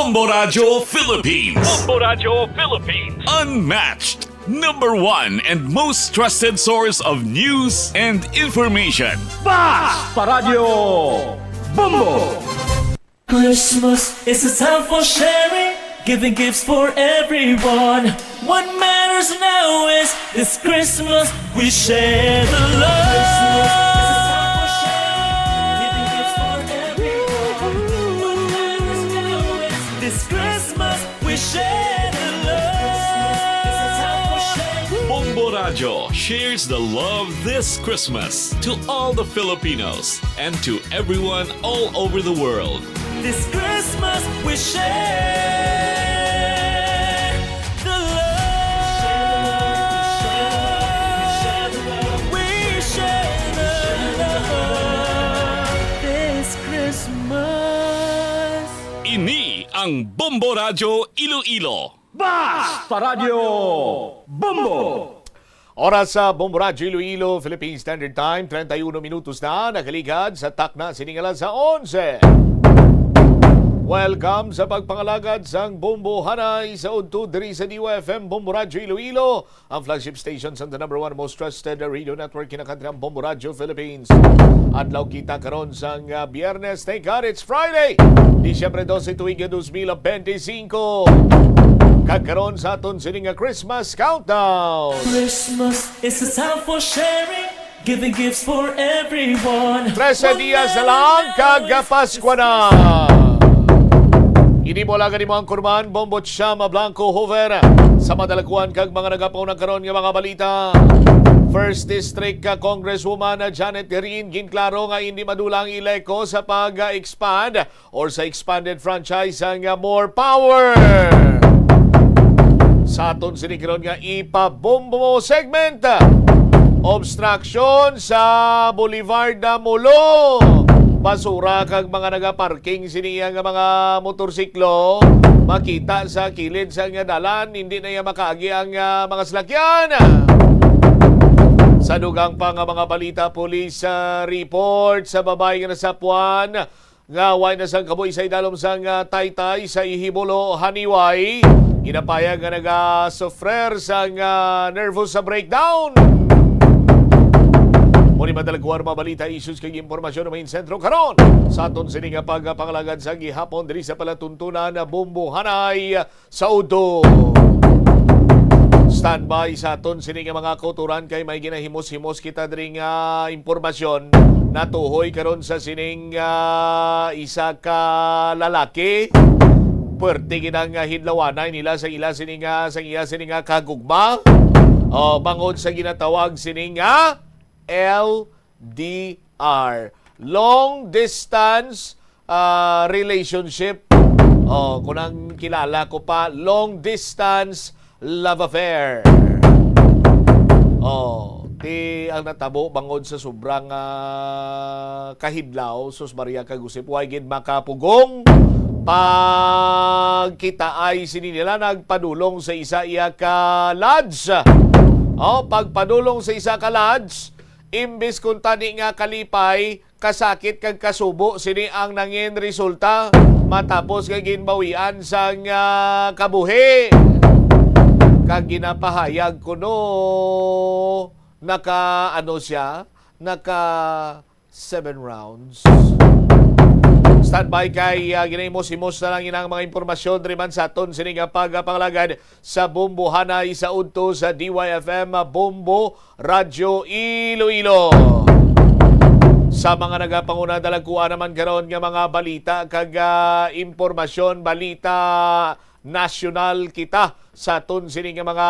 Bomboradio Philippines. Bomboradio Philippines. Unmatched. #1 and most trusted source of news and information. Paradyo Bombo. Christmas is a time for sharing, giving gifts for everyone. What matters now is this Christmas we share the love. This Christmas we share the love. Bomboradio shares the love this Christmas to all the Filipinos and to everyone all over the world. This Christmas we share the love. We share the love this Christmas. Ini ang Bomboradio Iloilo. Paradyo Bombo. Oras sa Bomboradio Iloilo, Philippine Standard Time, 31 minutos na nakaligad sa takna siningalan sa 11. Welcome sa pagpangalagad sang Bombo Hanay sa Udto diri sa DYFM Bomboradio Iloilo, ang flagship station sa the #1 most trusted radio network kinakantang Bomboradio Philippines. Adlaw kita karon sang Biyernes, thank God it's Friday. Disyembre 12 tuig 2025. Kagkaroon sa aton sining Christmas countdown. Christmas is a time for sharing, giving gifts for everyone. 13 días na lang kagapaskwa na. Ini mo lang mo ang kurman, Bombot Shama Blanco Hover. Sa madalakuan kag mga nagapaw na karon nga mga balita. First District Congresswoman Janet Garin ginklaro nga hindi madulang ileko sa pag-expand or sa expanded franchise ang More Power. Sa aton sinikaron nga ipabombo segment. Obstruction sa Boulevard Mulo. Basura kag mga nagaparking siniya nga mga motorsiklo makita sa kilid sa nga dalan, hindi na makaagi ang mga salakyan. Sa dugang pa nga mga balita, police report sa babae nga nasapuan nga way na sang kaboy sa idalom sang Taytay sa Ihibolo, Haniway. Ginapayag nga naga-suffer sang nervous sa breakdown. Muni madalagwar mga balita, issues kag impormasyon na main sentro karon sa aton sining pagpangalagad sa gihapon diri sa palatuntunan na Bombo Hanay sa Udo. Standby sa aton sining mga kauturan kay may ginahimos-himos kita diri nga impormasyon natuhoy karon sa sining isa ka lalaki. Puwerte ginang hidlawanay nila sa ila sining kagugma. Bangod sa ginatawag sining LDR, long distance relationship. Kunang kilala ko pa, long distance love affair. Ang natabo bangod sa sobrang kahidlaw, sus Maria kagusip, way gid makapugong pagkita ay sininila nagpadulong sa isa iya ka lodge. Pagpadulong sa isa ka lodge, imbis kung tani nga kalipay, kasakit kag kasubo, sini ang nangin resulta matapos kag ginbawian sa kabuhi. Kag ginapahayag ko naka 7 rounds. Standby kay ginahimos-himos na lang inang mga impormasyon driman sa aton sining pagpangalagad sa Bombo Hanay sa Udto sa DYFM Bombo Radio Iloilo. Sa mga nagapanguna dalagkuan naman karon nga mga balita kag impormasyon, balita nasyonal kita sa aton sining mga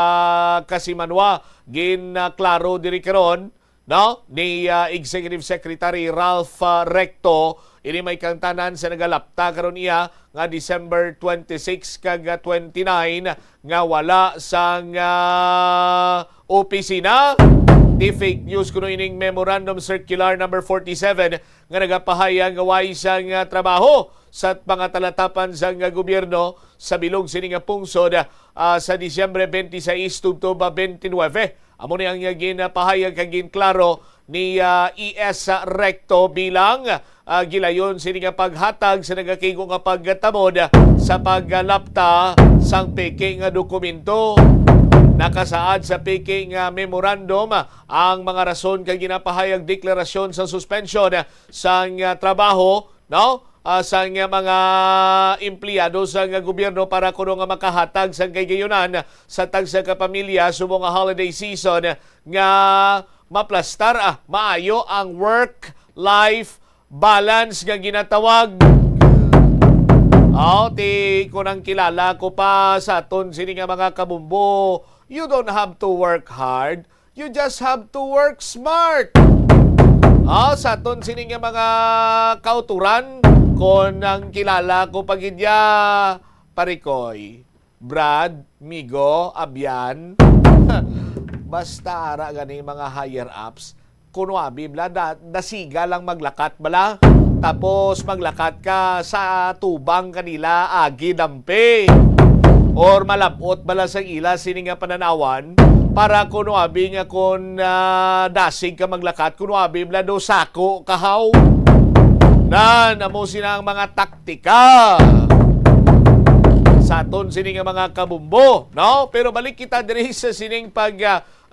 kasimanwa ginklaro diri karon ni Executive Secretary Ralph Recto. Ini may kantanan sa nagalapta karon iya nga December 26 kag 29 nga wala sang opisina. Di fake news kuno ining Memorandum Circular number 47 nga nagapahayag nga way sang trabaho sa mga talatapan sa gobyerno sa bilog sini nga pungsod sa Disyembre 26 tubto 29. Amo ni ang ginapahayag kag ginklaro ni ES Recto bilang gilayon sini nga paghatag sa nagakiko nga pagtamod sa paglapta sang peke nga dokumento. Nakasaad sa peke nga memorandum ang mga rason kay ginapahayag deklarasyon sa suspension sang trabaho, no? Sang mga empleyado sa gobyerno para kuno nga makahatag sa kaygayonan sa tagsa ka pamilya subong nga holiday season nga maplastar maayo ang work-life balance nga ginatawag. Ti kunang kilala ko pa sa aton sini nga mga kabumbo, you don't have to work hard, you just have to work smart. Sa aton sini nga mga kauturan, kunang kilala ko pagidya Parikoy, Brad, Migo, Abyan, basta ara gani mga higher ups, kuno abi bla dasiga lang maglakat bala. Tapos maglakat ka sa tubang kanila agi dampe. Or malabot bala sa ila sini nga pananawan para kuno abi nga kun dasig ka maglakat kuno abi bla do sako kahaw. Namo sinang mga taktika sa aton sini nga mga kabumbo, no? Pero balik kita diri sa sining pag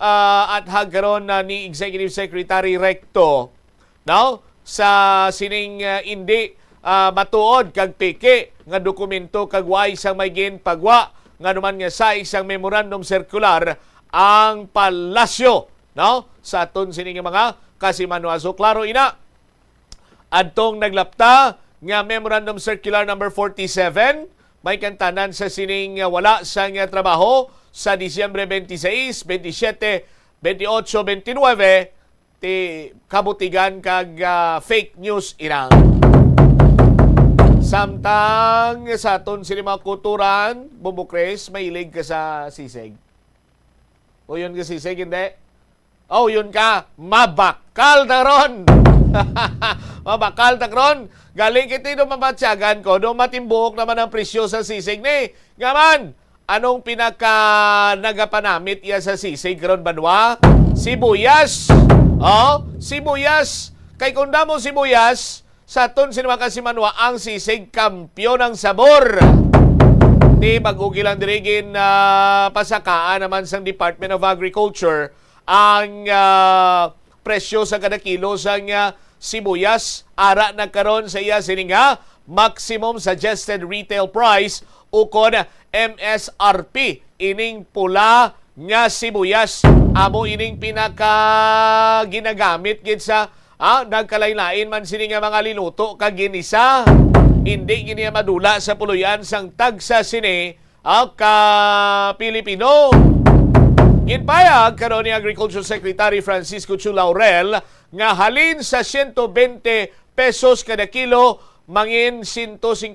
at hagkaron ni Executive Secretary Recto, no? Sa sining hindi matuod kag peke nga dokumento kag way sang may ginpagwa nga naman nga sa isang memorandum circular ang palasyo, no? Sa aton sining mga kasimanwa. So klaro ina adtong naglapta nga memorandum circular number 47 may kantanan sa sining wala sang trabaho sa Disyembre 26, 27, 28, 29 ti kabutigan kag fake news inang. Samtang sa aton sini mga kulturan, Bubukres, mahilig ka sa sisig. O yun ka sisig, hindi? O yun ka, mabakal na ron. Mabakal na ron. Galing kita yung mabatsyagan ko, doon matimbuok naman ang presyo sa sisig ni. Ngaman, anong pinaka nagapanamit iya sa sisig ron banwa? Sibuyas. Sibuyas. Kay kung damo sibuyas, sa aton sinumakasimanwa ang sisig kampyon ng sabor. Di mag-ugi lang dirigin pasakaan naman sa Department of Agriculture ang presyo sa kada kilo sa sibuyas. Ara nagkaroon sa iya sininga maximum suggested retail price ukon MSRP. Ining pula nga sibuyas. Amo ining pinaka ginagamit gid sa nagkalain-lain man sini nga mga linuto kag ginisa. Hindi gini madula sa puluyan sang tagsa sini ka Pilipino. Ginpayag karon ni Agriculture Secretary Francisco Chu Laurel nga halin sa 120 pesos kada kilo mangin 150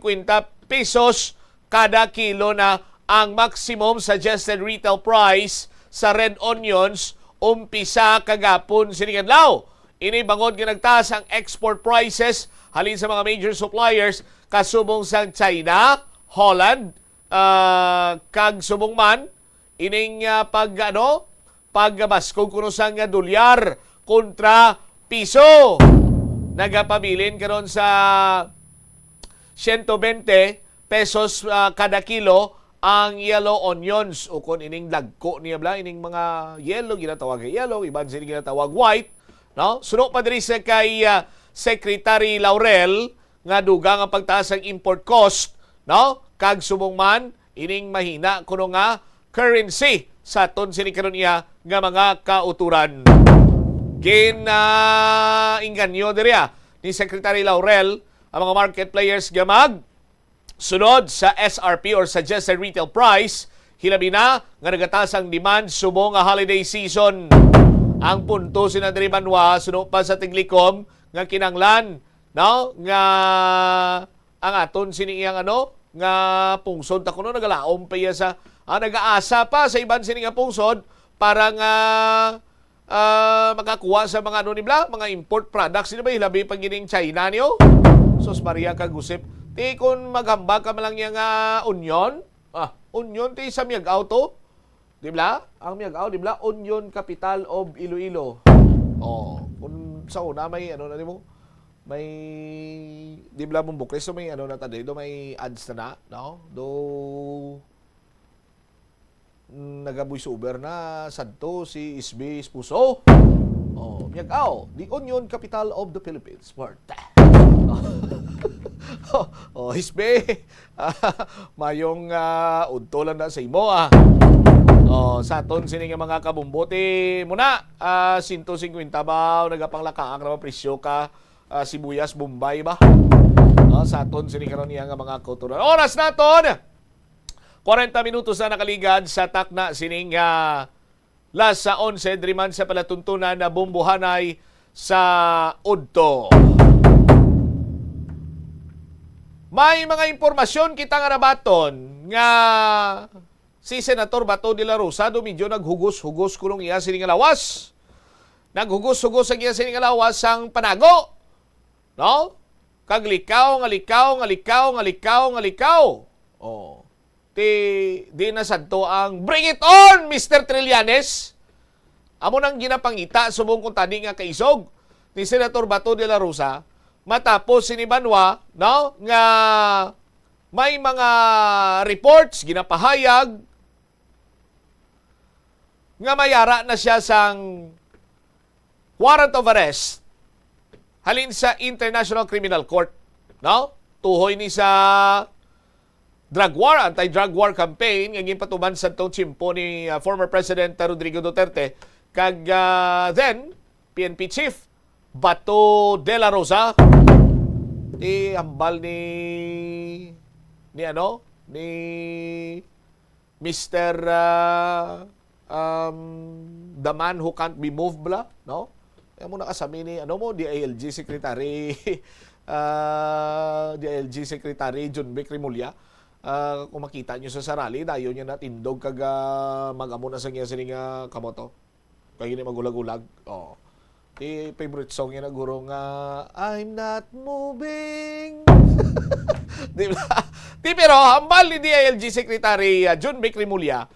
pesos kada kilo na ang maximum suggested retail price sa red onions umpisa kagapon sining adlaw. Ini bangod nga nagtaas ang export prices halin sa mga major suppliers kasubong sa China, Holland, kag subong man ining pagbaskog kuno sang dolyar kontra piso. Nagapabilin karon sa 120 pesos kada kilo ang yellow onions o kun ining dagko niya bla ining mga yellow ginatawag yellow, iban sila ginatawag white, no? Suno pa diri sa kay Secretary Laurel nga dugang ang pagtaas ang import cost, no? Kag subong man ining mahina kuno nga currency sa aton sini karon iya nga mga kauturan. Inganyo diri ni Secretary Laurel ang mga market players gamag sunod sa SRP or suggested retail price, hilabi na nga nagataas ang demand subong nga holiday season. Ang punto sinadiri banwa suno pa sa Tiglikom nga kinanglan, no? Nga ang aton siniyang nga pungsod ta kuno nagalaom pa iya sa nag-aasa pa sa iban sini nga pungsod para nga makakuha sa mga mga import products nila ba hilabi pag gining China niyo. Sos Maria kagusip ti kun maghamba ka malang yang onion, onion ti sa Miagao to. Di ba? Ang Miagao, di ba? Onion capital of Iloilo. Kung sa una may ano na mo, may di bla mong bukres so may ano na taday do may ads na no? Do nagabuis Uber na sadto si Isbe Espuso. The Onion Capital of the Philippines. Smart. Isbe. Mayong udtolan na sa imo sa aton sini nga mga kabumbote muna 150 ba nagapanglakaang na presyo ka sibuyas Bombay ba? Sa aton sini karon nga mga kultura. Oras naton 40 minutos na nakaligad sa takna sining las sa 11 driman sa palatuntunan na bumbuhanay sa Udto. May mga impormasyon kita nga nabaton nga si Senator Bato de la Rosa medyo naghugos-hugos kulong iya sining lawas. Naghugos-hugos ang iya sining lawas ang panago. No? Kaglikaw, ngalikaw. Di nasadto ang bring it on, Mr. Trillanes. Amo nang ginapangita subong kung tani nga kaisog ni Senator Bato de la Rosa matapos sinibanwa no nga may mga reports ginapahayag nga mayara na siya sang warrant of arrest halin sa International Criminal Court, no? Tuhoy ni sa drug war, anti-drug war campaign nga ginpatuman sa tong chimpo ni former President Rodrigo Duterte kag then PNP chief Bato de la Rosa hambal ni Mr. The man who can't be moved bla, no? Kaya mo nakasami ni DILG Secretary DILG Secretary John Vic Rimulya. Kung makita nyo sa sarali, dayo niya natindog kag mag-amo na sa niya sining kamoto. Kaya yun magulag-ulag. Favorite song niya na guro nga I'm not moving. Di ba? Pero hambal ni DILG Secretary John Vic Rimulya,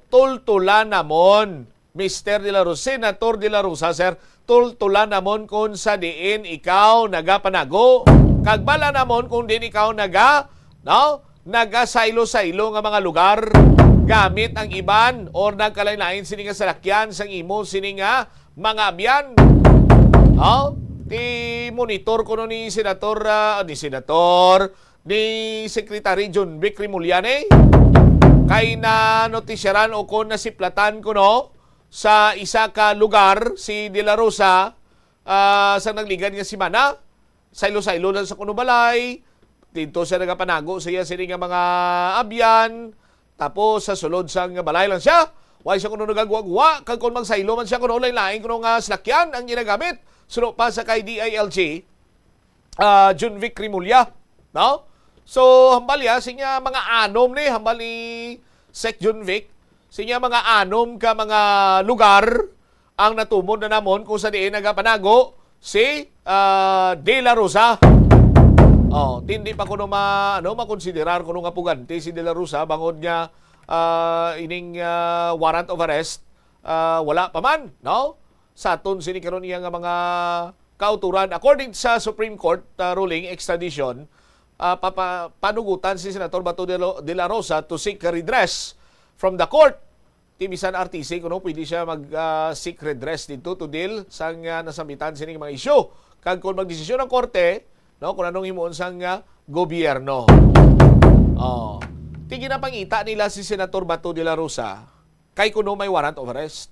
tultulan namon Mr. De La Rosa, Senator De La Rosa, sir, tultulan namon kung sa diin ikaw nagapanago. Kagbala namon kung din ikaw nagasaylo-saylo nga mga lugar gamit ang iban or nagkalain-lain sini nga salakyan sang imo sini nga mga abyan. Ti monitor ko no ni Secretary John Vic Rimulya kay na notisyaran o kon nasiplatan ko no sa isa ka lugar si De La Rosa sa nagligan nga si Mana saylo-saylo lang sa kuno balay. Dito siya nagapanago siya nga mga abyan. Tapos sa sulod sang balay lang siya. Why siya kuno nagagwagwa. Kag kung magsaylo man siya kuno lain-lain kuno nga slakyan ang ginagamit. Suno pa sa kay DILG John Vic Rimulya. No? So hambal ya sinya mga anom ni hambal ni Sec John Vic. Sinya mga anom ka mga lugar ang natumod na namon kung sa diin nagapanago si De La Rosa. Tindi pa kuno makonsiderar kuno nga pugante si De La Rosa bangod niya ining warrant of arrest wala pa man, no? Sa aton sini karon iya nga mga kauturan according sa Supreme Court ruling extradition panugutan si Senator Bato de la Rosa to seek redress from the court. Tibisan RTC kuno pwede siya mag-seek redress dito to deal sang nasambitan sining mga issue. Kag kung magdesisyon ang korte, no, kung anong himuon sang gobyerno. Tigi na pangita nila si Senator Bato de la Rosa kay kuno may warrant of arrest.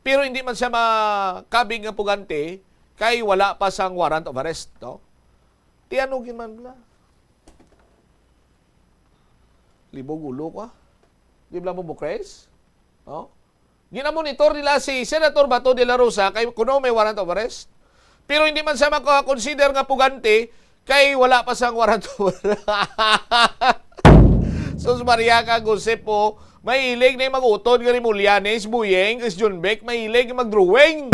Pero hindi man siya makabing nga pugante kay wala pa sang warrant of arrest, no? Tianugin man bla. Libog ulo ka. Di ba mo bukres? No? Ginamonitor nila si Senator Bato de la Rosa kay kuno may warrant of arrest. Pero hindi man siya makakonsider nga pugante kay wala pa sang warrant of arrest. Sus Maria ka Josepo, mahilig na yung mag-utod nga Rimulyanes, Buyeng, Chris John Beck, mahilig yung mag-drawing.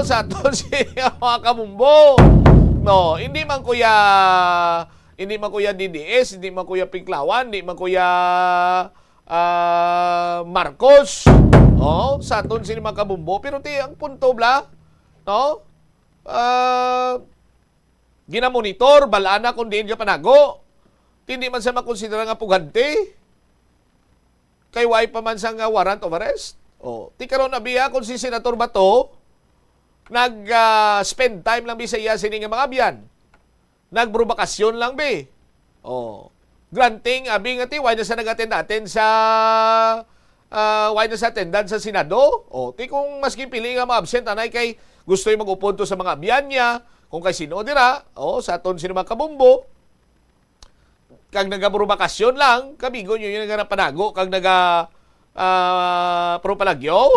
Sa aton si mga kamumbo. No, hindi man kuya DDS, hindi man kuya Pinklawan, hindi man kuya Marcos. Sa aton sini makabumbo. Pero ti ang punto bla, no? Ginamonitor, balana kung diin ka panago. Hindi man sa makonsidera nga pugante. Kay way pa man sa warrant of arrest. Ti karon na biya kung si Senator Bato, nag-spend time lang bi sa iya sini nga mga abyan. Nagbrobakasyon lang bi. Granting, abi nga ti, why na sa nag-attend sa why na sa attendance sa Senado? Ti kung maski pili nga ma-absent, anay kay gusto yung mag-upunto sa mga abyan niya, kung kay sino dira, sa aton sino mga kabumbo, kag nagabrobakasyon lang, kabigo nyo yung nagpanago, kag propalagyo,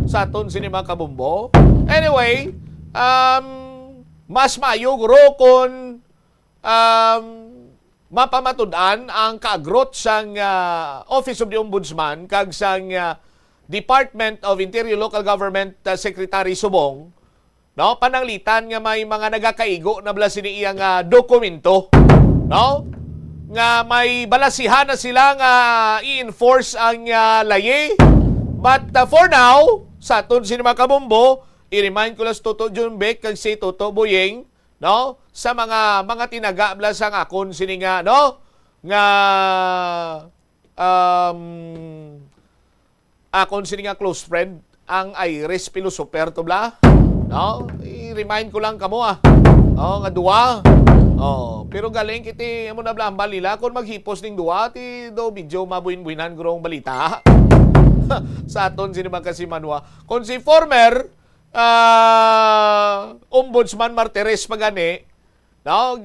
sa aton sino mga kabumbo. Anyway, mas maayo guro kung mapamatud-an ang kaagrot sang Office of the Ombudsman kag sang Department of Interior Local Government Secretary Subong, no, pananglitan nga may mga nagakaigo na bala sini iyang dokumento, no, nga may balasihan na sila nga i-enforce ang laye. But for now, sa aton sini mga kabumbo, i-remind ko lang si Toto Junbek kag si Toto Boyeng, no, sa mga tinaga bla sang akon sini nga, no, nga akon sini nga close friend ang Iris Pilosoper to bla, no, i-remind ko lang kamo nga duwa. Pero galing kiti amo na bla ang balila kung maghipos ning duwa ti do video mabuin-buinan grong balita. Sa aton sini man kasi manwa kung si former Ombudsman Martires pagani, no,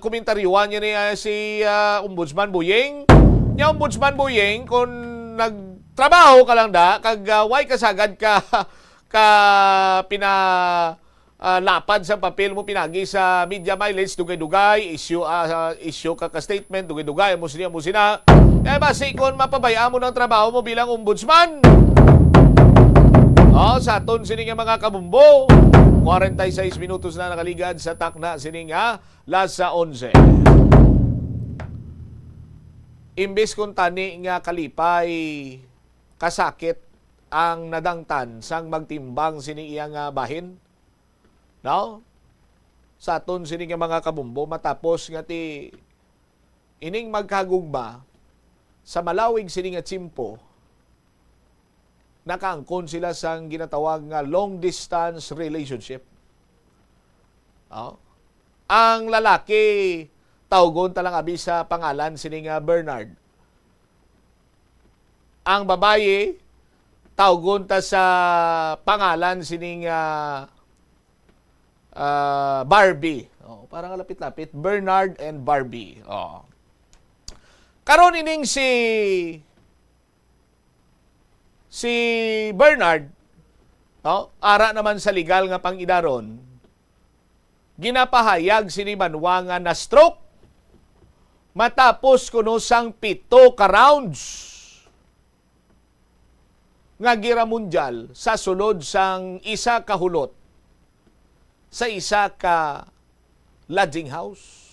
komentaryuan yan si Ombudsman Boyeng. Yung Ombudsman Boyeng, kung nagtrabaho ka lang da, kag way kasagad ka lapad sa papel mo pinagi sa media mileage, dugay-dugay, issue ka statement, dugay-dugay, mo sina. Basi kung mapabayaan mo ng trabaho mo bilang ombudsman. Sa aton sini nga mga kabumbo, 46 minutos na nakaligad sa takna sini nga lasa 11. Imbes kung tani nga kalipay kasakit ang nadangtan sang magtimbang sini iyang bahin, no? Sa aton sini nga mga kabumbo, matapos nga ti ining magkagugma sa malawig sini nga tsimpo, nakaangkon sila sang ginatawag nga long distance relationship. Ang lalaki tawgon talang abi sa pangalan sini nga Bernard. Ang babaye tawgon ta sa pangalan sini nga Barbie. Parang lapit-lapit, Bernard and Barbie. Karon ining si Bernard, ara naman sa legal nga pangidaron, ginapahayag sini Manwa nga na stroke matapos kuno sang 7 ka rounds nga gira mundial sa sulod sang isa ka hulot sa isa ka lodging house.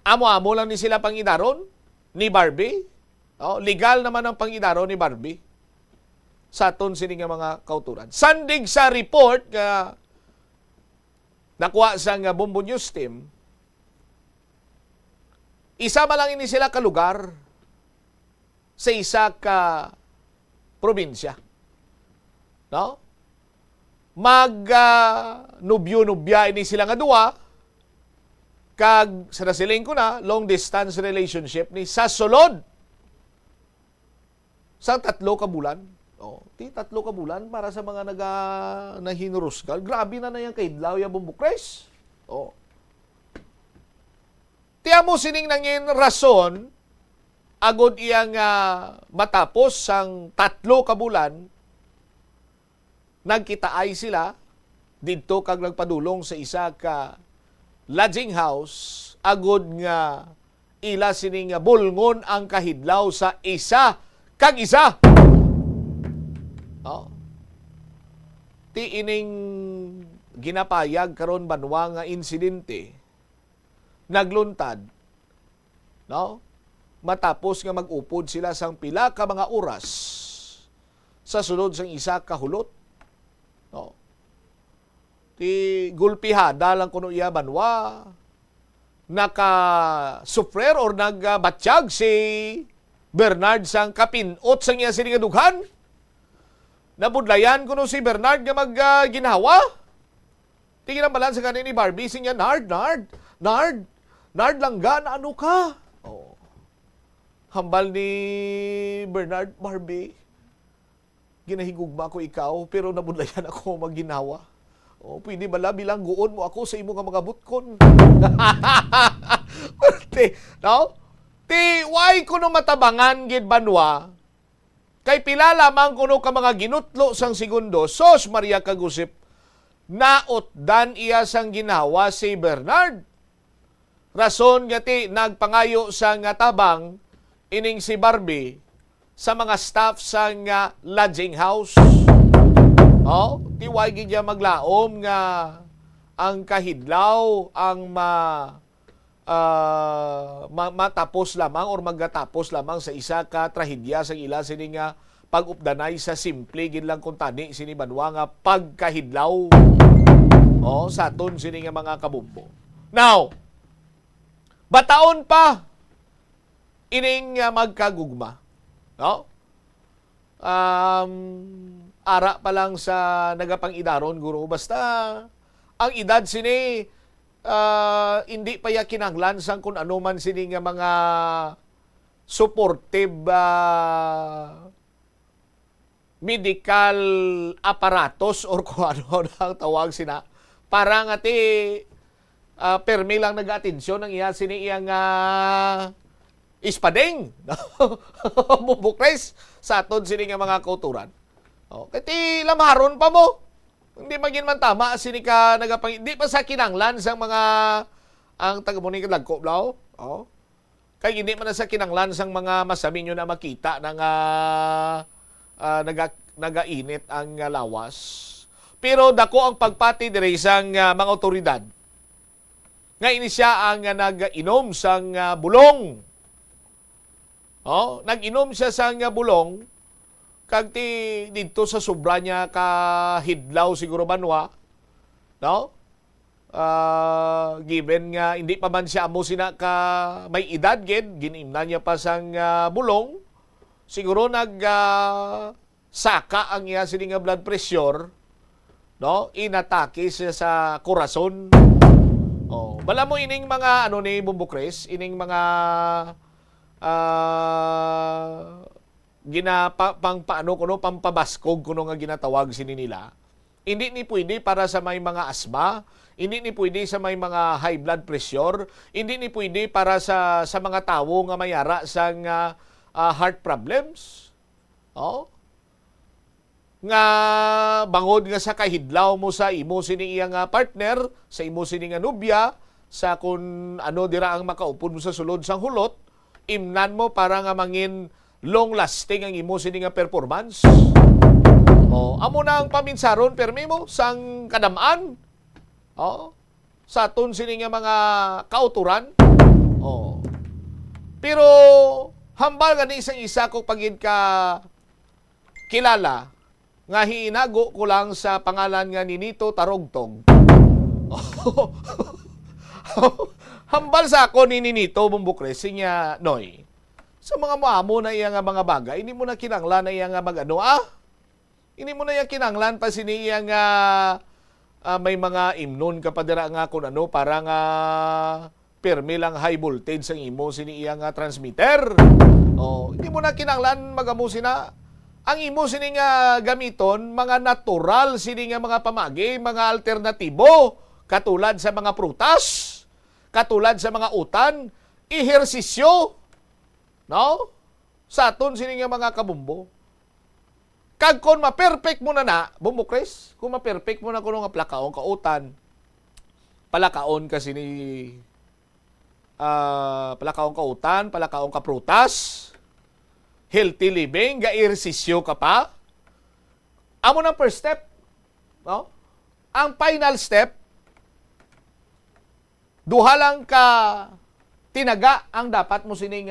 Amo-amo lang ni sila pangidaron ni Barbie. Legal naman ang pangidaron ni Barbie sa aton sini nga mga kauturan. Sandig sa report nga nakuha sa nga Bombo News Team, isa man lang ini sila ka lugar sa isa ka probinsya. No? Nubyo-nubya ini sila nga duwa, kag sa nasiling ko na, long distance relationship ni sa sulod sa 3 ka bulan. 3 ka bulan para sa mga nahinurusgal. Grabe na yan kay Idlaw ya Bumbukres. Tiya mo sining nangin rason agod iyang matapos sang 3 ka bulan, nagkitaay sila didto kag nagpadulong sa isa ka lodging house agod nga ila sining bulngon ang kahidlaw sa isa kag isa. Ti ining ginapayag karon banwa nga insidente nagluntad no? Matapos nga mag-upod sila sang pila ka mga oras sa sulod sang isa ka hulot. No? Ti gulpihada lang kuno iya banwa naka-sufrer or nagbatsyag si Bernard sang kapinot sang iya sining dughan. Nabudlayan kuno si Bernard nga mag-ginawa. Tingin ang balan sa kanin ni Barbie sinya, Nard langga na ano ka? Oh. Hambal ni Bernard, Barbie, ginahigugma ko ikaw, pero nabudlayan ako magginawa. O, pwede bala bilang guon mo ako sa imo nga mga butkon. No? Why kuno matabangan gid banwa, kay pila lamang kuno ka mga ginutlo sang segundo, sos Maria Kagusip, naotdan iya sang ginawa si Bernard. Rason nga ti nagpangayo sa nga tabang ining si Barbie sa mga staff sa nga lodging house. Oh, tiwag niya maglaom nga ang kahidlaw ang matapos lamang or maggatapos lamang sa isa ka trahedya sa ila sini nga pag-updanay sa simple gid lang kung tani sini banwa nga pagkahidlaw. Oh, sa aton sini nga mga kabumbo. Now, bataon pa ining magkagugma. No? Ara pa lang sa nagapang-idaron, guro. Basta, ang edad sini, hindi pa ya kinahanglan sang kung ano man sini nga mga supportive medical aparatos or kung ano ang tawag sina. Para nga ti permi lang nag-atensyon ang iya sini iyang ispadeng. Bubukres sa aton sini nga mga kauturan. Oh, kati lamaron pa mo. Hindi magin man tama sini ka nagapang di pa sa kinanglan sang mga ang taga mo ni lagko blaw. Oh. Kay hindi man na sa kinanglan sang mga masami nyo na makita nang nagainit ang lawas. Pero dako ang pagpati diri sang mga otoridad. Nga ini siya ang nag-inom sang bulong. Oh, nag-inom siya sang bulong kag ti dito sa sobra niya kahidlaw siguro banwa. No? Given nga hindi pa man siya amo sina ka may edad gid, ginimna niya pa sang bulong. Siguro saka ang iya sini nga blood pressure, no? Inatake siya sa korason. Oh, bala mo ining mga ano ni Bumbukres, ining mga paano kuno pampabaskog kuno nga ginatawag sini nila. Hindi ni pwede para sa may mga asma, hindi ni pwede sa may mga high blood pressure, hindi ni pwede para sa mga tawo nga mayara sang heart problems. Oh. Nga bangod nga sa kahidlaw mo sa imo sini iyang partner, sa imo sini nga nobya, sa kun ano dira ang makaupod mo sa sulod sang hulot, imnan mo para nga mangin long lasting ang imo sini nga performance. Oh, amo na ang paminsaron permi mo sang kadamaan. Oh, sa aton sini nga mga kauturan. Oh. Pero hambal gani isang isa ko pagid ka kilala nga hinago ko lang sa pangalan nga ni Nito Tarugtong. Hambal sa ako ni Nito Bumbukres niya Noy. Sa mga maamo na iya nga mga bagay, hindi mo na kinanglan na iya nga magano Hindi mo na iya kinanglan pa sini iya nga may mga imnon ka pa dira nga kung ano para nga permi lang high voltage ang imo sini iya nga transmitter. Oh, hindi mo na kinanglan magamo sina ang imo sini nga gamiton mga natural sini nga mga pamagi, mga alternatibo katulad sa mga prutas, katulad sa mga utan, ehersisyo, no? Sa aton sini nga mga kabumbo. Kag kon ma-perfect mo na Bumbukres, kung ma-perfect mo na kuno nga plakaon ka utan, palakaon ka sini palakaon ka utan, palakaon ka prutas, healthy living, ga-ehersisyo ka pa. Amo ng first step, no? Ang final step, duha lang ka tinaga ang dapat mo sining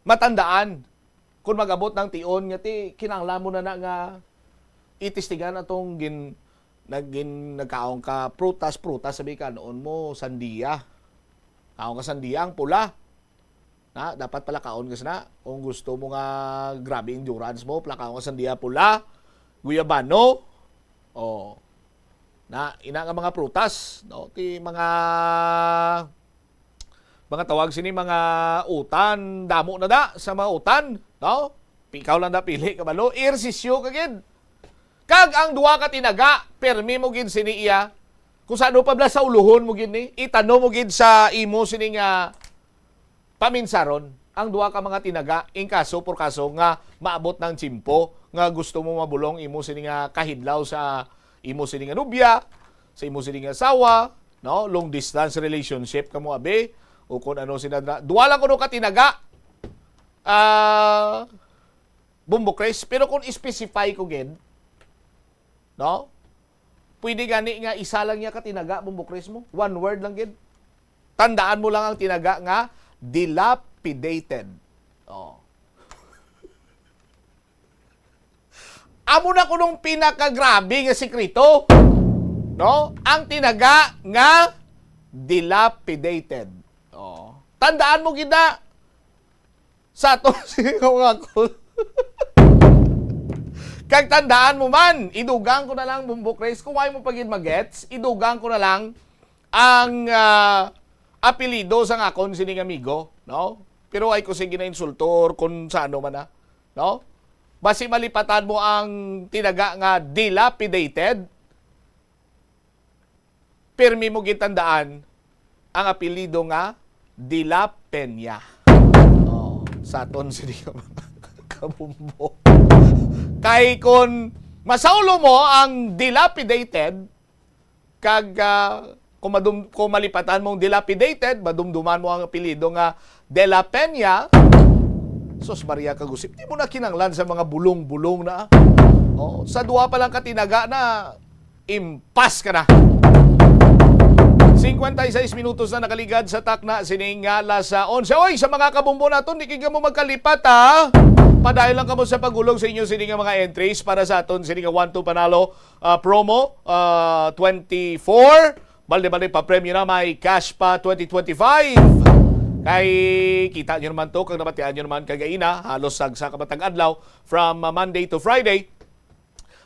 matandaan kung magabot ng tion nga ti kinahanglan mo na nga itistigan atong nagkaon ka prutas sabi ka noon mo sandiya. Kaon ka sandiya ang pula. Na dapat pala kaon ka na kung gusto mo nga grabe endurance mo, pala kaon ka sandiya pula, guyabano. Oh. Na ina nga mga prutas, no? Ti mga tawag sini mga utan, damo na da sa mga utan, no? Ikaw lang na pili kabalo, ehersisyo kagid. Kag ang duwa ka tinaga, permi mo gid sini iya. Kung saan pa bla sa uluhon mo gid ni, itano mo gid sa imo sini nga paminsaron. Ang duwa ka mga tinaga, in kaso por kaso nga maabot ng tsimpo nga gusto mo mabulong imo sini nga kahidlaw sa imo sini nga nubya, sa imo sini nga asawa, no? Long distance relationship kamo abe. O kung ano sinadra. Duwa lang kuno ka tinaga. Bumbo Chris. Pero kung specify ko gid, no? Pwede gani nga isa lang niya ka tinaga, Bumbo Chris mo. One word lang gid. Tandaan mo lang ang tinaga nga dilapidated. Oh. Amo na kunong pinakagrabe nga sekreto. No? Ang tinaga nga dilapidated. Oh. Tandaan mo gina sa to sigaw ako. Kag tandaan mo man, idugang ko na lang Bumbo Chris, kung ay mo pagid magets, idugang ko na lang ang apelido sa akon sining amigo, no? Pero ay ko sige na insultor kung sa ano man na, no? Basi malipatan mo ang tinaga nga dilapidated, permi mo gitandaan ang apelido nga De La Peña. Oh, sa aton sini kabumbo. Kay kon masaulo mo ang dilapidated kag kung malipatan mong dilapidated, madumduman mo ang apelido nga De La Peña, sos Maria kagusip, di mo na kinanglan sa mga bulong-bulong na. Oh, sa duwa pa lang katinaga na impas ka na. 56 minutos na nakaligad sa takna sining alas 11. Oy, sa mga kabumbo naton, di ka mo magkalipat ha. Padayon lang kamo sa pagulong sa inyo sining mga entries para sa aton sining 1-2 panalo promo 24. Balde-balde pa premyo na may cash pa 2025. Kay kita nyo naman to, kag nabatian nyo naman kagaina, halos sa kamatag adlaw from Monday to Friday.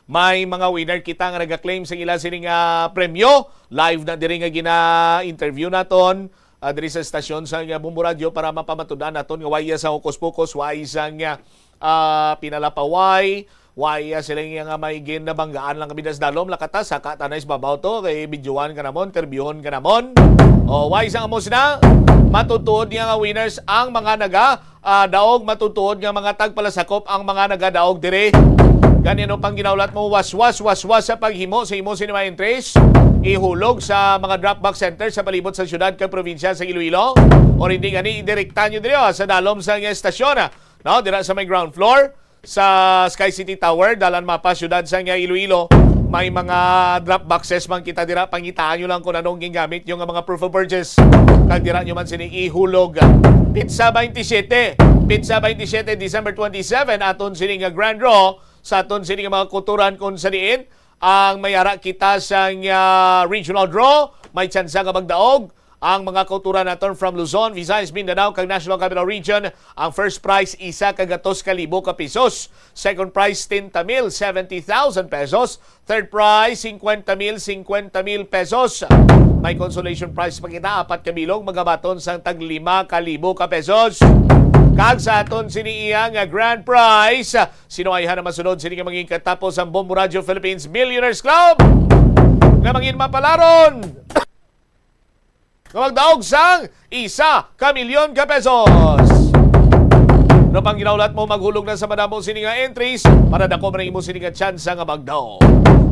May mga winner kita nga nag-claim sa ila sining premyo. Live na diri nga gina-interview naton diri sa stasyon sa Bumbo Radio para mapamatudan naton nga waya sa hokus-pokus, waya sang pinalapaway, waya sila nga may ginabanggaan lang kami das dalom lakata sa katanay babaw to kay bidyuhan ka namon, interviewon ka namon. O waya sang amo sina matutuod nga winners ang mga daog matutuod nga mga tagpalasakop ang mga nagadaog diri. Ganyan pang ginaulat mo, waswas sa paghimo sa imo sinima entries, ihulog sa mga drop-box center sa palibot sa syudad kag probinsya sa Iloilo, o hindi gani idirekta nyo diri sa dalom sa estasyon, no? Dira sa may ground floor sa Sky City Tower, dalan mapa syudad sa Iloilo, may mga drop boxes man kita dira, pangitaan nyo lang kung anong gingamit yung mga proof of purchase, kag dira nyo man sining ihulog. Pizza 27 December 27 aton sining grand draw sa aton sining mga kulturan kung sa diin ang mayara kita sa regional draw, may tsansa nga magdaog ang mga kulturan naton from Luzon, Visayas, Mindanao kag National Capital Region. Ang first prize isa kagatos kalibo ka pesos, second prize 10,000 70,000 pesos, third prize 50,000 pesos. May consolation prize pa kita 4 kabilog magabaton sang tag 5,000 ka pesos. Kag sa aton siniiyang grand prize, sino ay na masunod sini nga maging katapos ang Bumbo Radio Philippines Millionaires Club nga maging mapalaron nga magdaog sang 1,000,000 ka pesos. No pang ginaulat mo maghulog na sa madamo sini nga entries para dako man imo sini nga tsansa nga magdaog.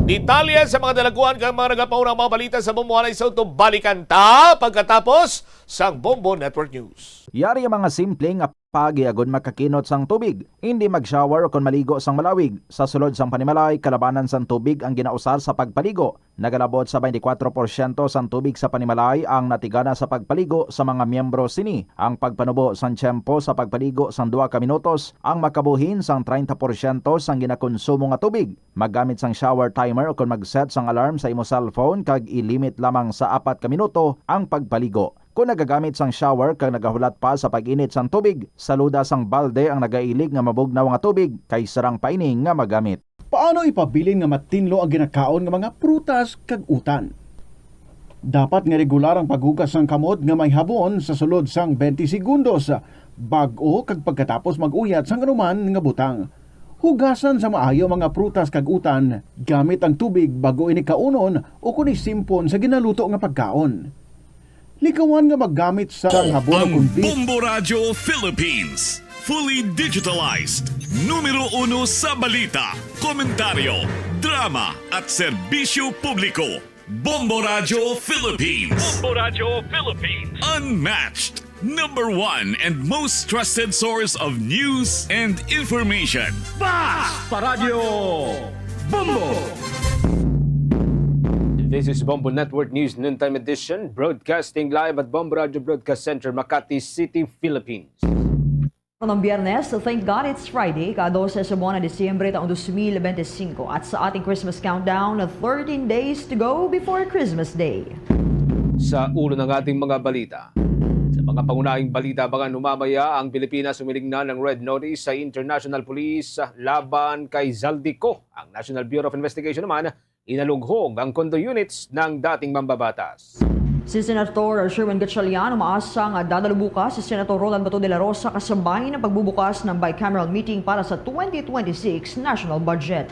Detalye sa mga dalaguan kang mga nagapaunang mga balita sa Bumbo Hanay sa balikan ta pagkatapos sang Bumbo Network News. Yari ang mga simpleng pagiagod makakinot sang tubig, hindi mag-shower o kon maligo sang malawig. Sa sulod sang panimalay, kalabanan sang tubig ang ginausar sa pagpaligo. Nagalabot sa 24% sang tubig sa panimalay ang natigana sa pagpaligo sa mga miyembro sini. Ang pagpanubo sang tiyempo sa pagpaligo sang 2 ka minutos ang makabuhin sang 30% sang ginakonsumo nga tubig. Maggamit sang shower timer o kon mag-set sang alarm sa imo cellphone kag ilimit lamang sa 4 ka minuto ang pagpaligo. Kung nagagamit sang shower kag nagahulat pa sa pag-init sang tubig, saluda sang balde ang nagailig nga mabugnaw nga tubig kay sarang paining nga magamit. Paano ipabilin nga matinlo ang ginakaon nga mga prutas kag utan? Dapat nga regular ang paghugas sang kamot nga may habon sa sulod sang 20 segundos bag-o kag pagkatapos mag-uyat sang anuman nga butang. Hugasan sa maayo mga prutas kag utan gamit ang tubig bago ini kaunon o kun isimpon sa ginaluto nga pagkaon. Likawan nga maggamit sa habon o Ang kundi Bombo Radio Philippines. Fully digitalized. Numero 1 sa balita, komentaryo, drama at serbisyo publiko. Bombo Radio Philippines. Bombo Radio Philippines. Unmatched. Number 1 and most trusted source of news and information. Basta Radio Bombo. This is Bombo Network News Noontime Edition, broadcasting live at Bombo Radio Broadcast Center, Makati City, Philippines. Ng Biyernes, thank God it's Friday, ka-12 sa buwan ng Disyembre taong 2025 at sa ating Christmas countdown, 13 days to go before Christmas Day. Sa ulo ng ating mga balita. Sa mga pangunahing balita, baka numamaya ang Pilipinas umiling na ng red notice sa International Police laban kay Zaldico. Ang National Bureau of Investigation naman, inalughog ang condo units ng dating mambabatas. Si Senator Sherwin Gatchalian umaasang dadalo bukas si Senator Roland Bato de la Rosa kasabay ng pagbubukas ng bicameral meeting para sa 2026 national budget.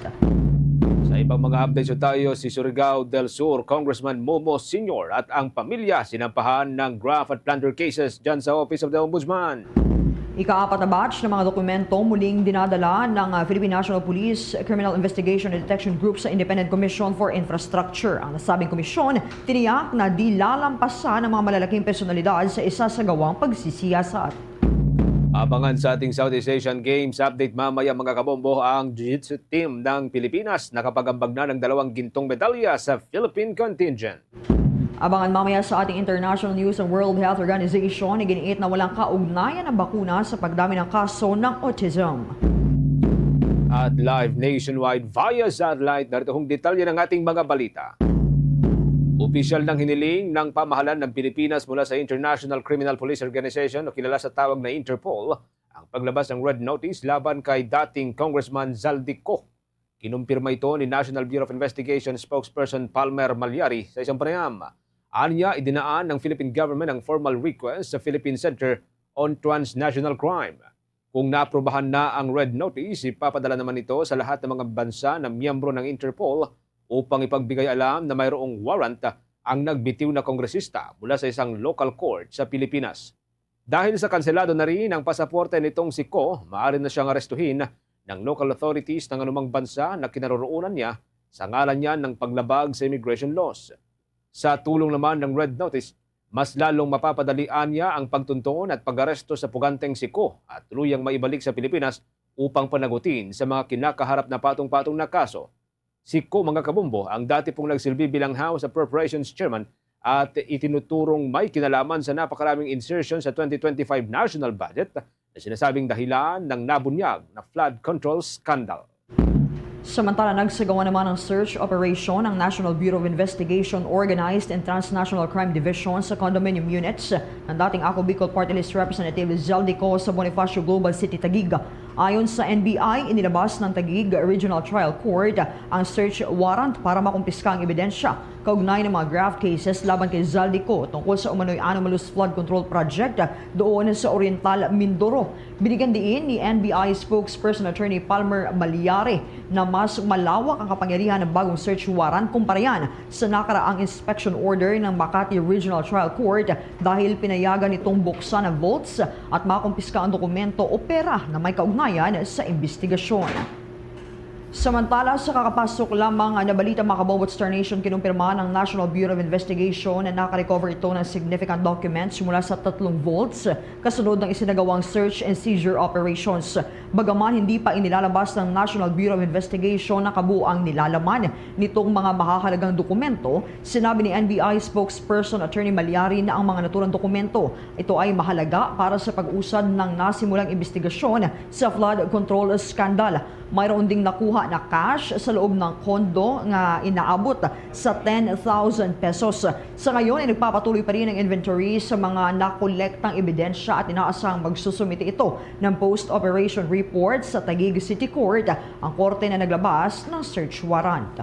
Sa ibang mga updates tayo, si Surigao del Sur Congressman Momo Sr. at ang pamilya sinampahan ng graft at plunder cases dyan sa Office of the Ombudsman. Ika-4 na batch ng mga dokumento muling dinadala ng Philippine National Police Criminal Investigation and Detection Group sa Independent Commission for Infrastructure. Ang nasabing komisyon, tiniyak na di lalampasan ng mga malalaking personalidad sa isasagawang pagsisiyasat. Abangan sa ating Southeast Asian Games update mamaya mga kabombo ang Jiu-Jitsu team ng Pilipinas nakapagambag na ng 2 gintong medalya sa Philippine contingent. Abangan mamaya sa ating international news ang World Health Organization na giniit na walang kaugnayan ng bakuna sa pagdami ng kaso ng autism. At live nationwide via satellite, narito hong detalye ng ating mga balita. Opisyal ng hiniling ng pamahalaan ng Pilipinas mula sa International Criminal Police Organization o kilala sa tawag na Interpol ang paglabas ng red notice laban kay dating Congressman Zaldico. Kinumpirma ito ni National Bureau of Investigation spokesperson Palmer Malyari sa isang panayam. Anya, idinaan ng Philippine government ang formal request sa Philippine Center on Transnational Crime. Kung naprobahan na ang red notice, ipapadala naman ito sa lahat ng mga bansa na miyembro ng Interpol upang ipagbigay alam na mayroong warrant ang nagbitiw na kongresista mula sa isang local court sa Pilipinas. Dahil sa kanselado na rin ang pasaporte nitong si Ko, maaari na siyang arestuhin ng local authorities ng anumang bansa na kinaroroonan niya sa ngalan niya ng paglabag sa immigration laws. Sa tulong naman ng red notice, mas lalong mapapadalian niya ang pagtunton at pag-aresto sa puganteng si Ko at tuluyang maibalik sa Pilipinas upang panagutin sa mga kinakaharap na patong-patong na kaso. Si Ko, mga kabumbo, ang dati pong nagsilbi bilang House Appropriations Chairman at itinuturong may kinalaman sa napakaraming insertion sa 2025 national budget na sinasabing dahilan ng nabunyag na flood control scandal. Samantala, nagsagawa naman ng search operation ng National Bureau of Investigation Organized and Transnational Crime Division sa condominium units ng dating Ako Bicol Party List Representative Zaldico sa Bonifacio Global City, Taguig. Ayon sa NBI, inilabas ng Taguig Regional Trial Court ang search warrant para makumpiska ang ebidensya kaugnay ng mga graft cases laban kay Zaldico tungkol sa umano'y anomalous flood control project doon sa Oriental Mindoro. Binigyan diin ni NBI spokesperson Attorney Palmer Malyari na mas malawak ang kapangyarihan ng bagong search warrant kumpara yan sa nakaraang inspection order ng Makati Regional Trial Court dahil pinayagan nitong buksan ang vaults at makumpiska ang dokumento o pera na may kaugnayan sa investigasyon. Samantala, sa kakapasok lamang na balita mga kabobot Star Nation, kinumpirma ng National Bureau of Investigation na nakarecover ito ng significant documents mula sa 3 vaults kasunod ng isinagawang search and seizure operations. Bagaman hindi pa inilalabas ng National Bureau of Investigation na kabuang nilalaman nitong mga mahahalagang dokumento, sinabi ni NBI spokesperson Attorney Malyari na ang mga naturang dokumento ito ay mahalaga para sa pag-usad ng nasimulang investigasyon sa flood control scandal. Mayroon ding nakuha na cash sa loob ng kondo nga inaabot sa 10,000 pesos. Sa ngayon ay nagpapatuloy pa rin ang inventory sa mga nakolektang ebidensya at inaasang magsusumite ito ng post-operation report sa Taguig City Court, ang korte na naglabas ng search warrant.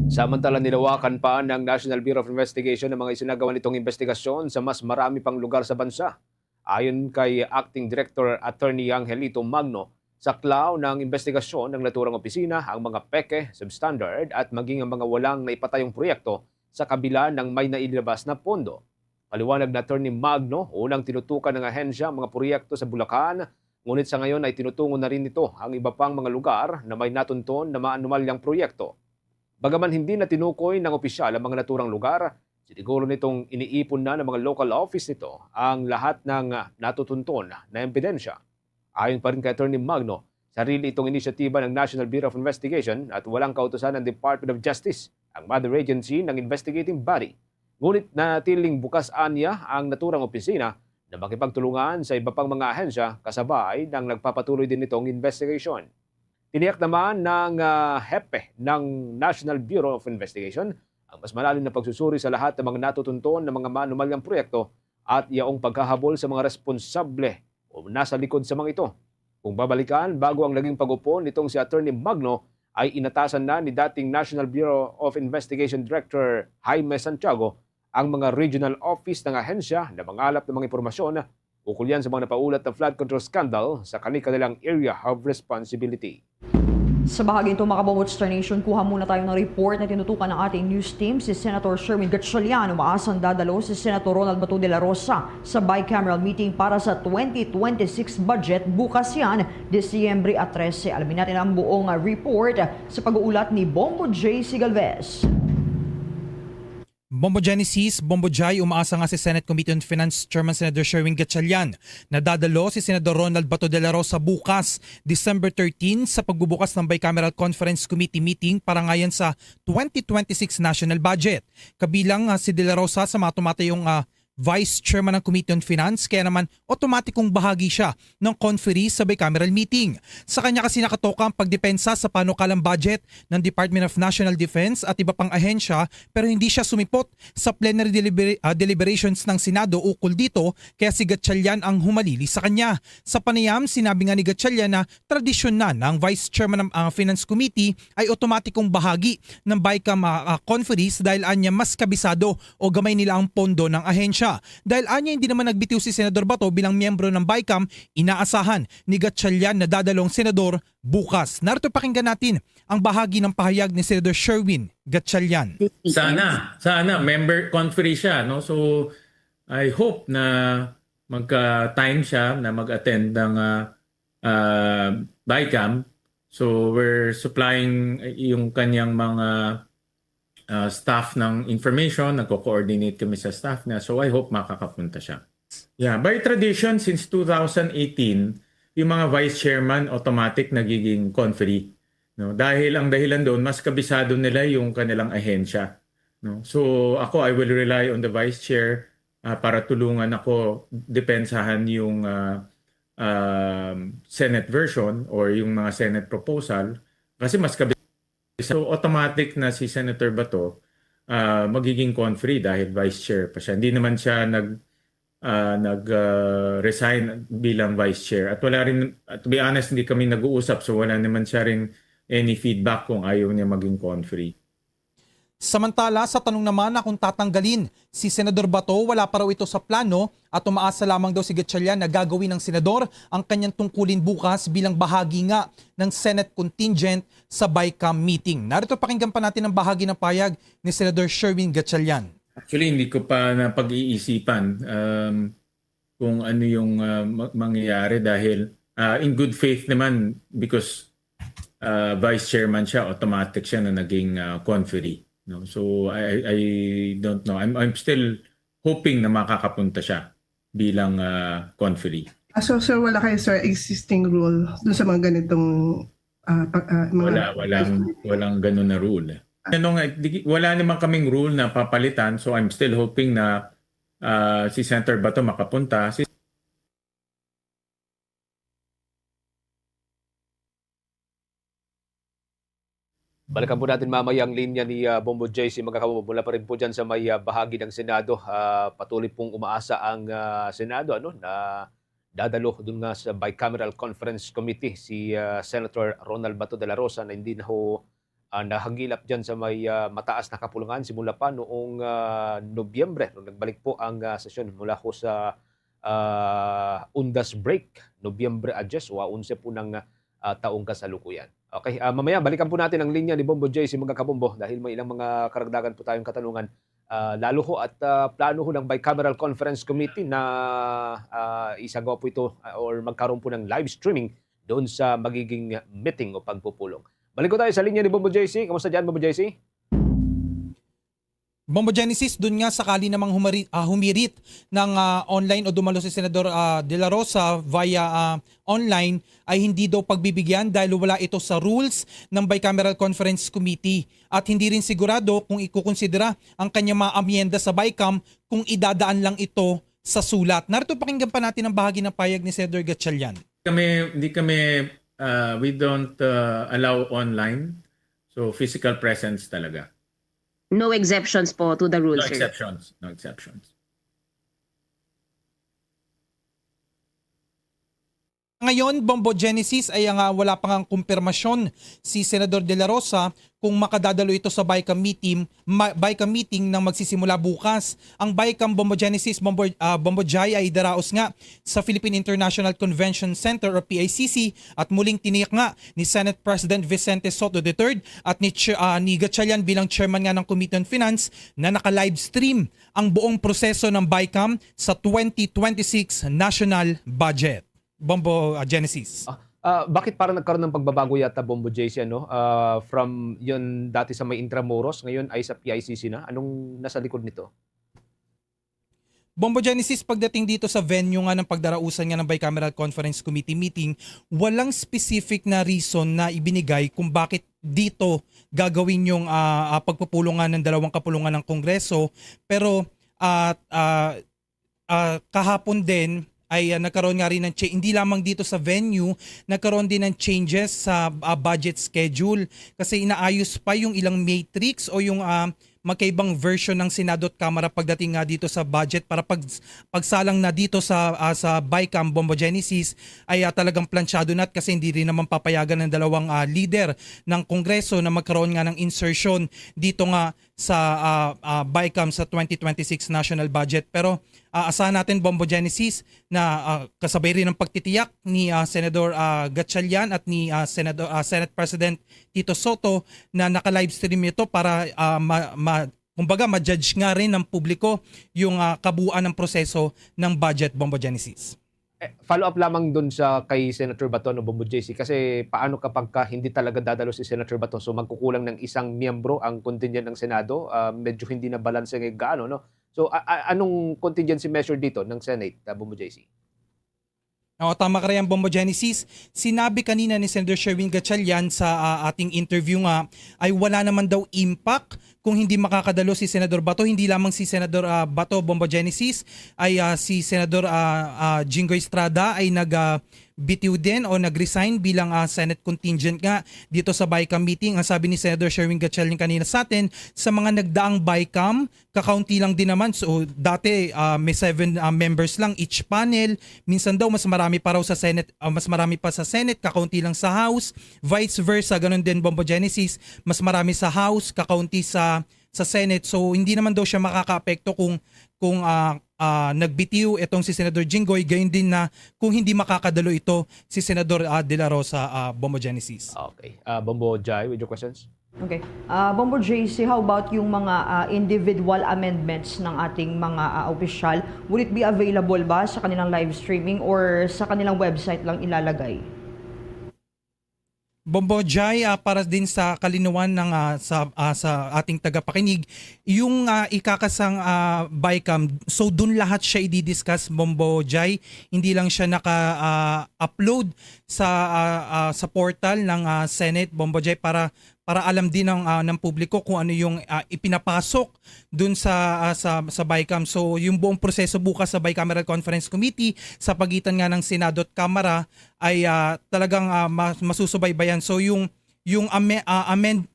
Samantala, nilawakan pa ng National Bureau of Investigation ang mga isinagawa nitong investigasyon sa mas marami pang lugar sa bansa. Ayon kay Acting Director Attorney Angelito Magno, saklaw ng investigasyon ng naturang opisina ang mga peke, substandard at maging ang mga walang naipatayong proyekto sa kabila ng may nailabas na pondo. Paliwanag na Attorney Magno, unang tinutukan ng ahensya ang mga proyekto sa Bulacan, ngunit sa ngayon ay tinutungo na rin nito ang iba pang mga lugar na may natunton na maanumalyang proyekto. Bagaman hindi na tinukoy ng opisyal ang mga naturang lugar, siguro nitong iniipon na ng mga local office nito ang lahat ng natutunton na ebidensya. Ayon pa rin kay Attorney Magno, sarili itong inisyatiba ng National Bureau of Investigation at walang kautusan ng Department of Justice, ang mother agency ng investigating body. Ngunit natiling bukas anya ang naturang opisina na makipagtulungan sa iba pang mga ahensya kasabay ng nagpapatuloy din itong investigation. Tiniyak naman ng hepe ng National Bureau of Investigation ang mas malalim na pagsusuri sa lahat ng mga natutunton ng mga maanumalyang proyekto at yaong paghahabol sa mga responsable o nasa likod sa mga ito. Kung babalikan, bago ang naging pag-upo nitong si Attorney Magno, ay inatasan na ni dating National Bureau of Investigation Director Jaime Santiago ang mga regional office ng ahensya na mangalap ng mga impormasyon ukol yan sa mga napaulat na flood control scandal sa kanilang area of responsibility. Sa bahagi ito mga kabobot Star Nation, kuha muna tayo ng report na tinutukan ng ating news team. Si Senator Sherwin Gatchalian umaasang dadalo si Senator Ronald Bato de la Rosa sa bicameral meeting para sa 2026 budget bukas yan, Disyembre 13. Alamin natin ang buong report sa pag-uulat ni Bombo J. Sigalvez. Bombo Genesis, Bombo Jai, umaasa nga si Senate Committee on Finance Chairman Senator Sherwin Gatchalian na dadalo si Senador Ronald Bato de la Rosa bukas, December 13, sa pagbubukas ng Bicameral Conference Committee meeting para ngayon sa 2026 National Budget. Kabilang si de la Rosa sa mga tumatayong Vice Chairman ng Committee on Finance, kaya naman otomatikong bahagi siya ng conferee sa bicameral meeting. Sa kanya kasi nakatoka ang pagdepensa sa panukalang budget ng Department of National Defense at iba pang ahensya, pero hindi siya sumipot sa plenary deliberations ng Senado ukol dito, kaya si Gatchalian ang humalili sa kanya. Sa panayam, sinabi nga ni Gatchalian na tradisyon na ng Vice Chairman ng Finance Committee ay otomatikong bahagi ng BICAM conferees dahil anya mas kabisado o gamay nila ang pondo ng ahensya. Dahil anya hindi naman nagbitiw si Senador Bato bilang miyembro ng BICAM, inaasahan ni Gatchalian na dadalong senador bukas. Narito pakinggan natin ang bahagi ng pahayag ni Senador Sherwin Gatchalian. Sana member conferee siya, no? So I hope na magka-time siya na mag-attend ng BICAM. So we're supplying yung kanyang mga staff ng information, nagko-coordinate kami sa staff niya. So I hope makakapunta siya. Yeah, by tradition since 2018, yung mga vice chairman automatic nagiging conferee, no? Dahil ang dahilan doon mas kabisado nila yung kanilang ahensya, no? So ako I will rely on the vice chair para tulungan ako depensahan yung Senate version or yung mga Senate proposal kasi mas kabisado. So automatic na si Senator Bato magiging conferee dahil vice chair pa siya. Hindi naman siya nag-resign bilang vice chair. At wala rin, to be honest, hindi kami nag-uusap so wala naman siya rin any feedback kung ayaw niya maging conferee. Samantala, sa tanong naman na kung tatanggalin si Senador Bato, wala pa raw ito sa plano at umaasa lamang daw si Gatchalian na gagawin ng senador ang kanyang tungkulin bukas bilang bahagi nga ng Senate contingent sa BICAM meeting. Narito pakinggan pa natin ang bahagi ng payag ni Senador Sherwin Gatchalian. Actually, hindi ko pa napag-iisipan kung ano yung mangyayari dahil in good faith naman because vice chairman siya, automatic siya na naging conferee. No? So I don't know. I'm still hoping na makakapunta siya bilang conferee. So sir, wala kayo sir existing rule dun sa mga ganitong mga... Walang ganun na rule. Wala naman kaming rule na papalitan, so I'm still hoping na si Senator Bato makapunta. Balikan po natin mamaya ang linya ni Bombo JC. Mga kabombo, mula pa rin po dyan sa may bahagi ng Senado. Patuloy pong umaasa ang Senado na dadalo dun nga sa Bicameral Conference Committee si Senator Ronald Bato de la Rosa na hindi na ho nahagilap dyan sa may mataas na kapulungan simula pa noong Nobyembre. Nung nagbalik po ang sesyon mula ho sa undas break, Nobyembre 10 o 11 po ng taong kasalukuyan. Okay, mamaya balikan po natin ang linya ni Bombo JC mga kabombo dahil may ilang mga karagdagan po tayong katanungan. Lalo ho at plano ho ng Bicameral Conference Committee na isagawa po ito or magkaroon po ng live streaming doon sa magiging meeting o pagpupulong. Balik ko tayo sa linya ni Bombo JC. Kamusta dyan, Bombo JC? Bombo Genesis, dun nga sakali namang humirit ng online o dumalo si Senador De La Rosa via online ay hindi daw pagbibigyan dahil wala ito sa rules ng Bicameral Conference Committee at hindi rin sigurado kung ikukonsidera ang kanyang mga amyenda sa Bicam kung idadaan lang ito sa sulat. Narito pakinggan pa natin ang bahagi ng payag ni Senator Gatchalian. We don't allow online, so physical presence talaga. No exceptions po to the rules, No sir. exceptions. No exceptions. Ngayon, Bombo Genesis ay wala pang kumpirmasyon si Senador De La Rosa kung makadadalo ito sa Bicam meeting nang magsisimula bukas. Ang Bicam Bombo Genesis, Bombo Jai ay daraos nga sa Philippine International Convention Center o PICC at muling tiniyak nga ni Senate President Vicente Sotto III at ni Gatchalian bilang chairman nga ng Committee on Finance na naka-live stream ang buong proseso ng Bicam sa 2026 national budget. Bombo Genesis. Bakit parang nagkaroon ng pagbabago yata, Bombo JC, from yun dati sa may Intramuros, ngayon ay sa PICC na? Anong nasa likod nito? Bombo Genesis, pagdating dito sa venue nga ng pagdarausan nga ng Bicameral Conference Committee meeting, walang specific na reason na ibinigay kung bakit dito gagawin yung pagpupulungan ng dalawang kapulungan ng Kongreso. Pero kahapon din, ay nagkaroon nga rin ng hindi lamang dito sa venue, nagkaroon din ng changes sa budget schedule kasi inaayos pa yung ilang matrix o yung magkaibang version ng Senado at Kamara pagdating nga dito sa budget para pagsalang na dito sa Bicam Bombo Genesis ay talagang plansyado na kasi hindi rin naman papayagan ng dalawang leader ng Kongreso na magkaroon nga ng insertion dito nga sa Bicam sa 2026 national budget. Pero asahan natin, Bombo Genesis, na kasabay rin ng pagtitiyak ni Senador Gatchalian at ni Senate President Tito Sotto na naka-live stream ito para kumbaga ma-judge nga rin ng publiko yung kabuuan ng proseso ng budget, Bombo Genesis. Follow up lamang dun sa kay Senator Bato, Bombo JC, kasi paano kapag hindi talaga dadalo si Senator Bato, so magkukulang ng isang miyembro ang contingent ng Senado, medyo hindi na balanse ng gaano, no? So anong contingency measure dito ng Senate, Bombo JC? Tama ka rin, Bombo Genesis. Sinabi kanina ni Senator Sherwin Gatchalian sa ating interview nga ay wala naman daw impact kung hindi makakadalo si Senador Bato. Hindi lamang si Senador Bato, Bombo Genesis, ay si Senador Jinggoy Estrada ay nagbitiw din o nag-resign bilang Senate contingent nga dito sa Bicam meeting. Ang sabi ni Senator Sherwin Gatchalian kanina sa atin, sa mga nagdaang Bicam, kakaunti lang din naman. So dati may 7 members lang each panel. Minsan daw mas marami pa raw sa Senate, mas marami pa sa Senate, kakaunti lang sa House. Vice versa, ganun din, Bombo Genesis, mas marami sa House, kakaunti sa Senate. So hindi naman daw siya makakaapekto kung nagbitiw itong si Senador Jinggoy, gayon din na kung hindi makakadalo ito si Senador De La Rosa, Bombo Genesis. Okay. Bombo Jai, with your questions? Okay. Bombo JC, how about yung mga individual amendments ng ating mga opisyal? Would it be available ba sa kanilang live streaming or sa kanilang website lang ilalagay? Bombo Jai, para din sa kalinawan ng sa ating tagapakinig, yung ikakasang BICAM, so dun lahat siya i-discuss, Bombo Jai, hindi lang siya naka-upload sa portal ng Senate, Bombo Jai, para alam din ng publiko kung ano yung ipinapasok dun sa BICAM. So yung buong proseso bukas sa Bicameral Conference Committee sa pagitan nga ng Senado at Kamara ay talagang masusubaybayan. So yung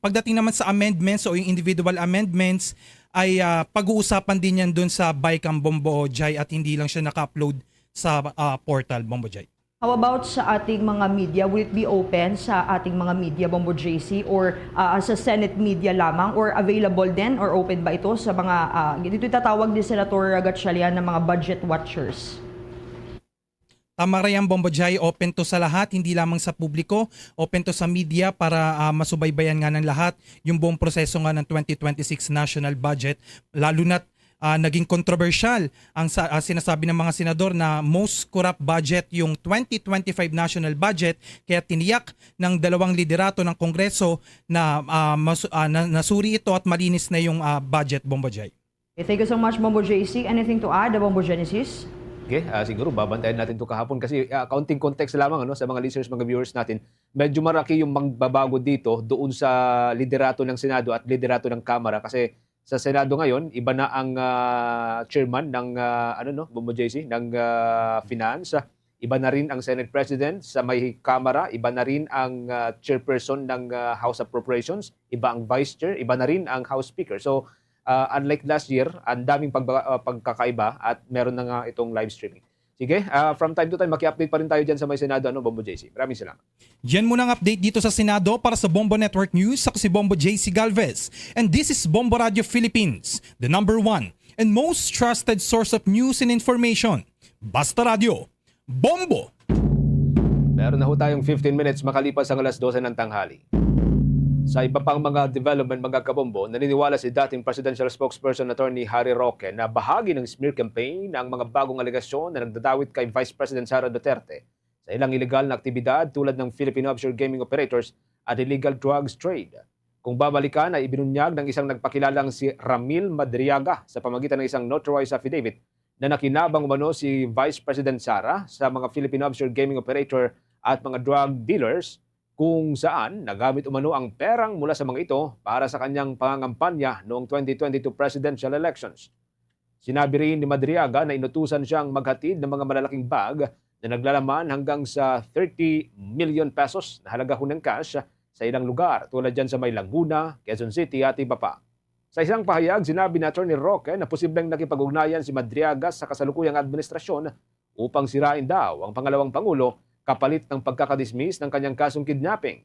pagdating naman sa amendments o yung individual amendments ay pag-uusapan din yan dun sa BICAM, Bombo Jai, at hindi lang siya naka-upload sa portal, Bombo Jai. How about sa ating mga media? Will it be open sa ating mga media, Bombo JC, or sa Senate media lamang, or available din or open ba ito sa mga dito tatawag ni Senator Gatchalian ng mga budget watchers? Tama rin yan, Bombo Jai, open to sa lahat, hindi lamang sa publiko, open to sa media para masubaybayan nga ng lahat yung buong proseso nga ng 2026 national budget, lalo na't naging controversial ang sinasabi ng mga senador na most corrupt budget yung 2025 national budget, kaya tiniyak ng dalawang liderato ng Kongreso na nasuri ito at malinis na yung budget, Bombo Jai. Okay, thank you so much, Bombo JC. Anything to add, Bombo Genesis? Okay, siguro babantayan natin ito kahapon kasi kaunting context lamang sa mga listeners, mga viewers natin. Medyo maraki yung magbabago dito doon sa liderato ng Senado at liderato ng Kamara kasi sa Senado ngayon, iba na ang chairman ng Bombo JC, ng Finance. Iba na rin ang Senate President sa may Kamara. Iba na rin ang chairperson ng House Appropriations. Iba ang Vice Chair. Iba na rin ang House Speaker. So, unlike last year, ang daming pagkakaiba at meron na nga itong live streaming. Sige, from time to time, maki-update pa rin tayo dyan sa may Senado, Bombo JC. Maraming salamat. Yan muna ang update dito sa Senado para sa Bombo Network News. Ako si Bombo JC Galvez. And this is Bombo Radio Philippines, the #1 and most trusted source of news and information. Basta Radio, Bombo! Meron na ho tayong 15 minutes makalipas ang 12:00 ng tanghali. Sa iba pang mga development, mga kabombo, naniniwala si dating presidential spokesperson Attorney Harry Roque na bahagi ng smear campaign ang mga bagong alegasyon na nagdadawit kay Vice President Sara Duterte sa ilang illegal na aktibidad tulad ng Philippine offshore gaming operators at illegal drugs trade. Kung babalikan ay ibinunyag ng isang nagpakilalang si Ramil Madriaga sa pamagitan ng isang notarized affidavit na nakinabang umano si Vice President Sara sa mga Philippine offshore gaming operator at mga drug dealers kung saan nagamit umano ang perang mula sa mga ito para sa kanyang pangangampanya noong 2022 presidential elections. Sinabi rin ni Madriaga na inutusan siyang maghatid ng mga malalaking bag na naglalaman hanggang sa 30 million pesos na halaga ng cash sa ilang lugar tulad dyan sa may Laguna, Quezon City at iba pa. Sa isang pahayag, sinabi ni Atty. Roque na posibleng nakipag-ugnayan si Madriaga sa kasalukuyang administrasyon upang sirain daw ang pangalawang Pangulo kapalit ng pagkakadismiss ng kanyang kasong kidnapping.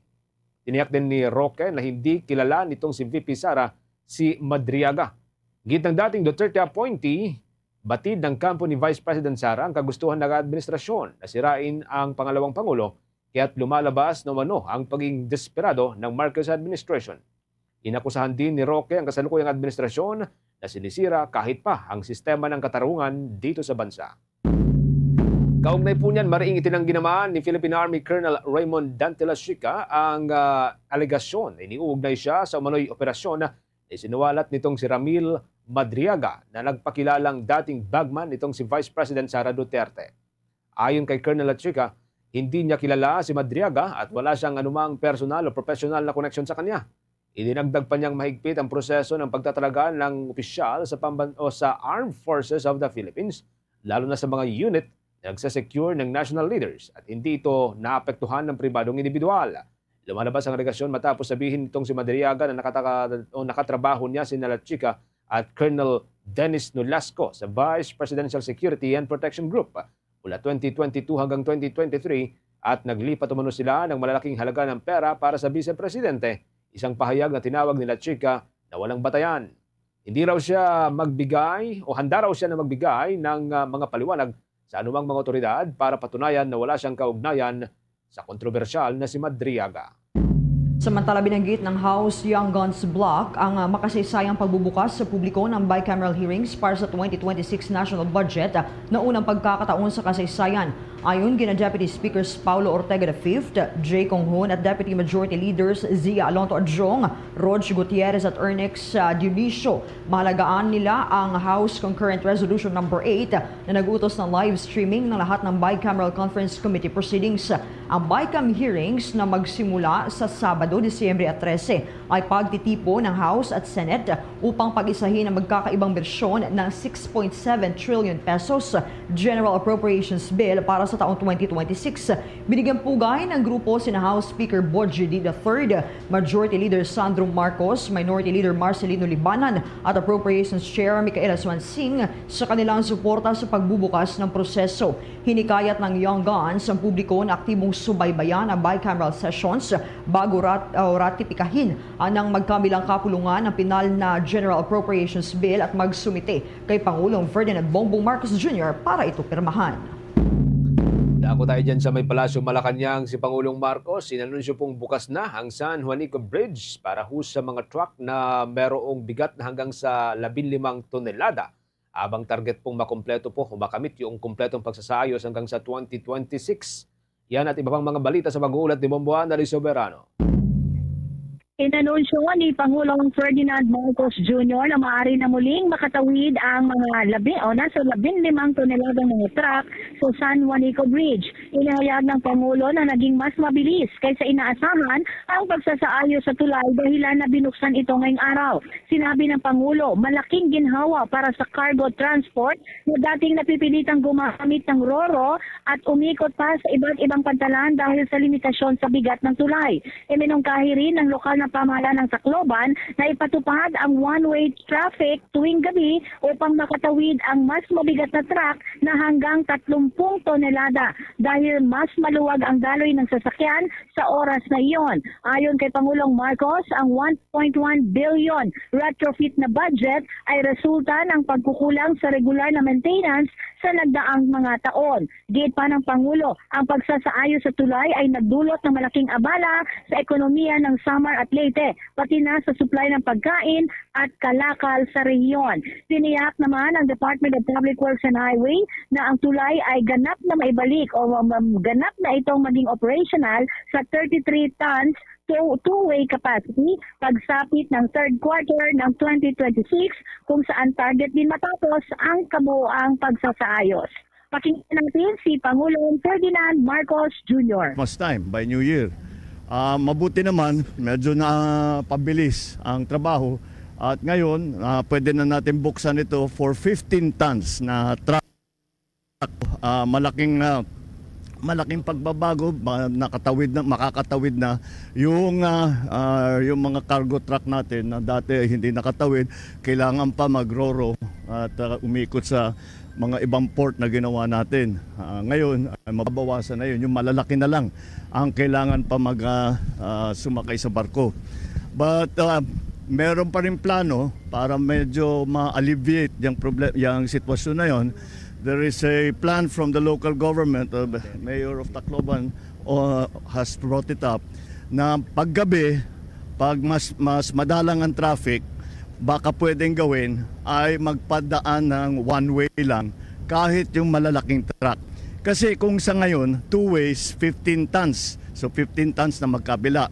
Tiniyak din ni Roque na hindi kilala nitong si VP Sara si Madriaga. Git ng dating Duterte appointee, batid ng kampo ni Vice President Sara ang kagustuhan ng administrasyon na sirain ang pangalawang Pangulo kaya't lumalabas na umano ang pagiging desperado ng Marcos administration. Inakusahan din ni Roque ang kasalukuyang administrasyon na sinisira kahit pa ang sistema ng katarungan dito sa bansa. Kaugnay po niyan, mariing itinanggi naman ni Philippine Army Colonel Raymond Dantelasica ang alegasyon. Iniuugnay siya sa umano'y operasyon na isinuwalat nitong si Ramil Madriaga na nagpakilalang dating bagman nitong si Vice President Sara Duterte. Ayon kay Colonel Lachica, hindi niya kilala si Madriaga at wala siyang anumang personal o professional na koneksyon sa kanya. Idinagdag pa niyang mahigpit ang proseso ng pagtatalaga ng opisyal sa Armed Forces of the Philippines, lalo na sa mga unit nagsasecure ng national leaders at hindi ito naapektuhan ng pribadong individual. Lumalabas ang alegasyon matapos sabihin nitong si Madriaga na nakatrabaho niya si Nalachica at Colonel Dennis Nolasco sa Vice Presidential Security and Protection Group mula 2022 hanggang 2023 at naglipat umano sila ng malalaking halaga ng pera para sa Vice Presidente, isang pahayag na tinawag ni Lachica na walang batayan. Hindi raw siya magbigay o handa raw siya na magbigay ng mga paliwanag sa anumang mga otoridad para patunayan na wala siyang kaugnayan sa kontrobersyal na si Madriaga. Samantala, binanggit ng House Young Guns Bloc ang makasaysayang pagbubukas sa publiko ng bicameral hearings para sa 2026 national budget na unang pagkakataon sa kasaysayan. Ayon gina Deputy Speakers Paulo Ortega V, J. Conghon at Deputy Majority Leaders Zia Alonto Adjong, Rog Gutierrez at Ernix Dionisio, mahalagaan nila ang House Concurrent Resolution number 8 na nag-utos ng live streaming ng lahat ng Bicameral Conference Committee proceedings. Ang BICAM hearings na magsimula sa Sabado, Disyembre 13 ay pagtitipo ng House at Senate upang pag-isahin ang magkakaibang bersyon ng 6.7 trillion pesos General Appropriations Bill para sa taong 2026. Binigyan pugay ng grupo sina House Speaker Boji D. III, Majority Leader Sandro Marcos, Minority Leader Marcelino Libanan at Appropriations Chair Micaela Swansing sa kanilang suporta sa pagbubukas ng proseso. Hinikayat ng Young Guns ang publiko na aktibong subaybayan ang bicameral sessions bago ratipikahin ang magkabilang kapulungan ng pinal na General Appropriations Bill at magsumite kay Pangulong Ferdinand Bongbong Marcos Jr. para ito pirmahan. Dako tayo dyan sa may Palasyo Malacanang, si Pangulong Marcos, inanunsyo pong bukas na ang San Juanico Bridge para sa mga truck na merong bigat na hanggang sa 15 tonelada. Abang target pong makumpleto po, makamit yung kumpletong pagsasayos hanggang sa 2026. Yan at iba pang mga balita sa mag-uulat ni Bomboana de Soberano. Inanunsyo ni Pangulong Ferdinand Marcos Jr. na maaari na muling makatawid ang mga nasa 15 toneladang mga truck sa San Juanico Bridge. Inihayag ng Pangulo na naging mas mabilis kaysa inaasahan ang pagsasaayos sa tulay dahilan na binuksan ito ngayong araw. Sinabi ng Pangulo, malaking ginhawa para sa cargo transport na dating napipilitang gumamit ng roro at umikot pa sa iba't ibang pantalan dahil sa limitasyon sa bigat ng tulay. Iminungkahi rin ng lokal na pamahalaan ng Tacloban na ipatupad ang one-way traffic tuwing gabi upang makatawid ang mas mabigat na truck na hanggang 30 tonelada dahil mas maluwag ang daloy ng sasakyan sa oras na iyon. Ayon kay Pangulong Marcos, ang 1.1 billion retrofit na budget ay resulta ng pagkukulang sa regular na maintenance sa nagdaang mga taon. Gate pa ng Pangulo, ang pagsasaayos sa tulay ay nagdulot ng malaking abala sa ekonomiya ng Samar at Leyte, pati na sa supply ng pagkain at kalakal sa rehiyon. Tiniyak naman ng Department of Public Works and Highway na ang tulay ay ganap na maibalik o ganap na itong maging operational sa 33 tons two-way capacity pagsapit ng third quarter ng 2026 kung saan target din matapos ang kabuoang pagsasaayos. Pakinggan natin si Pangulong Ferdinand Marcos Jr. Most time by New Year. Mabuti naman, medyo na pabilis ang trabaho at ngayon pwede na natin buksan ito for 15 tons na truck. Malaking pagbabago, makakatawid na yung mga cargo truck natin na dati hindi nakatawid, kailangan pa magroro at umikot sa mga ibang port na ginawa natin. Ngayon, mababawasan na yun. Yung malalaki na lang ang kailangan pa sumakay sa barko. But meron pa rin plano para medyo ma-alleviate yung sitwasyon na yun. There is a plan from the local government, Mayor of Tacloban has brought it up, na paggabi, pag mas madalang ang traffic, baka pwedeng gawin ay magpadaan ng one-way lang kahit yung malalaking truck. Kasi kung sa ngayon, two ways, 15 tons. So 15 tons na magkabila.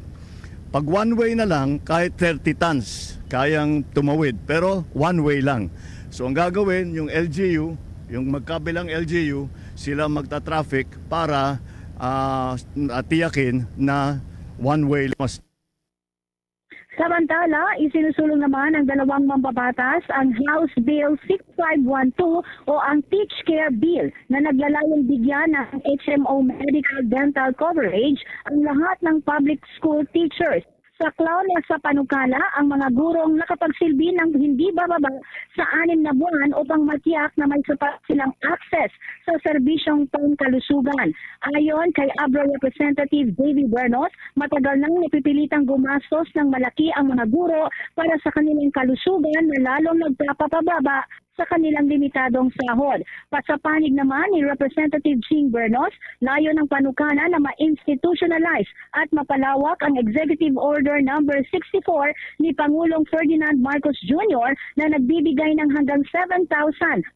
Pag one-way na lang, kahit 30 tons, kayang tumawid. Pero one-way lang. So ang gagawin, yung LGU, yung magkabilang LGU, sila magta-traffic para tiyakin na one-way lang. Samantala, isinusulong naman ng dalawang mambabatas ang House Bill 6512 o ang Teach Care Bill na naglalayong bigyan ng HMO medical dental coverage ang lahat ng public school teachers. Saklaw na sa panukala ang mga gurong nakapagsilbi ng hindi bababa sa 6 na buwan upang matiyak na may sapat silang access sa serbisyong pangkalusugan. Ayon kay Abra Representative Davy Bernos, matagal nang napipilitang gumastos ng malaki ang mga guro para sa kanilang kalusugan na lalong nagpapababa sa kanilang limitadong sahod. Pasapanig naman ni Representative Ching Bernos, layo ng panukana na ma-institutionalize at mapalawak ang Executive Order number 64 ni Pangulong Ferdinand Marcos Jr. na nagbibigay ng hanggang 7,000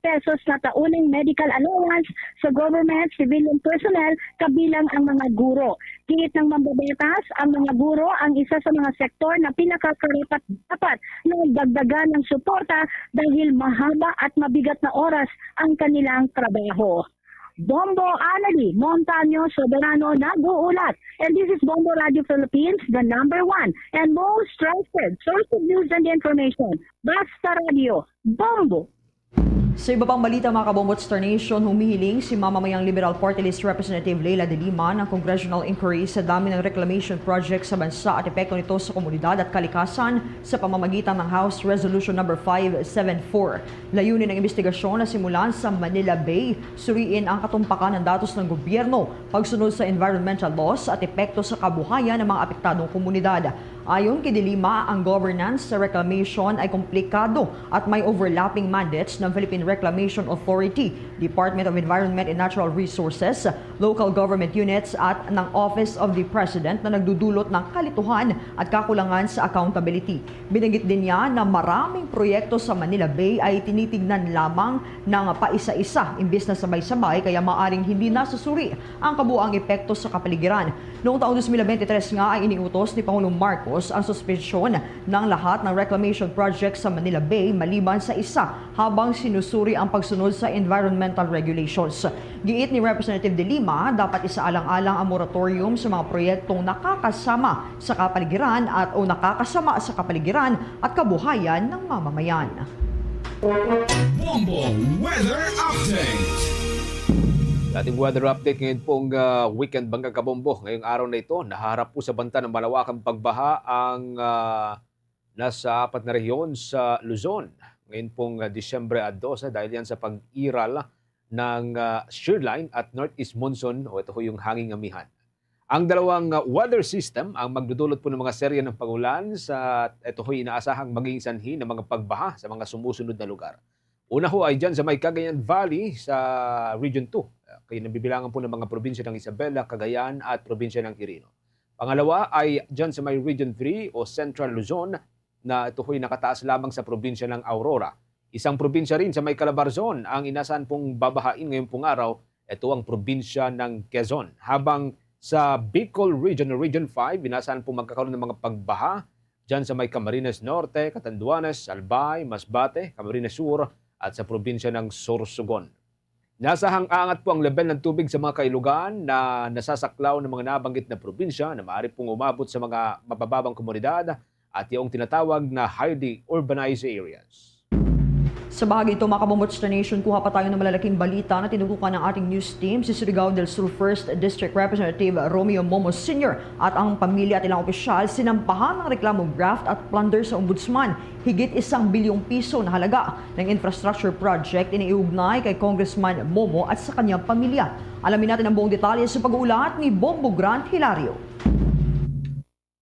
pesos na taunang medical allowance sa government civilian personnel kabilang ang mga guro. Kiit ng mambabatas, ang mga guro ang isa sa mga sektor na pinakakarapat-dapat na dagdagan ng suporta dahil mahaba at mabigat na oras ang kanilang trabaho. Bombo Anali, Montaño Soberano nag-uulat. And this is Bombo Radio Philippines, the number 1 and most trusted source of news and information. Basta Radio, Bombo. Sa iba pang balita mga kabombo at Star Nation, humihiling si mamamayang Liberal Party List Representative Leila De Lima ng congressional inquiry sa dami ng reclamation project sa bansa at epekto nito sa komunidad at kalikasan sa pamamagitan ng House Resolution number 574. Layunin ng investigasyon na simulan sa Manila Bay, suriin ang katumpakan ng datos ng gobyerno, pagsunod sa environmental laws at epekto sa kabuhayan ng mga apektadong komunidad. Ayon kay De Lima, ang governance sa reclamation ay komplikado at may overlapping mandates ng Philippine Reclamation Authority, Department of Environment and Natural Resources, local government units at ng Office of the President na nagdudulot ng kalituhan at kakulangan sa accountability. Binanggit din niya na maraming proyekto sa Manila Bay ay tinitignan lamang ng paisa-isa imbis na sabay-sabay kaya maaring hindi nasusuri ang kabuuang epekto sa kapaligiran. Noong taong 2023 nga ay iniutos ni Pangulong Marcos ang suspensyon ng lahat ng reclamation project sa Manila Bay maliban sa isa habang sinusuri ang pagsunod sa environmental regulations. Giit ni Representative De Lima, dapat isaalang-alang ang moratorium sa mga proyektong nakakasama sa kapaligiran at kabuhayan ng mamamayan. Bombo Weather Update. Ating weather update ngayon pong weekend Bangka Kabombo. Ngayong araw na ito, naharap po sa banta ng malawakang pagbaha ang nasa 4 na rehiyon sa Luzon. Ngayon pong Disyembre 12 dahil yan sa pag-iral ng shear line at northeast monsoon o ito ho yung hanging amihan. Ang dalawang weather system ang magdudulot po ng mga serye ng pagulan sa ito ho inaasahang maging sanhi ng mga pagbaha sa mga sumusunod na lugar. Una ho ay dyan sa may Cagayan Valley sa Region 2. Kaya nabibilangan po ng mga probinsya ng Isabela, Cagayan at probinsya ng Quirino. Pangalawa ay dyan sa may Region 3 o Central Luzon na ito ho'y nakataas lamang sa probinsya ng Aurora. Isang probinsya rin sa may Calabarzon ang inasahan pong babahain ngayong pong araw. Ito ang probinsya ng Quezon. Habang sa Bicol Region o Region 5, inasahan pong magkakaroon ng mga pagbaha dyan sa may Camarines Norte, Catanduanes, Albay, Masbate, Camarines Sur at sa probinsya ng Sorsogon. Nasahang aangat po ang level ng tubig sa mga kailugan na nasasaklaw ng mga nabanggit na probinsya na maaari pong umabot sa mga mabababang komunidad at yung tinatawag na highly urbanized areas. Sa bahagi ito, mga kabombo at Star Nation, kuha pa tayo ng malalaking balita na tinutukan ng ating news team, si Surigao del Sur 1st District Representative Romeo Momo Sr. at ang pamilya at ilang opisyal sinampahan ng reklamong graft at plunder sa ombudsman. Higit 1 bilyong piso na halaga ng infrastructure project iniugnay kay Congressman Momo at sa kanyang pamilya. Alamin natin ang buong detalye sa pag-uulat ni Bombo Grant Hilario.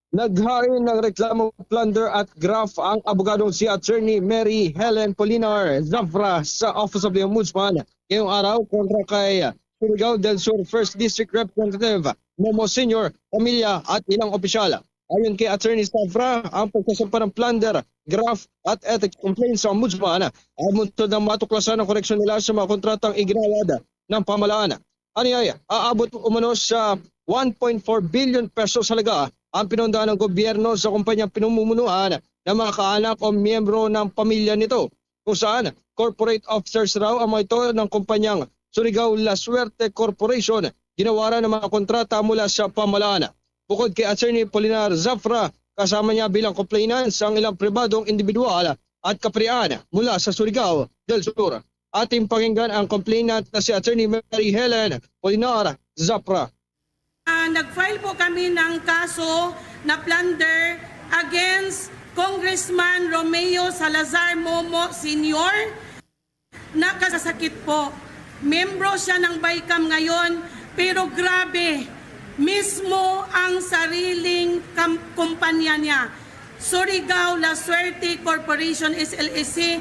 Naghain ng reklamo, plunder at graft ang abogadong si Attorney Mary Helen Polinar Zafra sa Office of the Ombudsman ngayong araw kontra kay Surigao del Sur 1st District Representative Momo Sr., pamilya at ilang opisyal. Ayon kay Attorney Zafra, ang pagkasampa ng plunder, graft at ethics complaints sa Ombudsman ay muntod ng matuklasan ng koreksyon nila sa mga kontratang iginawad ng pamahalaan. Ano ay aabot umano sa 1.4 billion pesos halaga ang pinundahan ng gobyerno sa kumpanyang pinumumunuan ng mga kaanak o miyembro ng pamilya nito, kung saan corporate officers raw ang mga ito ng kumpanyang Surigao La Suerte Corporation ginawaran ng mga kontrata mula sa pamahalaan. Bukod kay Attorney Polinar Zafra, kasama niya bilang complainants ang ilang pribadong individual at kapriaan mula sa Surigao del Sur. Ating pakinggan ang complainant na si Attorney Mary Helen Polinar Zafra. Nag-file po kami ng kaso na plunder against Congressman Romeo Salazar Momo Sr. Nakasakit po. Membro siya ng BICAM ngayon, pero grabe, mismo ang sariling kumpanya niya, Surigao La Suerte Corporation SLSC,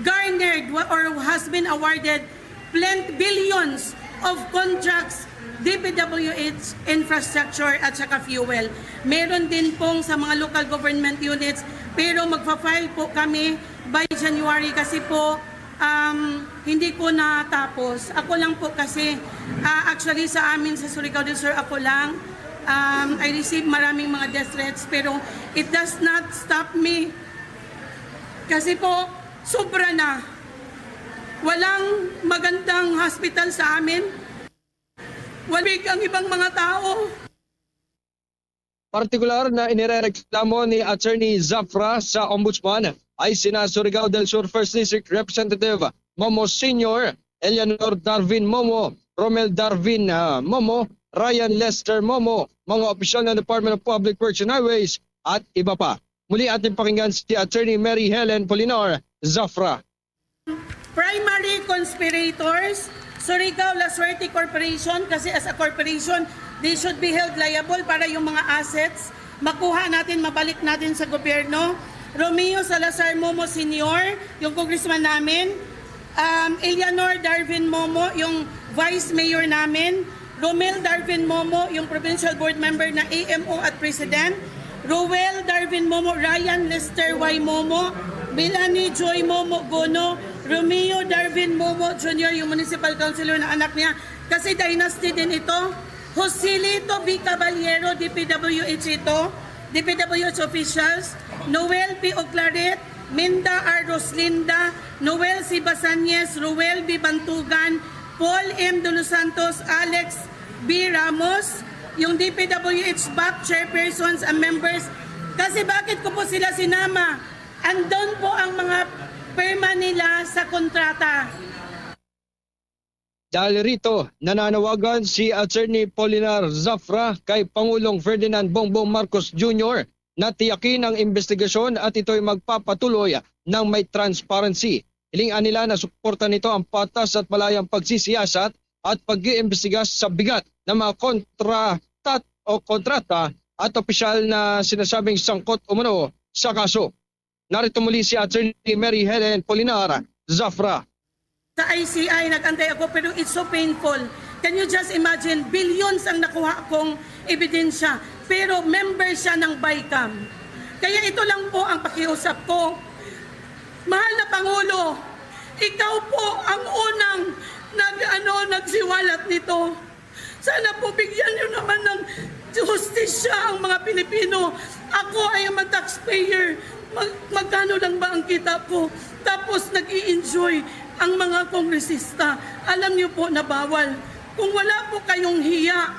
garnered or has been awarded billions of contracts, DPWH infrastructure at saka fuel. Meron din pong sa mga local government units, pero magpa-file po kami by January kasi po hindi ko natapos. Ako lang po kasi, actually sa amin sa Surigao del Sur, ako lang. I received maraming mga death threats pero it does not stop me. Kasi po, sobra na. Walang magandang hospital sa amin. Walig ang ibang mga tao. Partikular na inirereklamo ni Attorney Zafra sa Ombudsman ay sina Surigao del Sur 1st District Representative Momo Sr., Eleanor Darvin Momo, Romel Darvin Momo, Ryan Lester Momo, mga opisyal ng Department of Public Works and Highways at iba pa. Muli ating pakinggan si Attorney Mary Helen Polinar Zafra. Primary conspirators, Surigao La Suerte Corporation, kasi as a corporation, they should be held liable para yung mga assets makuha natin, mabalik natin sa gobyerno. Romeo Salazar Momo Sr., yung congressman namin. Eleanor Darvin Momo, yung vice mayor namin. Romel Darvin Momo, yung provincial board member na AMO at president. Roel Darvin Momo, Ryan Lester Y. Momo, Melanie Joy Momo Gono, Romeo Darvin Momo Jr., yung municipal councilor na anak niya. Kasi dynasty din ito. Joselito B. Caballero, DPWH ito. DPWH officials. Noel P. Oclaret, Minda R. Roslinda, Noel C. Basanyes, Ruel B. Bantugan, Paul M. De Los Santos, Alex B. Ramos, yung DPWH back chairpersons and members. Kasi bakit ko po sila sinama? Andon po ang mga perma nila sa kontrata. Dahil rito, nananawagan si Attorney Polinar Zafra kay Pangulong Ferdinand Bongbong Marcos Jr. na tiyakin ang investigasyon at ito'y magpapatuloy ng may transparency. Hilingan nila na suporta nito ang patas at malayang pagsisiyasat at pag-iimbestiga sa bigat ng mga kontrata at opisyal na sinasabing sangkot umano sa kaso. Narito muli si Attorney Mary Helen Polinar Zafra. Sa ICI, nag-antay ako pero it's so painful. Can you just imagine, billions ang nakuha akong ebidensya pero member siya ng BICAM. Kaya ito lang po ang pakiusap ko. Mahal na Pangulo, ikaw po ang unang nagsiwalat nito. Sana po bigyan niyo naman ng justisya ang mga Pilipino. Ako ay ang taxpayer. Magkano lang ba ang kita ko? Tapos nag-i-enjoy ang mga kongresista. Alam niyo po na bawal. Kung wala po kayong hiya,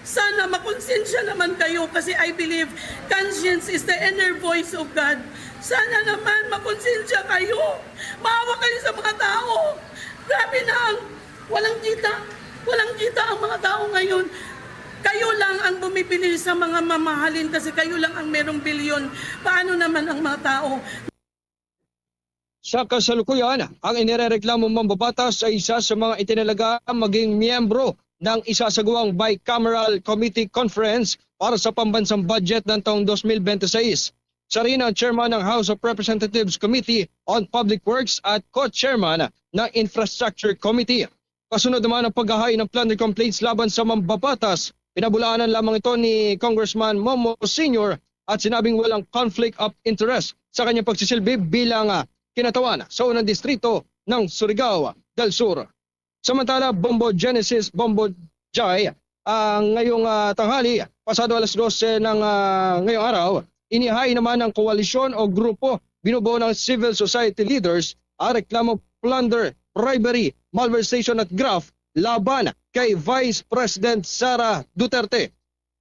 sana makonsensya naman kayo kasi I believe conscience is the inner voice of God. Sana naman makonsensya kayo. Maawa kayo sa mga tao. Grabe na ang walang kita. Walang kita ang mga tao ngayon. Kayo lang ang bumibili sa mga mamahalin kasi kayo lang ang merong bilyon. Paano naman ang mga tao? Sa kasalukuyan, ang inirereklamo mambabatas ay isa sa mga itinalaga maging miyembro ng isasagawang bicameral committee conference para sa pambansang budget ng taong 2026. Siya rin ang chairman ng House of Representatives Committee on Public Works at co-chairman ng Infrastructure Committee. Kasunod naman ang paghahain ng plunder complaints laban sa mambabatas, pinabulaanan lamang ito ni Congressman Momo Sr. at sinabing walang conflict of interest sa kanyang pagsisilbi bilang kinatawan sa unang distrito ng Surigao del Sur. Samantala, Bombo Genesis, Bombo Jai, ngayong tanghali, pasado alas 12 ng ngayong araw, inihain naman ng koalisyon o grupo binubuo ng civil society leaders ang reklamo plunder, bribery, malversation at graft laban kay Vice President Sara Duterte.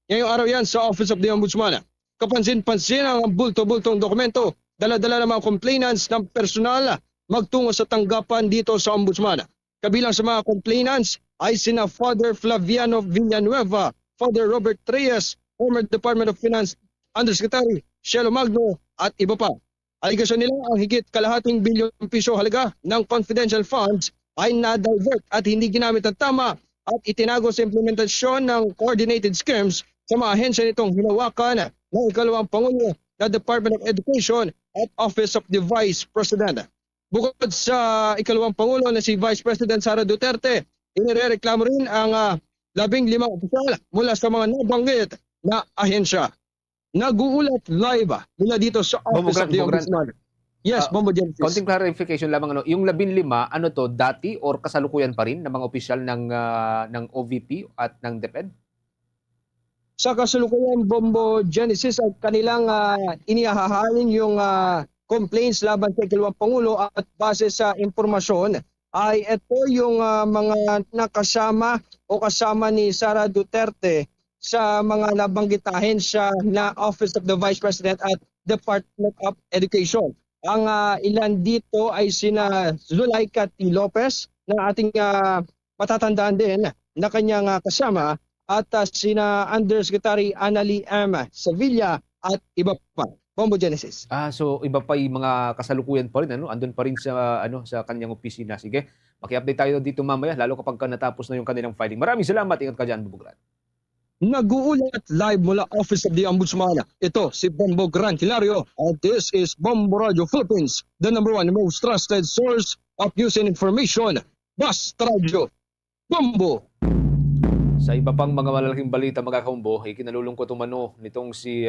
Ngayong araw yan sa Office of the Ombudsman. Kapansin-pansin ang bulto-bultong dokumento, dala-dala ng mga complainants ng personal magtungo sa tanggapan dito sa Ombudsman. Kabilang sa mga complainants ay sina Father Flaviano Villanueva, Father Robert Reyes, former Department of Finance Undersecretary Shelo Magno at iba pa. Aligasyon nila ang higit kalahating bilyon piso halaga ng confidential funds ay na-divert at hindi ginamit ng tama at itinago sa implementasyon ng coordinated schemes sa mga ahensya nitong hinawakan ng ikalawang Pangulo na Department of Education at Office of the Vice President. Bukod sa ikalawang Pangulo na si Vice President Sara Duterte, inireklamo rin ang 15 opisyal mula sa mga nabanggit na ahensya. Nag-uulat live mula dito sa Office of the Ombudsman. Yes, Bombo Genesis. Konting clarification lamang, yung 15, ano to, dati or kasalukuyan pa rin ng mga opisyal ng OVP at ng DepEd? Sa kasalukuyan, Bombo Genesis, at kanilang inihahalin yung complaints laban sa ikalawang Pangulo at base sa impormasyon ay ito yung mga nakasama o kasama ni Sara Duterte sa mga nabanggitahin siya na Office of the Vice President at Department of Education. Ang ilan dito ay sina Zulaika T. Lopez na ating matatandaan din na kanyang kasama at sina Undersecretary Annalie M. Sevilla at iba pa. Bombo Genesis. So iba pa yung mga kasalukuyan pa rin, andun pa rin sa sa kanyang opisina. Sige, maki-update tayo dito mamaya lalo kapag natapos na yung kanilang filing. Maraming salamat, ingat ka diyan, Bubugran. Nag-uulat live mula Office of the Ombudsman. Ito si Bombo Gran Hilario and this is Bombo Radio Philippines, the #1 most trusted source of news and information. Basta Radio Bombo. Sa iba pang mga malalaking balita, mga kaumbo, ikinalulungkot umano nitong si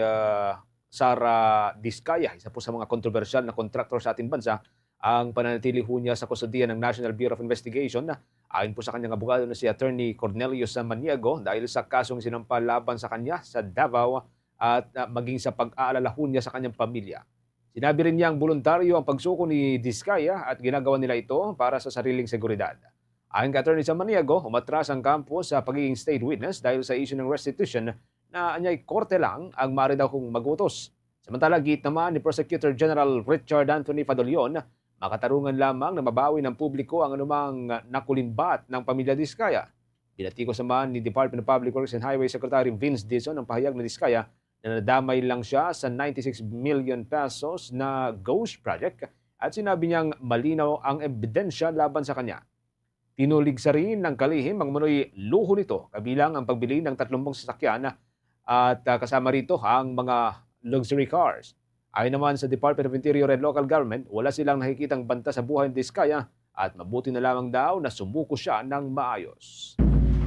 Sara Diskaya, isa po sa mga kontrobersyal na kontraktor sa ating bansa, ang pananatili ho niya sa kustodiya ng National Bureau of Investigation. Ayon po sa kanyang abogado na si Attorney Cornelius Samaniego dahil sa kasong sinampal laban sa kanya sa Davao at maging sa pag-aalala ho niya sa kanyang pamilya. Sinabi rin niyang voluntaryo ang pagsuko ni Diskaya at ginagawa nila ito para sa sariling seguridad. Ayon kay Attorney Samaniego, umatras ang kampo sa pagiging state witness dahil sa issue ng restitution na anyay korte lang ang maaari daw kung mag-utos. Samantala, git naman ni Prosecutor General Richard Anthony Fadolion, makatarungan lamang na mabawi ng publiko ang anumang nakulimbat ng pamilya Diskaya. Binatikos naman ni Department of Public Works and Highway Secretary Vince Dizon ang pahayag na Diskaya na nadamay lang siya sa 96 million pesos na ghost project at sinabi niyang malinaw ang ebidensya laban sa kanya. Tinulig sa rin ng kalihim ang manoy luho nito kabilang ang pagbili ng 30 sasakyan at kasama rito ang mga luxury cars. Ayon naman sa Department of Interior and Local Government, wala silang nakikitang banta sa buhay ng Diskaya at mabuti na lamang daw na sumuko siya ng maayos.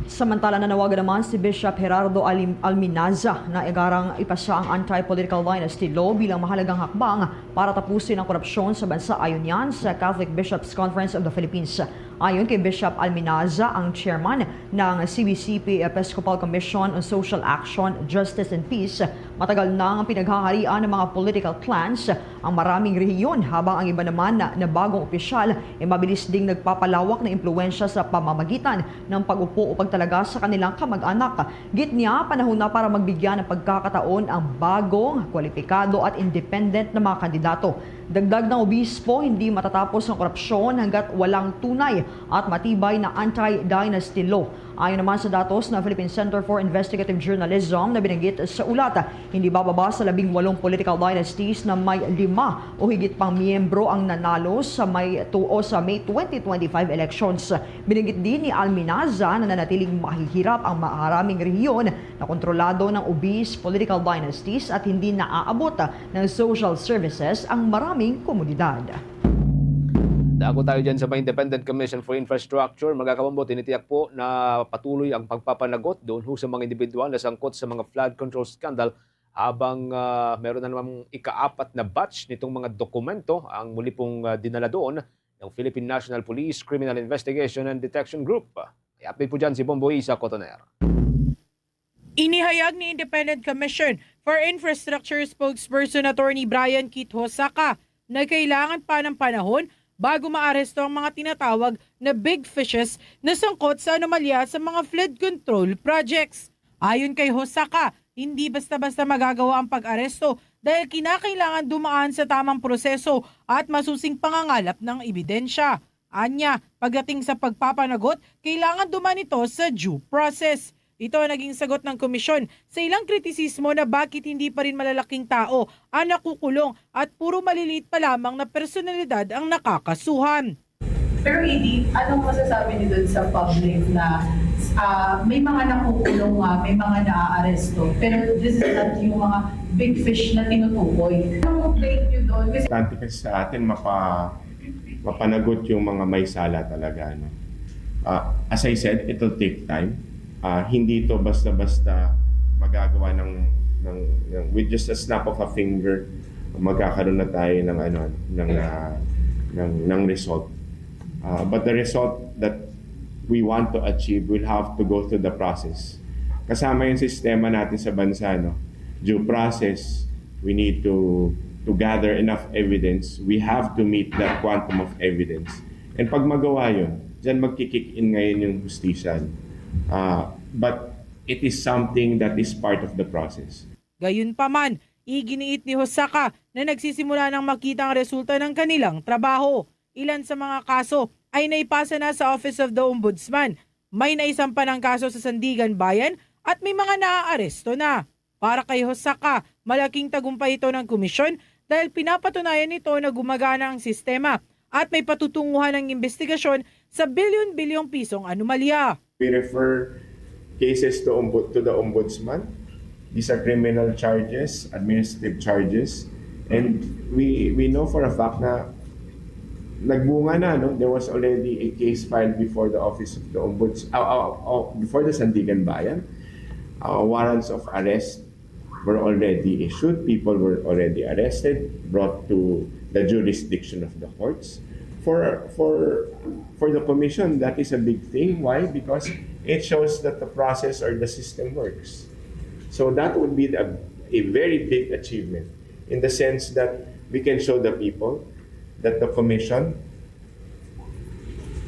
Samantala, nanawagan naman si Bishop Gerardo Alminaza na igarang ipasa ang anti-political dynasty law bilang mahalagang hakbang para tapusin ang korupsyon sa bansa. Ayon yan sa Catholic Bishops' Conference of the Philippines. Ayon kay Bishop Alminaza, ang chairman ng CBCP Episcopal Commission on Social Action, Justice and Peace, matagal na ang pinaghaharian ng mga political clans ang maraming rehiyon, habang ang iba naman na bagong opisyal ay mabilis ding nagpapalawak na impluwensya sa pamamagitan ng pag-upo o pagtalaga sa kanilang kamag-anak. Git niya, panahon na para magbigyan ng pagkakataon ang bagong, kwalipikado at independent na mga kandidato. Dagdag ng obispo, hindi matatapos ang korupsyon hanggat walang tunay at matibay na anti-dynasty law. Ayon naman sa datos ng Philippine Center for Investigative Journalism na binanggit sa ulat, hindi bababa sa 18 political dynasties na may 5 o higit pang miyembro ang nanalo sa May 2025 elections. Binanggit din ni Alminaza na nanatiling mahihirap ang maraming rehiyon na kontrolado ng obese political dynasties at hindi naaabot ng social services ang maraming komunidad. Dako tayo dyan sa Independent Commission for Infrastructure. Mga kabombo, tinitiyak po na patuloy ang pagpapanagot doon sa mga individual na sangkot sa mga flood control scandal habang meron na namang ika-4 na batch nitong mga dokumento ang muli pong dinala doon ng Philippine National Police Criminal Investigation and Detection Group. I-update po dyan si Bombo Isa Cotoner. Inihayag ni Independent Commission for Infrastructure spokesperson Attorney Brian Kit Hosaka na kailangan pa ng panahon bago maaresto ang mga tinatawag na big fishes na sangkot sa anomalya sa mga flood control projects. Ayon kay Hosaka, hindi basta-basta magagawa ang pag-aresto dahil kinakailangan dumaan sa tamang proseso at masusing pangangalap ng ebidensya. Anya, pagdating sa pagpapanagot, kailangan dumaan ito sa due process. Ito ang naging sagot ng komisyon sa ilang kritisismo na bakit hindi pa rin malalaking tao ang nakukulong at puro maliliit pa lamang na personalidad ang nakakasuhan. Pero Edie, anong masasabi niyo doon sa public na may mga nakukulong, may mga naaaresto, pero this is not yung mga big fish na tinutukoy? Anong update niyo doon? Importante kasi sa atin mapanagot yung mga may sala talaga. No? As I said, it'll take time. Hindi to basta-basta magagawa with just a snap of a finger, magkakaroon na tayo ng result. But the result that we want to achieve will have to go through the process. Kasama yung sistema natin sa bansa, no? Due process, we need to gather enough evidence. We have to meet that quantum of evidence. And pag magawa yun, dyan magkikick in ngayon yung hustisya. But it is something that is part of the process. Gayunpaman, iginiit ni Hosaka na nagsisimula ng makita ang resulta ng kanilang trabaho. Ilan sa mga kaso ay naipasa na sa Office of the Ombudsman. May naisampa ng kaso sa Sandigan Bayan at may mga naaaresto na. Para kay Hosaka, malaking tagumpay ito ng komisyon dahil pinapatunayan nito na gumagana ang sistema at may patutunguhan ng investigasyon sa bilyon-bilyong pisong anomalya. We refer cases to the Ombudsman. These are criminal charges, administrative charges, and we know for a fact na nagbunga na, no? There was already a case filed before the Office of the Ombudsman, before the Sandigan Bayan. Warrants of arrest were already issued. People were already arrested, brought to the jurisdiction of the courts. For the commission, that is a big thing. Why? Because it shows that the process or the system works. So that would be a very big achievement in the sense that we can show the people that the commission,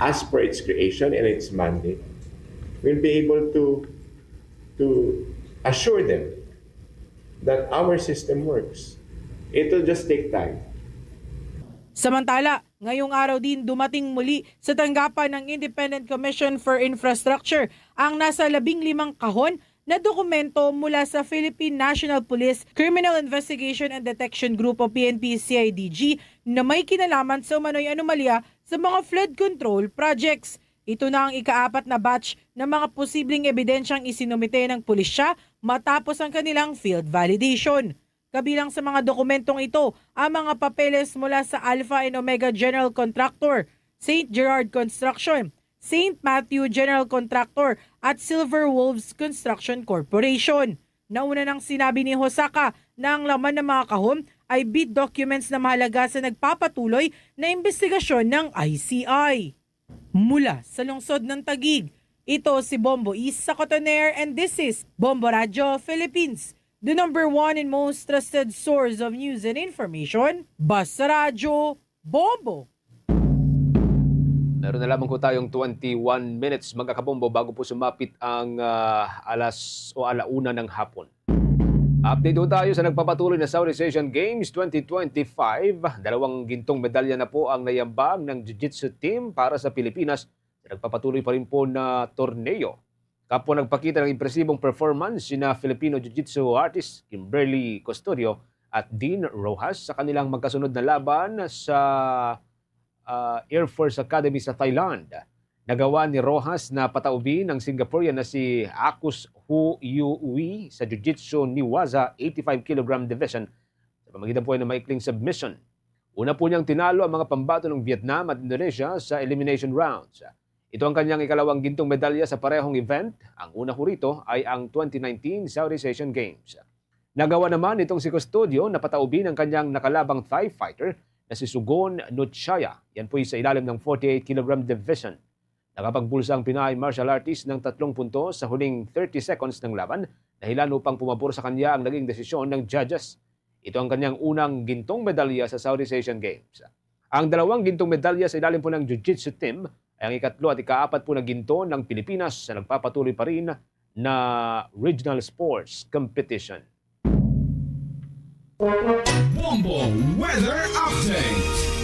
as per its creation and its mandate, will be able to assure them that our system works. It will just take time. Samantala, ngayong araw din dumating muli sa tanggapan ng Independent Commission for Infrastructure ang nasa 15 kahon na dokumento mula sa Philippine National Police Criminal Investigation and Detection Group o PNP-CIDG na may kinalaman sa umano'y anomalya sa mga flood control projects. Ito na ang ika-4 na batch ng mga posibleng ebidensyang isinumite ng pulisya matapos ang kanilang field validation. Kabilang sa mga dokumentong ito ang mga papeles mula sa Alpha and Omega General Contractor, St. Gerard Construction, St. Matthew General Contractor at Silver Wolves Construction Corporation. Nauna nang sinabi ni Hosaka na ang laman ng mga kahon ay bid documents na mahalaga sa nagpapatuloy na investigasyon ng ICI. Mula sa lungsod ng Taguig, ito si Bombo East sa Cotoner and this is Bombo Radio Philippines, the #1 and most trusted source of news and information. Basta Radio, Bombo! Meron na lamang ko tayong 21 minutes mga kabombo bago po sumapit ang alauna ng hapon. Update po tayo sa nagpapatuloy na Southeast Asian Games 2025. 2 gintong medalya na po ang nayambang ng Jiu-Jitsu team para sa Pilipinas sa nagpapatuloy pa rin po na torneo. Kapwa nagpakita ng impresibong performance sina Filipino Jiu-Jitsu artist Kimberly Custodio at Dean Rojas sa kanilang magkasunod na laban sa Air Force Academy sa Thailand. Nagawa ni Rojas na pataubin ng Singaporean na si Akus Hu Yu sa Jiu-Jitsu Niwaza 85 kg division sa pamamagitan po ng maikling submission. Una po niyang tinalo ang mga pambato ng Vietnam at Indonesia sa elimination rounds. Ito ang kanyang ikalawang gintong medalya sa parehong event. Ang una ko rito ay ang 2019 Southeast Asian Games. Nagawa naman itong si Custodio na pataubin ang kanyang nakalabang Thai fighter na si Sugon Nutshaya. Yan po sa ilalim ng 48 kg division. Nakapagbulsa ang Pinay martial artist ng 3 puntos sa huling 30 seconds ng laban, dahilan upang pumabor sa kanya ang naging desisyon ng judges. Ito ang kanyang unang gintong medalya sa Southeast Asian Games. Ang 2 gintong medalya sa ilalim po ng Jiu-Jitsu team ay ang ikatlo at ika-4 po na ginto ng Pilipinas na nagpapatuloy pa rin na regional sports competition. Bombo Weather Update.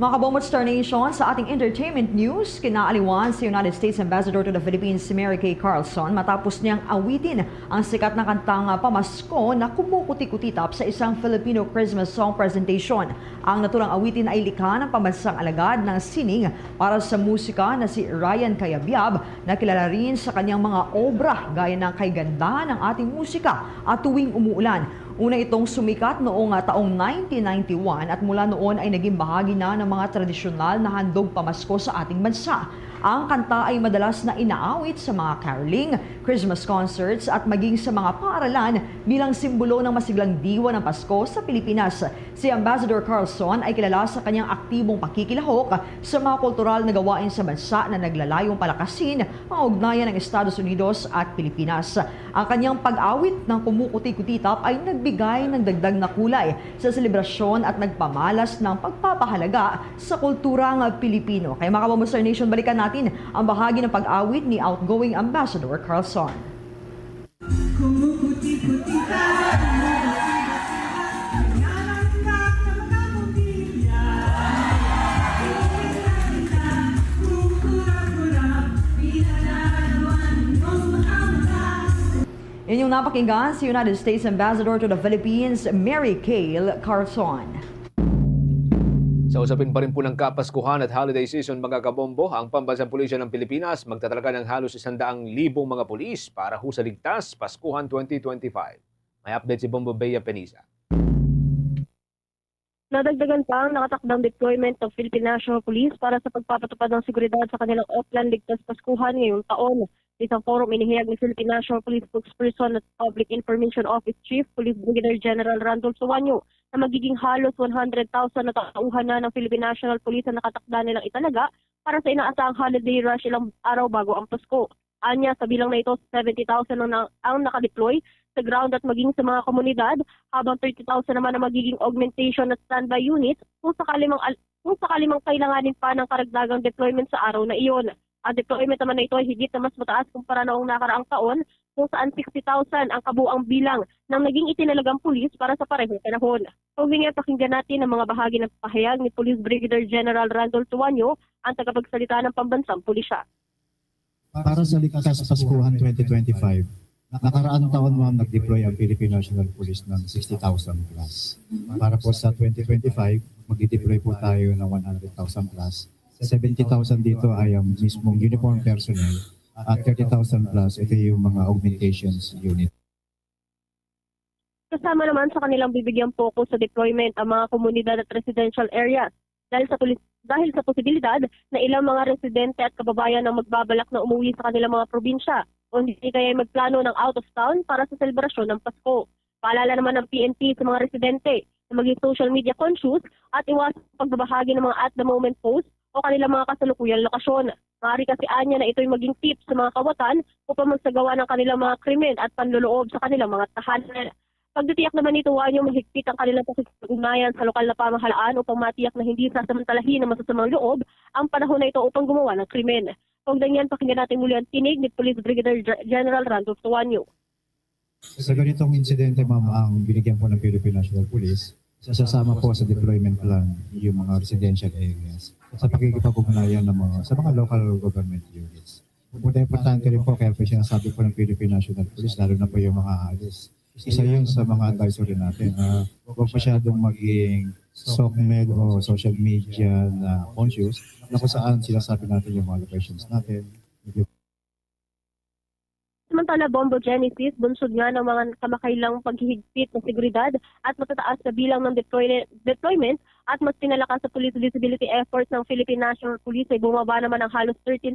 Mga kabombo Star Nation, sa ating entertainment news, kinaaliwan sa United States Ambassador to the Philippines si Mary Kay Carlson matapos niyang awitin ang sikat na kantang pamasko na kumukuti-kutitap sa isang Filipino Christmas song presentation. Ang naturang awitin ay likha ng pambansang alagad ng sining para sa musika na si Ryan Cayabyab na kilala rin sa kanyang mga obra gaya ng Kay Ganda ng Ating Musika at Tuwing Umuulan. Una itong sumikat noong taong 1991 at mula noon ay naging bahagi na ng mga tradisyonal na handog pamasko sa ating bansa. Ang kanta ay madalas na inaawit sa mga caroling, Christmas concerts at maging sa mga paaralan bilang simbolo ng masiglang diwa ng Pasko sa Pilipinas. Si Ambassador Carlson ay kilala sa kanyang aktibong pakikilahok sa mga kultural na gawain sa bansa na naglalayong palakasin ang ugnayan ng Estados Unidos at Pilipinas. Ang kanyang pag-awit ng Kumukuti-Kutitap ay nagbigay ng dagdag na kulay sa selebrasyon at nagpamalas ng pagpapahalaga sa kulturang Pilipino. Kaya mga Kabamuster Nation, balikan natin ang bahagi ng pag-awit ni outgoing Ambassador Carlson. Inyong napakinggan si United States Ambassador to the Philippines, Mary Kay Carlson. Sa usapin pa rin po ng Kapaskuhan at holiday season mga kabombo, ang Pambansang Pulisya ng Pilipinas magtatalaga ng halos 100,000 mga pulis para ho sa ligtas Paskuhan 2025. May update si Bombo Bea Peniza. Nadagdagan pa ang nakatakdang deployment ng Philippine National Police para sa pagpapatupad ng seguridad sa kanilang offline ligtas Paskuhan ngayong taon. Isang forum inihayag ni Philippine National Police spokesperson at Public Information Office Chief Police Brigadier General Randolph Suanyo na magiging halos 100,000 na tauhan na ng Philippine National Police na nakatakda nilang italaga para sa inaasahang holiday rush ilang araw bago ang Pasko. Anya, sa bilang na ito, 70,000 ang nakadeploy sa ground at maging sa mga komunidad, habang 30,000 naman ang magiging augmentation at standby units kung sakali mang kailanganin pa ng karagdagang deployment sa araw na iyon. Ang deployment naman na ito ay higit na mas mataas kumpara noong nakaraang taon kung saan 60,000 ang kabuang bilang ng naging itinalagang pulis para sa parehong panahon. Kung nga pakinggan natin ang mga bahagi ng pahayag ni Police Brigadier General Randolph Suanyo, ang tagapagsalita ng Pambansang Pulisya. Para sa Ligtas Paskuhan 2025, nakaraang taon ma'am nag-deploy ang Philippine National Police ng 60,000 plus. Para po sa 2025, mag-deploy po tayo ng 100,000 plus. 70,000 dito ay ang mismong uniform personnel at 30,000 plus ito yung mga augmentations unit. Kasama naman sa kanilang bibigyang focus sa deployment ang mga komunidad at residential areas dahil sa posibilidad na ilang mga residente at kababayan ang magbabalak na umuwi sa kanilang mga probinsya o hindi kaya magplano ng out of town para sa selebrasyon ng Pasko. Paalala naman ng PNP sa mga residente na maging social media conscious at iwasan pagbabahagi ng mga at the moment posts o kanilang mga kasalukuyang lokasyon. Maaari kasi anya na ito'y maging tips sa mga kawatan upang magsagawa ng kanilang mga krimen at panloloob sa kanilang mga tahanan. Pagtitiyak naman ito, Wanyo, mahigpit ang kanilang pakikipag-ugnayan sa lokal na pamahalaan upang matiyak na hindi sasamantalahin ng masasamang loob ang panahon na ito upang gumawa ng krimen. Kung ganyan, pakinggan natin muli ang tinig ni Police Brigadier General Randolph Suanyo. Sa ganitong insidente, ma'am, ang binigyan po ng Philippine National Police, sasama po sa deployment plan yung mga residential areas sa pakikipag-ugnayan sa mga local government units. Importante rin po, kaya po sinasabi po ng Philippine National Police, lalo na po yung mga aalis. Isa yun sa mga advisory natin na huwag masyadong maging SOCMED o social media na conscious na kung saan sinasabi natin yung mga locations natin. Samantala, Bombo Genesis, bunsod nga ng mga kamakailang paghihigpit ng seguridad at matataas na bilang ng deployment at mas pinalakas sa police visibility efforts ng Philippine National Police ay bumaba naman ng halos 13%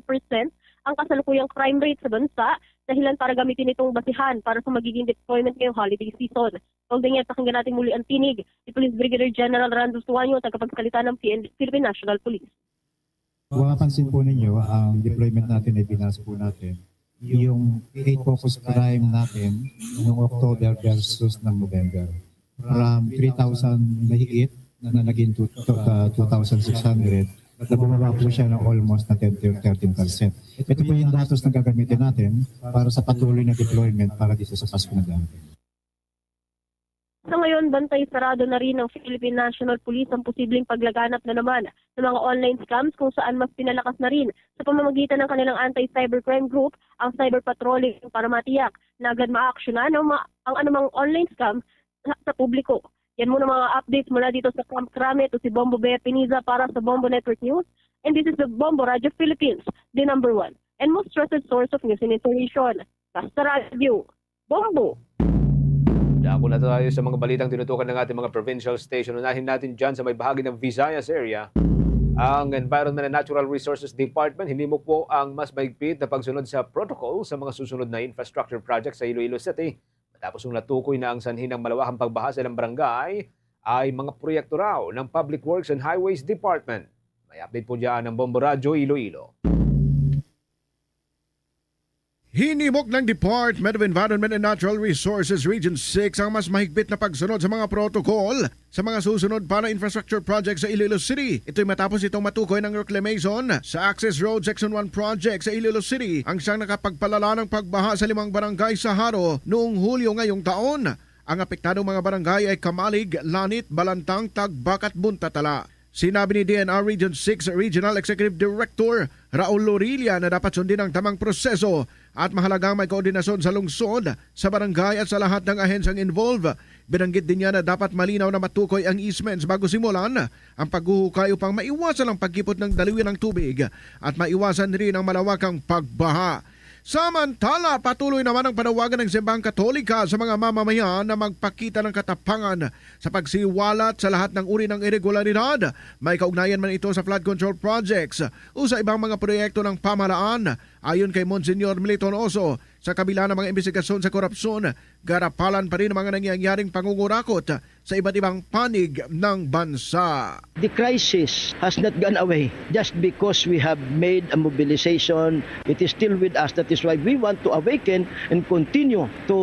ang kasalukuyang crime rate sa bansa, dahilan para gamitin itong basihan para sa magiging deployment ngayong holiday season. Kung ganyan, pakinggan natin muli ang tinig ni Police Brigadier General Randolph Suanyo, tagapagsalita ng Philippine National Police. Kung mapansin po ninyo, ang deployment natin ay binas po natin yung hate focus crime natin noong October versus ng November. From 3,000 na higit na naging 2,600, na bumaba po siya ng almost na 10-13%. Ito po yung datos na gagamitin natin para sa patuloy na deployment para dito sa Pasko na darating. Sa ngayon, bantay sarado na rin ng Philippine National Police ang posibleng paglaganap na naman ng mga online scams kung saan mas pinalakas na rin sa pamamagitan ng kanilang anti-cybercrime group ang cyber patrolling para matiyak na agad ma-actionan ang anumang online scam sa publiko. Yan muna mga updates mula dito sa Camp Crame. Ito si Bombo Bea Peniza para sa Bombo Network News. And this is the Bombo Radio Philippines, the #1 and most trusted source of news and information. Basta Radio. Bombo! Dako na tayo sa mga balitang tinutukan ng ating mga provincial station. Unahin natin dyan sa may bahagi ng Visayas area. Ang Environment and Natural Resources Department hinimok po ang mas mahigpit na pagsunod sa protocol sa mga susunod na infrastructure project sa Iloilo City. Matapos yung natukoy na ang sanhi ng malawakang pagbaha sa ilang barangay ay mga proyekto raw ng Public Works and Highways Department. May update po dyan ng Bombo Radyo Iloilo. Hinimok ng Department of Environment and Natural Resources Region 6 ang mas mahigpit na pagsunod sa mga protocol sa mga susunod para infrastructure projects sa Iloilo City. Ito'y matapos itong matukoy ng reclamation sa Access Road Section 1 project sa Iloilo City ang siyang nakapagpalala ng pagbaha sa 5 barangay sa Haro noong Hulyo ngayong taon. Ang apektadong mga barangay ay Kamalig, Lanit, Balantang, Tagbak at Buntatala. Sinabi ni DNR Region 6 Regional Executive Director Raul Lorilla na dapat sundin ang tamang proseso at mahalagang may koordinasyon sa lungsod, sa barangay at sa lahat ng ahensyang involved. Binanggit din niya na dapat malinaw na matukoy ang easements bago simulan ang paghuhukay upang maiwasan ang pagkipot ng daloy ng tubig at maiwasan rin ang malawakang pagbaha. Samantala, patuloy naman ang panawagan ng Simbahang Katolika sa mga mamamayan na magpakita ng katapangan sa pagsiwalat sa lahat ng uri ng irregularidad. May kaugnayan man ito sa flood control projects o sa ibang mga proyekto ng pamahalaan. Ayon kay Monsignor Militon Oso, sa kabila ng mga investigasyon sa korupsyon, garapalan pa rin ang mga nangyayaring pangungurakot sa iba't ibang panig ng bansa. The crisis has not gone away just because we have made a mobilization. It is still with us. That is why we want to awaken and continue to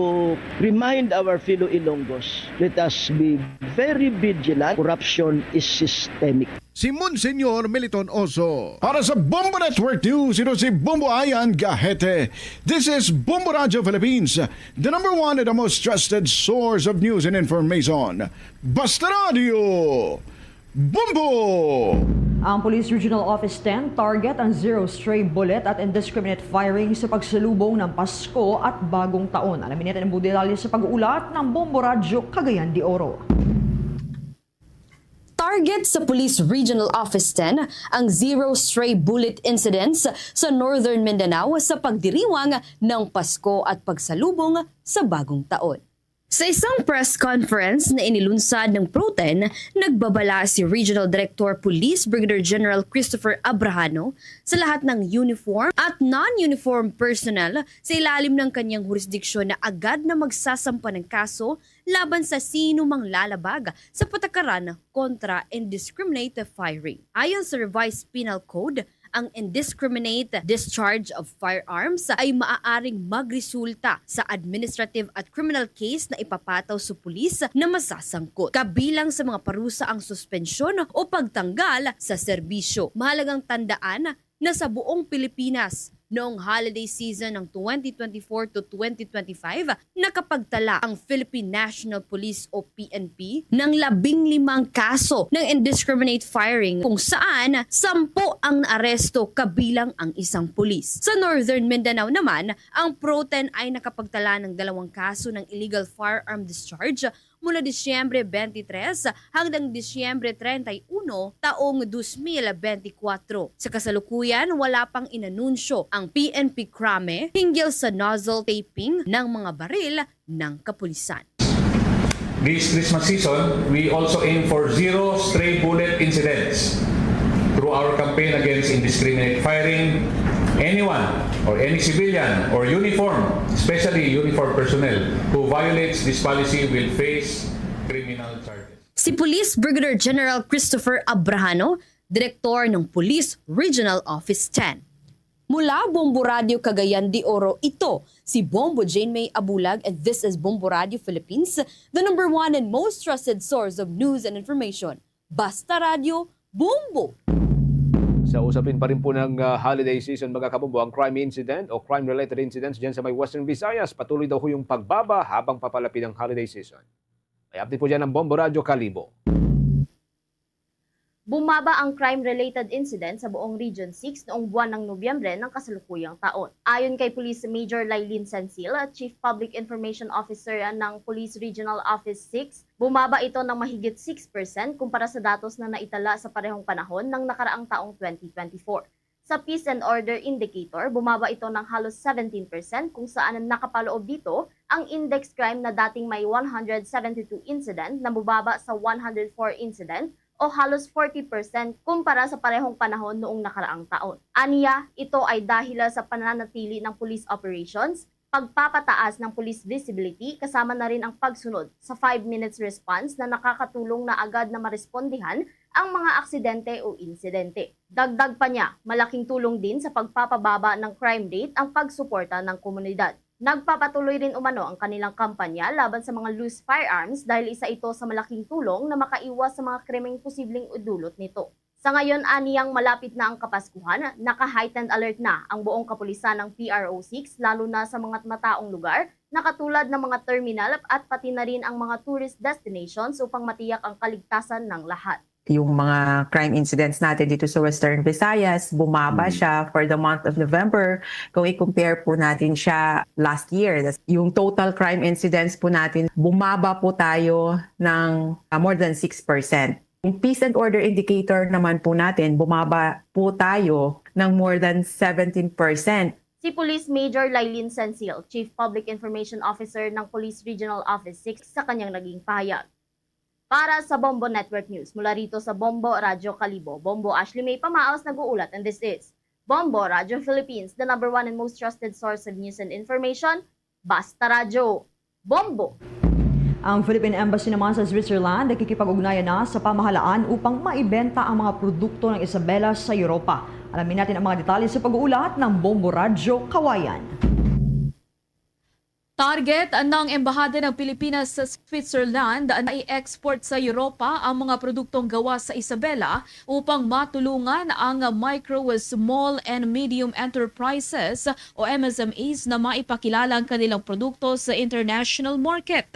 remind our fellow Ilonggos. Let us be very vigilant. Corruption is systemic. Si Monsignor Militon Oso. Para sa Bombo Network News, ito si Bombo Ayan Gahete. This is Bombo Radio Philippines, the number one and the most trusted source of news and information. Basta Radio! Bombo! Ang Police Regional Office 10 target ang zero stray bullet at indiscriminate firing sa pagsalubong ng Pasko at Bagong Taon. Alamin natin ang buong detalye sa pag-uulat ng Bombo Radio Cagayan de Oro. Target sa Police Regional Office 10 ang zero stray bullet incidents sa Northern Mindanao sa pagdiriwang ng Pasko at pagsalubong sa Bagong Taon. Sa isang press conference na inilunsad ng PRO-10, nagbabala si Regional Director Police Brigadier General Christopher Abrahano sa lahat ng uniform at non-uniform personnel sa ilalim ng kanyang jurisdiksyon na agad na magsasampa ng kaso laban sa sino mang lalabag sa patakaran kontra indiscriminate firing. Ayon sa Revised Penal Code, ang indiscriminate discharge of firearms ay maaaring magresulta sa administrative at criminal case na ipapataw sa pulis na masasangkot. Kabilang sa mga parusa ang suspensyon o pagtanggal sa serbisyo. Mahalagang tandaan na sa buong Pilipinas, noong holiday season ng 2024 to 2025, nakapagtala ang Philippine National Police o PNP ng 15 kaso ng indiscriminate firing kung saan 10 ang naaresto kabilang ang isang pulis. Sa Northern Mindanao naman, ang PRO-10 ay nakapagtala ng 2 kaso ng illegal firearm discharge mula Disyembre 23 hanggang Disyembre 31 taong 2024. Sa kasalukuyan, wala pang inanunsyo ang PNP Krame hinggil sa nozzle taping ng mga baril ng kapulisan. This Christmas season, we also aim for zero stray bullet incidents through our campaign against indiscriminate firing. Anyone or any civilian or uniform, especially uniform personnel, who violates this policy will face criminal charges. Si Police Brigadier General Christopher Abrahano, Direktor ng Police Regional Office 10. Mula Bombo Radio Cagayan de Oro, ito si Bombo Jane May Abulag, and this is Bombo Radio Philippines, the number one and most trusted source of news and information. Basta Radio, Bombo! Sa usapin pa rin po ng holiday season, mga kabombo, ang crime incident o crime-related incidents dyan sa may Western Visayas, patuloy daw yung pagbaba habang papalapit ang holiday season. May update po dyan ng Bombo Radio Kalibo. Bumaba ang crime-related incident sa buong Region 6 noong buwan ng Nobyembre ng kasalukuyang taon. Ayon kay Police Major Lailin Sansil, Chief Public Information Officer ng Police Regional Office 6, bumaba ito ng mahigit 6% kumpara sa datos na naitala sa parehong panahon ng nakaraang taong 2024. Sa Peace and Order Indicator, bumaba ito ng halos 17% kung saan nakapaloob dito ang index crime na dating may 172 incident na bumaba sa 104 incident o halos 40% kumpara sa parehong panahon noong nakaraang taon. Aniya, ito ay dahil sa pananatili ng police operations, pagpapataas ng police visibility kasama na rin ang pagsunod sa 5 minutes response na nakakatulong na agad na marespondihan ang mga aksidente o insidente. Dagdag pa niya, malaking tulong din sa pagpapababa ng crime rate ang pagsuporta ng komunidad. Nagpapatuloy rin umano ang kanilang kampanya laban sa mga loose firearms dahil isa ito sa malaking tulong na makaiwas sa mga krimeng posibleng udulot nito. Sa ngayon, aniyang malapit na ang Kapaskuhan, naka-heightened alert na ang buong kapulisan ng PRO6 lalo na sa mga mataong lugar na katulad ng mga terminal at pati na rin ang mga tourist destinations upang matiyak ang kaligtasan ng lahat. Yung mga crime incidents natin dito sa Western Visayas, bumaba siya for the month of November. Kung i-compare po natin siya last year, yung total crime incidents po natin, bumaba po tayo ng more than 6%. Yung peace and order indicator naman po natin, bumaba po tayo ng more than 17%. Si Police Major Lailin Sensil, Chief Public Information Officer ng Police Regional Office 6 sa kanyang naging pahayag. Para sa Bombo Network News, mula rito sa Bombo Radyo Kalibo, Bombo Ashley May Pamaos nag-uulat, and this is Bombo Radyo Philippines, the #1 and most trusted source of news and information. Basta Radyo. Bombo! Ang Philippine Embassy naman sa Switzerland ay kikipag-ugnayan na sa pamahalaan upang maibenta ang mga produkto ng Isabela sa Europa. Alamin natin ang mga detalye sa pag-uulat ng Bombo Radyo Kawayan. Target ng Embahada ng Pilipinas sa Switzerland na i-export sa Europa ang mga produktong gawa sa Isabela upang matulungan ang micro, small and medium enterprises o MSMEs na maipakilala ang kanilang produkto sa international market.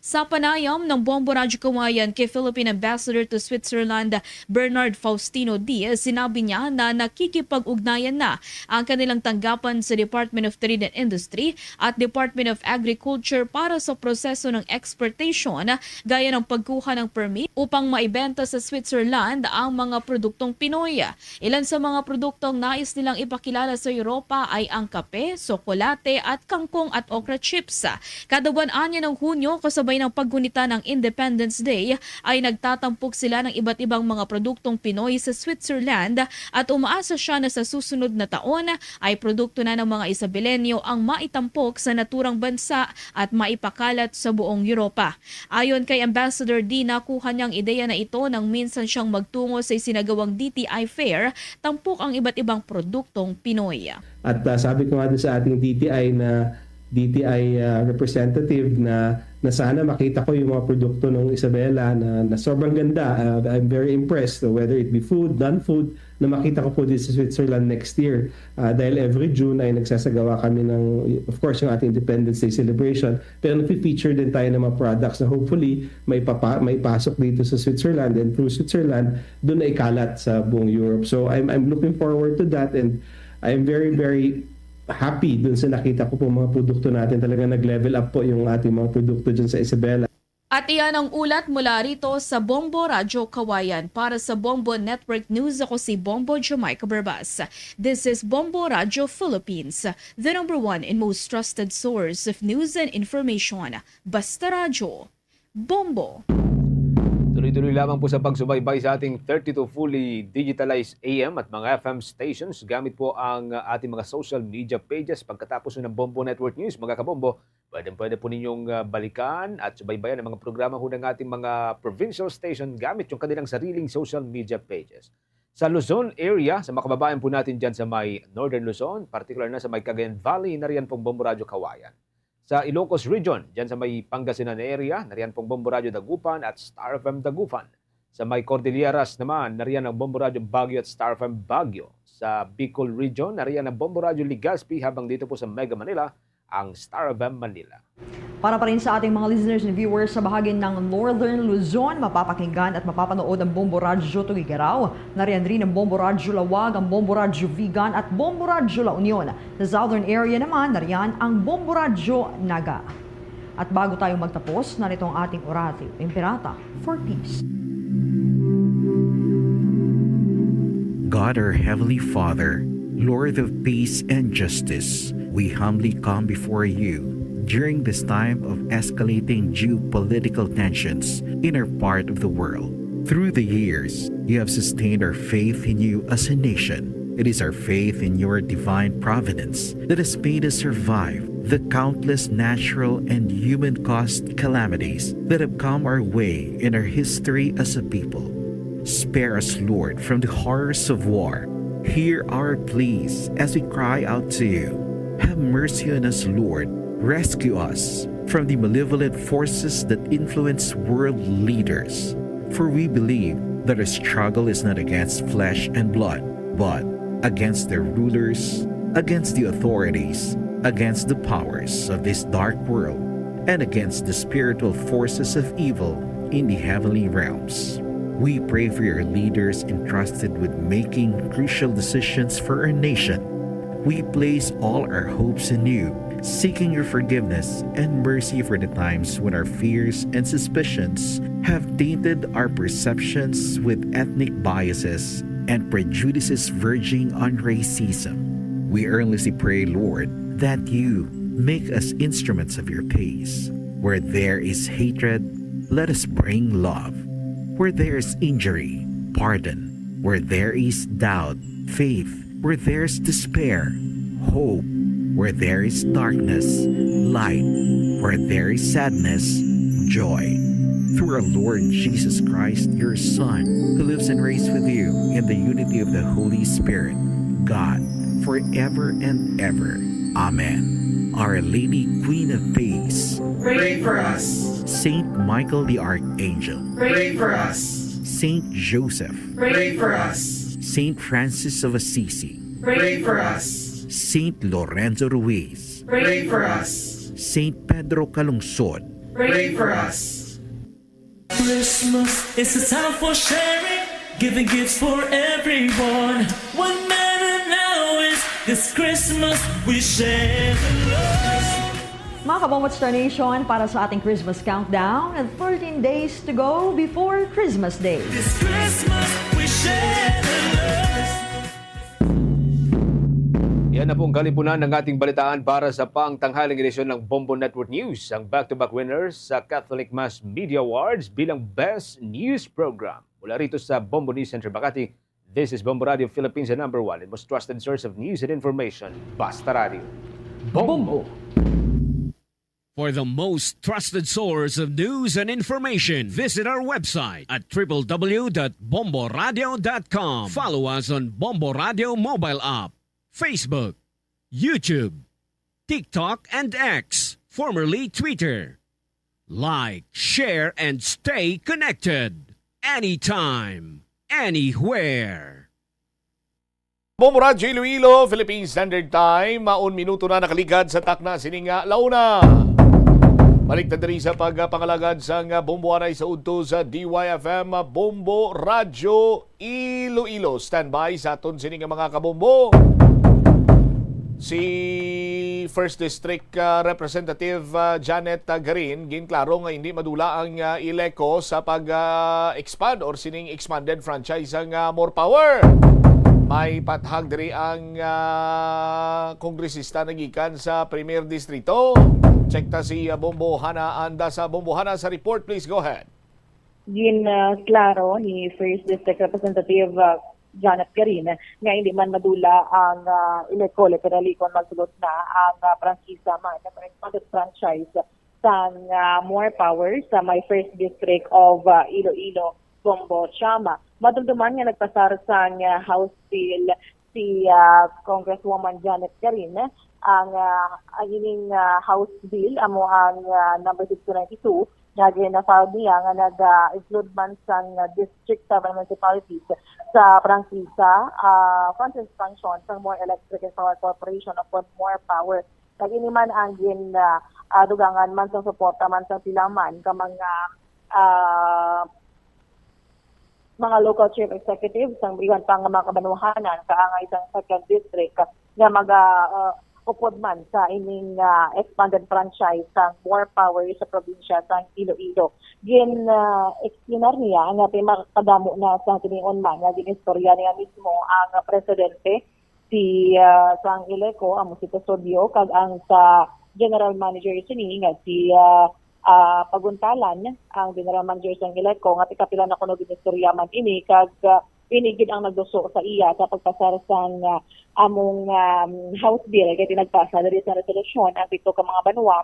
Sa panayam ng Bombo Radyo Kawayan kay Philippine Ambassador to Switzerland Bernard Faustino Diaz, sinabi niya na nakikipag-ugnayan na ang kanilang tanggapan sa Department of Trade and Industry at Department of Agriculture para sa proseso ng exportation gaya ng pagkuha ng permit upang maibenta sa Switzerland ang mga produktong Pinoy. Ilan sa mga produktong nais nilang ipakilala sa Europa ay ang kape, tsokolate at kangkong at okra chips. Kada buwan-anya ng Hunyo kasabay ng paggunita ng Independence Day ay nagtatampok sila ng iba't ibang mga produktong Pinoy sa Switzerland at umaasa siya na sa susunod na taon ay produkto na ng mga Isabelenyo ang maitampok sa naturang bansa at maipakalat sa buong Europa. Ayon kay Ambassador D, nakuha niyang ideya na ito nang minsan siyang magtungo sa isinagawang DTI Fair, tampok ang iba't ibang produktong Pinoy. At sabi ko nga doon sa ating DTI representative na sana makita ko yung mga produkto ng Isabela na sobrang ganda. I'm very impressed, whether it be food, non-food, na makita ko po dito sa Switzerland next year. Dahil every June ay nagsasagawa kami ng, of course, yung ating Independence Day celebration. Pero nag-feature din tayo ng mga products na hopefully may pasok dito sa Switzerland, and through Switzerland, doon na ikalat sa buong Europe. So I'm looking forward to that, and I'm very, very happy dun sa nakita ko po mga produkto natin. Talaga nag-level up po yung ating mga produkto dyan sa Isabela. At iyan ang ulat mula rito sa Bombo Radyo Kawayan. Para sa Bombo Network News, ako si Bombo Jamaica Barbas. This is Bombo Radyo Philippines, the #1 and most trusted source of news and information. Basta Radyo. Bombo! Tuloy-tuloy lamang po sa pagsubaybay sa ating 32 fully digitalized AM at mga FM stations gamit po ang ating mga social media pages. Pagkatapos ng Bombo Network News, mga kabombo, pwede po ninyong balikan at subaybayan ang mga programa ho ng ating mga provincial station gamit yung kanilang sariling social media pages. Sa Luzon area, sa mga kababayan po natin dyan sa may Northern Luzon, particular na sa may Cagayan Valley, nariyan pong Bombo Radyo Kawayan. Sa Ilocos Region, dyan sa may Pangasinan area, nariyan pong Bombo Radyo Dagupan at Star FM Dagupan. Sa may Cordilleras naman, nariyan ang Bombo Radyo Baguio at Star FM Baguio. Sa Bicol Region, nariyan ang Bombo Radyo Legazpi, habang dito po sa Mega Manila, ang Star FM Manila. Para pa rin sa ating mga listeners and viewers sa bahagi ng Northern Luzon, mapapakinggan at mapapanood ang Bombo Radyo Tuguegarao. Nariyan rin ang Bombo Radyo Lawag, ang Bombo Radyo Vigan at Bombo Radyo La Union. Sa Southern area naman, nariyan ang Bombo Radyo Naga. At bago tayo magtapos, narito ang ating orati, Imperata for Peace. God, our Heavenly Father, Lord of peace and justice, we humbly come before you during this time of escalating geopolitical tensions in our part of the world. Through the years, you have sustained our faith in you as a nation. It is our faith in your divine providence that has made us survive the countless natural and human-caused calamities that have come our way in our history as a people. Spare us, Lord, from the horrors of war. Hear our pleas as we cry out to you. Have mercy on us, Lord. Rescue us from the malevolent forces that influence world leaders. For we believe that our struggle is not against flesh and blood, but against their rulers, against the authorities, against the powers of this dark world, and against the spiritual forces of evil in the heavenly realms. We pray for your leaders entrusted with making crucial decisions for our nation. We place all our hopes in you, seeking your forgiveness and mercy for the times when our fears and suspicions have tainted our perceptions with ethnic biases and prejudices verging on racism. We earnestly pray, Lord, that you make us instruments of your peace. Where there is hatred, let us bring love. Where there is injury, pardon. Where there is doubt, faith. Where there is despair, hope. Where there is darkness, light. Where there is sadness, joy. Through our Lord Jesus Christ, your Son, who lives and reigns with you in the unity of the Holy Spirit, God, forever and ever. Amen. Our Lady, Queen of Peace, Pray for us. Saint Michael the Archangel, Pray for us. Saint Joseph, Pray for us. Saint Francis of Assisi, Pray for us. Saint Lorenzo Ruiz, Pray for us. Saint Pedro Calungsod, Pray for us. Christmas is a time for sharing, giving gifts for everyone. What matters now is this Christmas we share the love. Mga Kabombo Star Nation, para sa ating Christmas countdown, and 13 days to go before Christmas Day. This Christmas we share the love. Yan na pong kalipunan ng ating balitaan para sa pangtanghaling edisyon ng Bombo Network News. Ang back-to-back winners sa Catholic Mass Media Awards bilang Best News Program. Mula rito sa Bombo News Center, Makati, this is Bombo Radio Philippines, the #1 and most trusted source of news and information. Basta Radio. Bombo! For the most trusted source of news and information, visit our website at www.bomboradio.com. Follow us on Bombo Radio mobile app, Facebook, YouTube, TikTok, and X, formerly Twitter. Like, share, and stay connected. Anytime, anywhere. Bomborad, Iloilo, Philippine Standard Time. Maun minuto na nakaligad sa takna sininga launa. Balik na diri sa pagpangalagad sa bomboanay sa udto sa DYFM Bombo Radyo Iloilo. Standby sa aton sininga mga kabombo. Si First District Representative Janet Garin ginklaro nga hindi madula ang Ileco sa pag-expand or sining expanded franchise ang More Power. May pathag diri ang kongresista nagikan sa Premier Distrito. Check ta si Bombo Hana anda sa Bombo Hana sa report. Please go ahead. Klaro ni First District Representative Janet Garin nga hindi man madula ang Ileco, literally kung magsulot na ang prangkisa man na expanded franchise sa More Power sa my First District of Iloilo, Bombo Chama. Madumduman nga nagpasar sa House Bill si Congresswoman Janet Garin ang ining House Bill amo ang number 692 nga ginafile niya nga nag-include man sa district municipalities sa prangkisa function sa More Electric and Power Corporation of More Power. Lagi man ang dugangan man sa suporta man sa silaman ka mga local chief executives ang iwan pang mga kabanuhanan kaangay isang second district nga upod man sa ining expanded franchise sa More Power sa probinsya sa Iloilo. Explainer niya nga makadamo na sa tinion man nga ginistorya niya mismo ang presidente si sang Ileco amo si Custodio kag ang sa General Manager sini nga si Paguntalan ang General Manager sa Ileco nga tikapila na kuno ginistorya man ini kag pinigid ang nagduso sa iya sa pagpasar sang among House Bill kay tinagpasa diri sa resolusyon ang pito ka mga banwa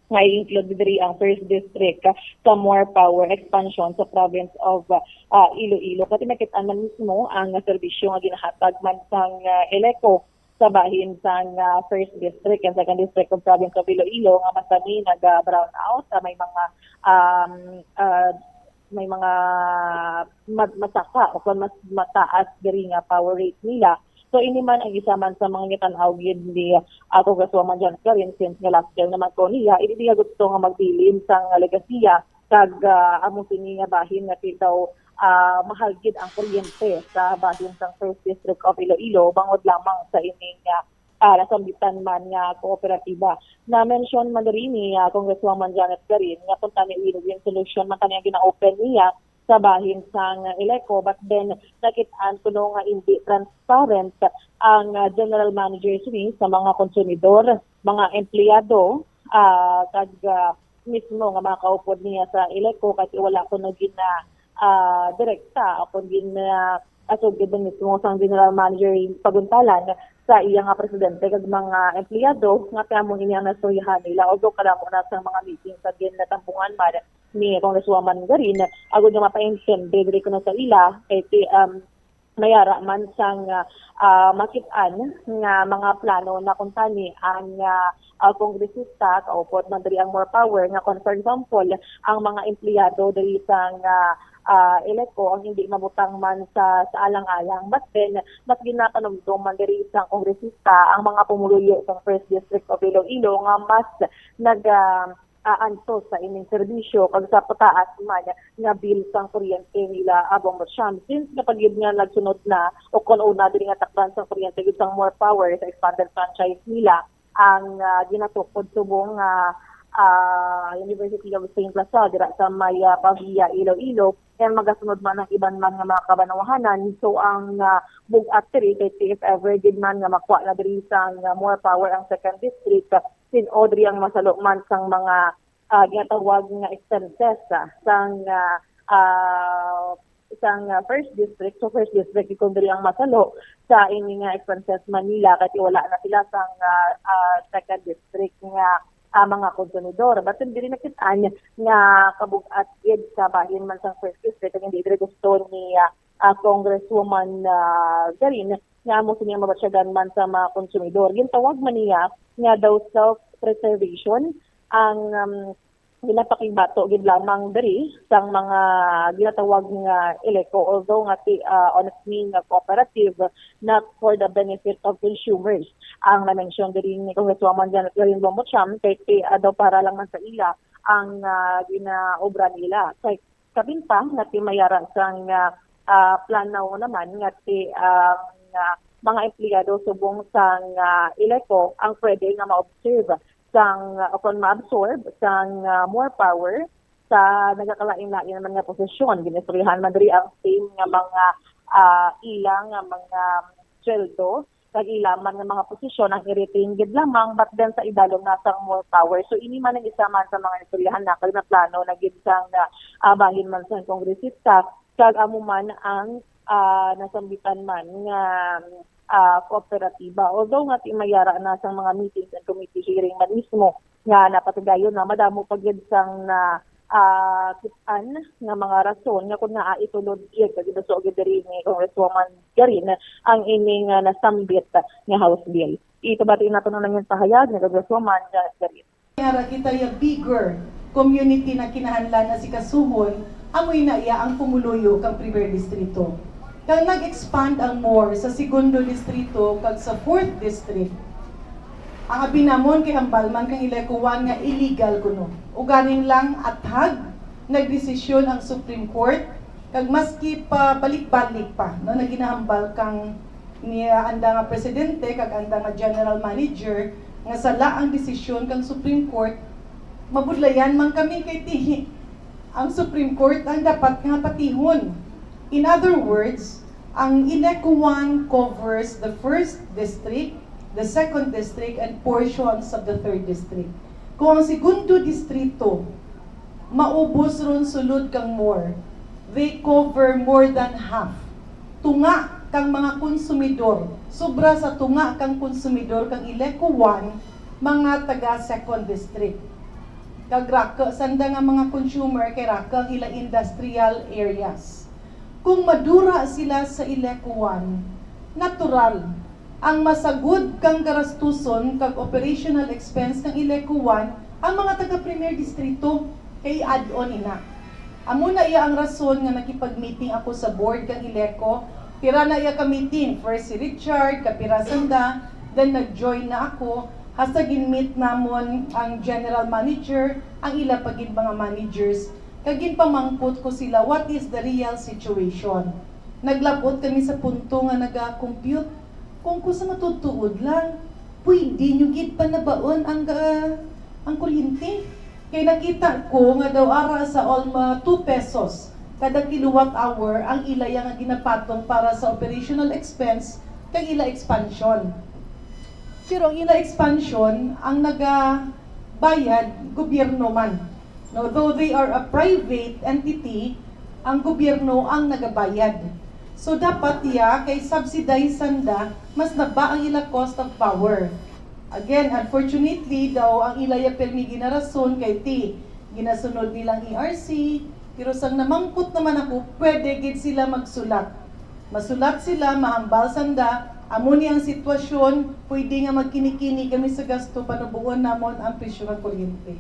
nga i-include diri ang first district sa more power expansion sa province of Iloilo. Kasi nakita man mismo ang serbisyo nga ginahatag man sang Ileco sa bahin sang first district and second district of province of Iloilo nga masami nag-brown out may mga masaka o kung mas mataas diri nga power rate nila. So ini man ang isa man sa mga ngitanaw gid ni Congresswoman Janet Garin since nga last year naman ko niya hindi nga gusto nga magbilin sang legasiya kag amo sini nga bahin nga daw mahal gid ang kuryente sa bahin sang first district of Iloilo bangod lamang sa ining nasambitan man nga kooperatiba. Na-mention man rin ni Congresswoman Janet Garin nga kung tani win-win solution man kanya gina-open niya sa bahin sang Ileco but then nakitaan kuno nga hindi transparent ang general manager sini sa mga konsumidor, mga empleyado kag mismo nga mga kaupod niya sa Ileco kasi wala ko na direkta ako asogid mismo sang general manager Paguntalan sa iya nga presidente kag mga empleyado nga kamo inyang nasurihan nila although kadamo na sa mga meeting sa ginatampungan man ni Congresswoman Garin agud nga mapaintindi diri kuno sa ila kay mayara man sang makit-an nga mga plano na kung tani ang kongresista kaupod man diri ang more power nga for example ang mga empleyado diri sang Ileco ang hindi mabutang man sa alang-alang but then mas ginapanumdum man diri sang kongresista ang mga pumuluyo sa first district of Iloilo nga mas antos sa ining serbisyo kag sa pataas man nga bill sang kuryente nila abong Bersham since napagid nga nagsunod na o kun una diri nga takdan sang kuryente gid sang more power sa expanded franchise nila ang ginatukod subong University of St. Plaza dira sa may Pavia Iloilo and magasunod man ang iban man nga mga kabanawahanan so ang bugat diri kay if ever did man nga makuha na diri sang more power ang second district sin Audrey ang masalo man sang mga ginatawag nga expenses sang first district. So first district ikon diri ang masalo sa ini nga expenses Manila kasi wala na sila sang second district nga mga konsumidor. But diri nakitaan nga kabugat gid sa bahin man sang first district kag hindi diri gusto ni Congresswoman Garin nga mo siya mabatsyagan man sa mga konsumidor. Gintawag man niya nga daw self-preservation ang ginapakibato gid lamang diri sang mga ginatawag nga Ileco although nga honestly nga cooperative not for the benefit of consumers ang na-mention diri ni Congresswoman Janet Garin Bombocham kay daw para lang man sa ila ang ginaobra nila kay kabinta nga mayara sang plano naman nga mga empleyado subong sang Ileco ang pwede nga ma-observe sang kon ma-absorb sang more power sa nagakalain-lain naman nga posisyon ginisurihan man diri ang same nga mga ilang nga mga sweldo kag ilang man nga mga posisyon ang i-retain gid lamang but then sa idalom na sang more power so ini man ang isa man sa mga isurihan na kag na plano na gid sang bahin man sang kongresista kag amo man ang nasambitan man nga kooperatiba. Although nga mayara na sa mga meetings and committee hearing man mismo nga napatigayon na madamo pagid sang kitaan nga mga rason nga kung itulod iya kag gusto gid diri ni Congresswoman Garin ang ining nasambit nga House Bill. Ito ba nato na lang yung pahayag ni Congresswoman Garin. Yara kita yung bigger community na kinahanglan na si Kasuhon amoy na iya ang pumuluyo kang primer distrito. Kang nag-expand ang more sa segundo distrito kag sa fourth district. Ang abinamon kay hambalman kang Ilecuan nga illegal kuno. Ugaring lang athag nagdesisyon ang Supreme Court kag maski pa balik-balik pa no naginahambal kang niya anda nga presidente kag anda nga general manager nga sala ang desisyon kang Supreme Court mabudlayan man kami kay tihi. Ang Supreme Court ang dapat nga patihon. In other words, ang Ilecuan covers the first district, the 2nd District, and portions of the 3rd District. Kung ang segundo distrito, maubos ron sulod kang more, they cover more than half. Tunga kang mga konsumidor, sobra sa tunga kang konsumidor kang Ileco 1, mga taga 2nd District. Kag raka, sanda nga mga consumer kay raka ila industrial areas. Kung madura sila sa Ileco 1, natural, ang masagod kang garastuson kag operational expense kang Ileco 1, ang mga taga Premier Distrito kay add-on ina. Amo na iya ang rason nga nakipag-meeting ako sa board kang Ileco. Pira na iya ka-meeting, first si Richard, kapira sanda, then nag-join na ako. Hasta gin-meet namon ang general manager, ang ila pagid mga managers. Kagin pamangkot ko sila, what is the real situation? Naglabot kami sa punto nga naga-compute. Kung kusa matutuod lang, pwede nyo gid pa nabaon ang kuryente. Kaya nakita ko nga daw ara sa alma 2 pesos kada kilowatt hour ang ilaya nga ginapatong para sa operational expense kag ila expansion. Pero ang ila expansion ang nagabayad gobyerno man. No, though they are a private entity, ang gobyerno ang nagabayad. So dapat kay subsidize sanda mas naba ang ila cost of power. Again, unfortunately daw ang ilaya permi ginarason kay ginasunod nilang ERC, pero sang namangkot naman ako, pwede gid sila magsulat. Masulat sila, mahambal sanda, amo ni ang sitwasyon, pwede nga magkinikini kami sa gasto panubuon namon ang presyo ng kuryente.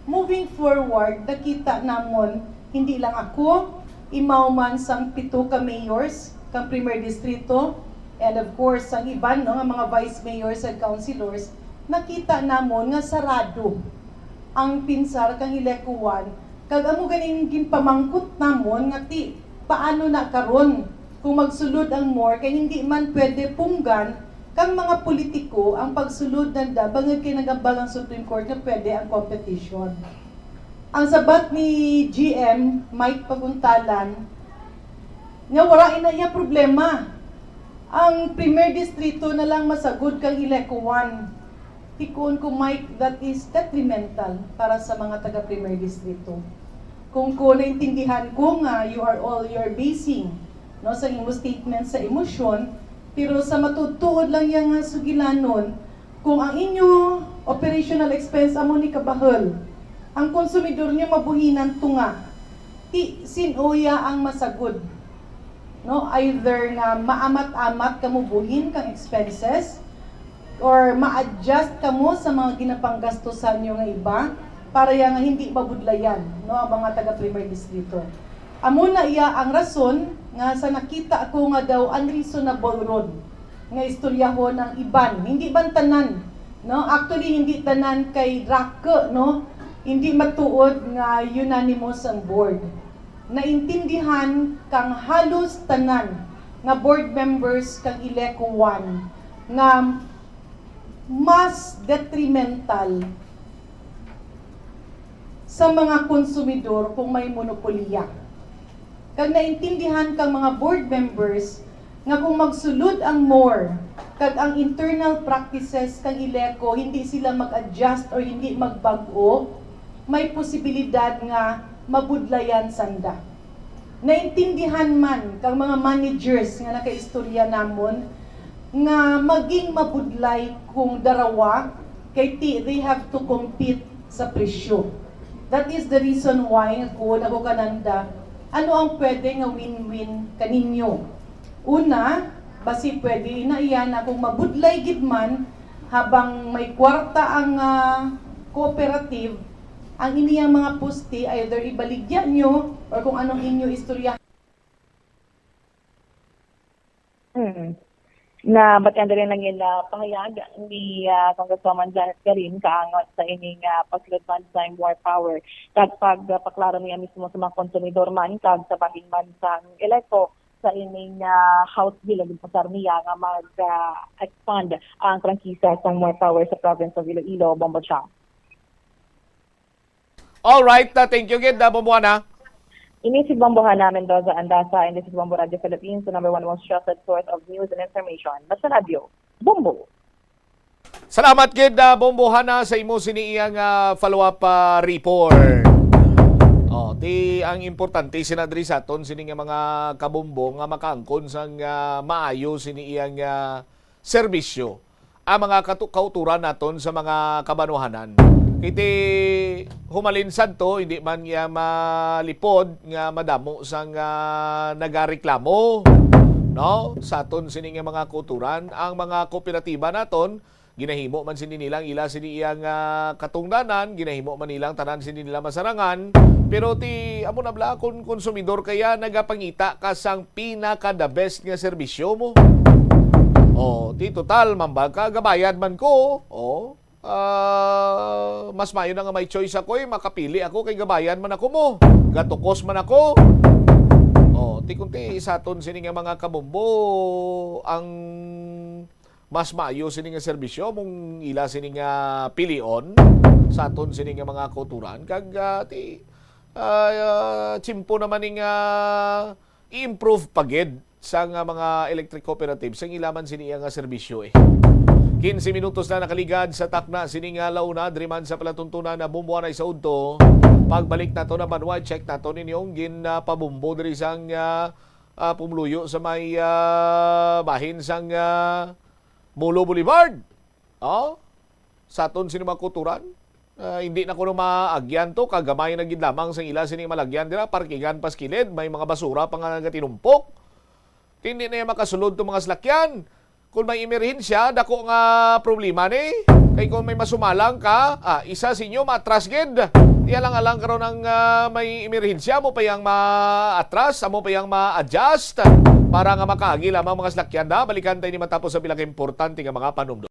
Moving forward, nakita namon, hindi lang ako, imauman sang 7 ka mayors, kang Premier Distrito, and of course, ang iban, no, ang mga vice mayors at councilors, nakita namon nga sarado ang pinsar kang Ileco 1. Kag amo ganing ginpamangkot namon nga paano na karon kung magsulod ang more kay hindi man pwede punggan kang mga politiko ang pagsulod nanda bangod kay nagambal ang Supreme Court nga pwede ang competition. Ang sabat ni GM Mike Paguntalan nga wala ina iya problema. Ang Premier Distrito na lang masagod kang Ileco 1. Tikon ko Mike, that is detrimental para sa mga taga Premier Distrito. Kung naintindihan ko nga you're basing no sa imong statement sa emosyon, pero sa matutuod lang yang sugilanon, kung ang inyo operational expense amo ni kabahal, ang konsumidor niyo mabuhinan tunga, sinuya ang masagod. No, either nga maamat-amat kamo buhin kang expenses or ma-adjust kamo sa mga ginapanggastosan nyo nga iba para nga hindi mabudlayan no ang mga taga Premier Distrito. Amo na iya ang rason nga sa nakita ko nga daw unreasonable road nga istoryahon ang iban, hindi ban tanan, no? Actually hindi tanan kay Drake, no? Hindi matuod nga unanimous ang board. Naintindihan kang halos tanan nga board members kang Ileco 1 nga mas detrimental sa mga konsumidor kung may monopolya. Kag naintindihan kang mga board members nga kung magsulod ang more kag ang internal practices kang Ileco hindi sila mag-adjust or hindi magbag-o, may posibilidad nga mabudlayan sanda. Naintindihan man kang mga managers nga nakaistorya namon nga maging mabudlay kung darawa kay they have to compete sa presyo. That is the reason why ako kananda, ano ang pwede nga win-win kaninyo. Una, basi pwede na iyan na kung mabudlay gid man habang may kwarta ang cooperative, ang iniyang mga poste either ibaligya nyo or kung anong inyo istorya. Na batyan rin lang yun na pahayag ni Congresswoman Janet Garin kaangot sa ining paglutman sa more power kag pagpaklaro niya mismo sa mga konsumidor man kag sa bahin man sa Ileco sa ining House Bill ug pasar niya nga mag-expand ang prangkisa sa more power sa province of Iloilo, Bombocha. All right, thank you gid Bomboana. Ini si Bombohan namin Rosa Andasa, and this is Bombo Radio Philippines, the #1 most trusted source of news and information. Basta Radio, Bombo! Salamat gid Bombohana sa imo siniiyang follow-up report. Di ang importante sinadri sa aton sini nga mga kabombo nga makaangkon sang maayo siniiyang serbisyo. Ang mga kauturan naton sa mga kabanuhanan. Iti humalinsad to, hindi man nga malipod nga madamo sang nagareklamo. No? Sa aton sini nga mga kauturan, ang mga kooperatiba naton ginahimo man sini nilang ila sini iyang katungdanan, ginahimo man nilang tanan sini nila masarangan, pero ti amo na bla kun konsumidor kaya nagapangita ka sang pinaka the best nga serbisyo mo. Ti total mambag ka gabayad man ko. Mas mayo na nga may choice ako makapili ako kay gabayan man ako mo. Gatukos man ako. Ti kunti sa aton sini nga mga kabombo ang mas maayo sini nga serbisyo mong ila sini nga pilion sa aton sini nga mga kauturan kag chimpo naman nga i-improve pagid sa nga mga electric cooperatives ang ilaman sini nga serbisyo 15 minutos na nakaligad sa takna sini nga launa driman sa palatuntunan na bumbuan ay sa udto. Pagbalik nato na manual check nato ninyong ginpabumbo diri sang pumluyo sa may bahin sang Molo Boulevard. Sa aton sino makuturan. Hindi na ko maagyan to. Kagamay na gid lamang sa ila sining malagyan dira. Parkingan pas kilid. May mga basura pa nga tinumpok. Hindi na makasulod to mga salakyan. Kung may emerhensya, dako nga problema ni. Kay kung may masumalang ka, isa sinyo matras gid. Di alang-alang karon ang may emerhensya mo pa yang ma-atras, mo pa yang ma-adjust para nga makaagi lamang mga salakyan na balikan tayo ni matapos sa bilang importante nga mga panumdo.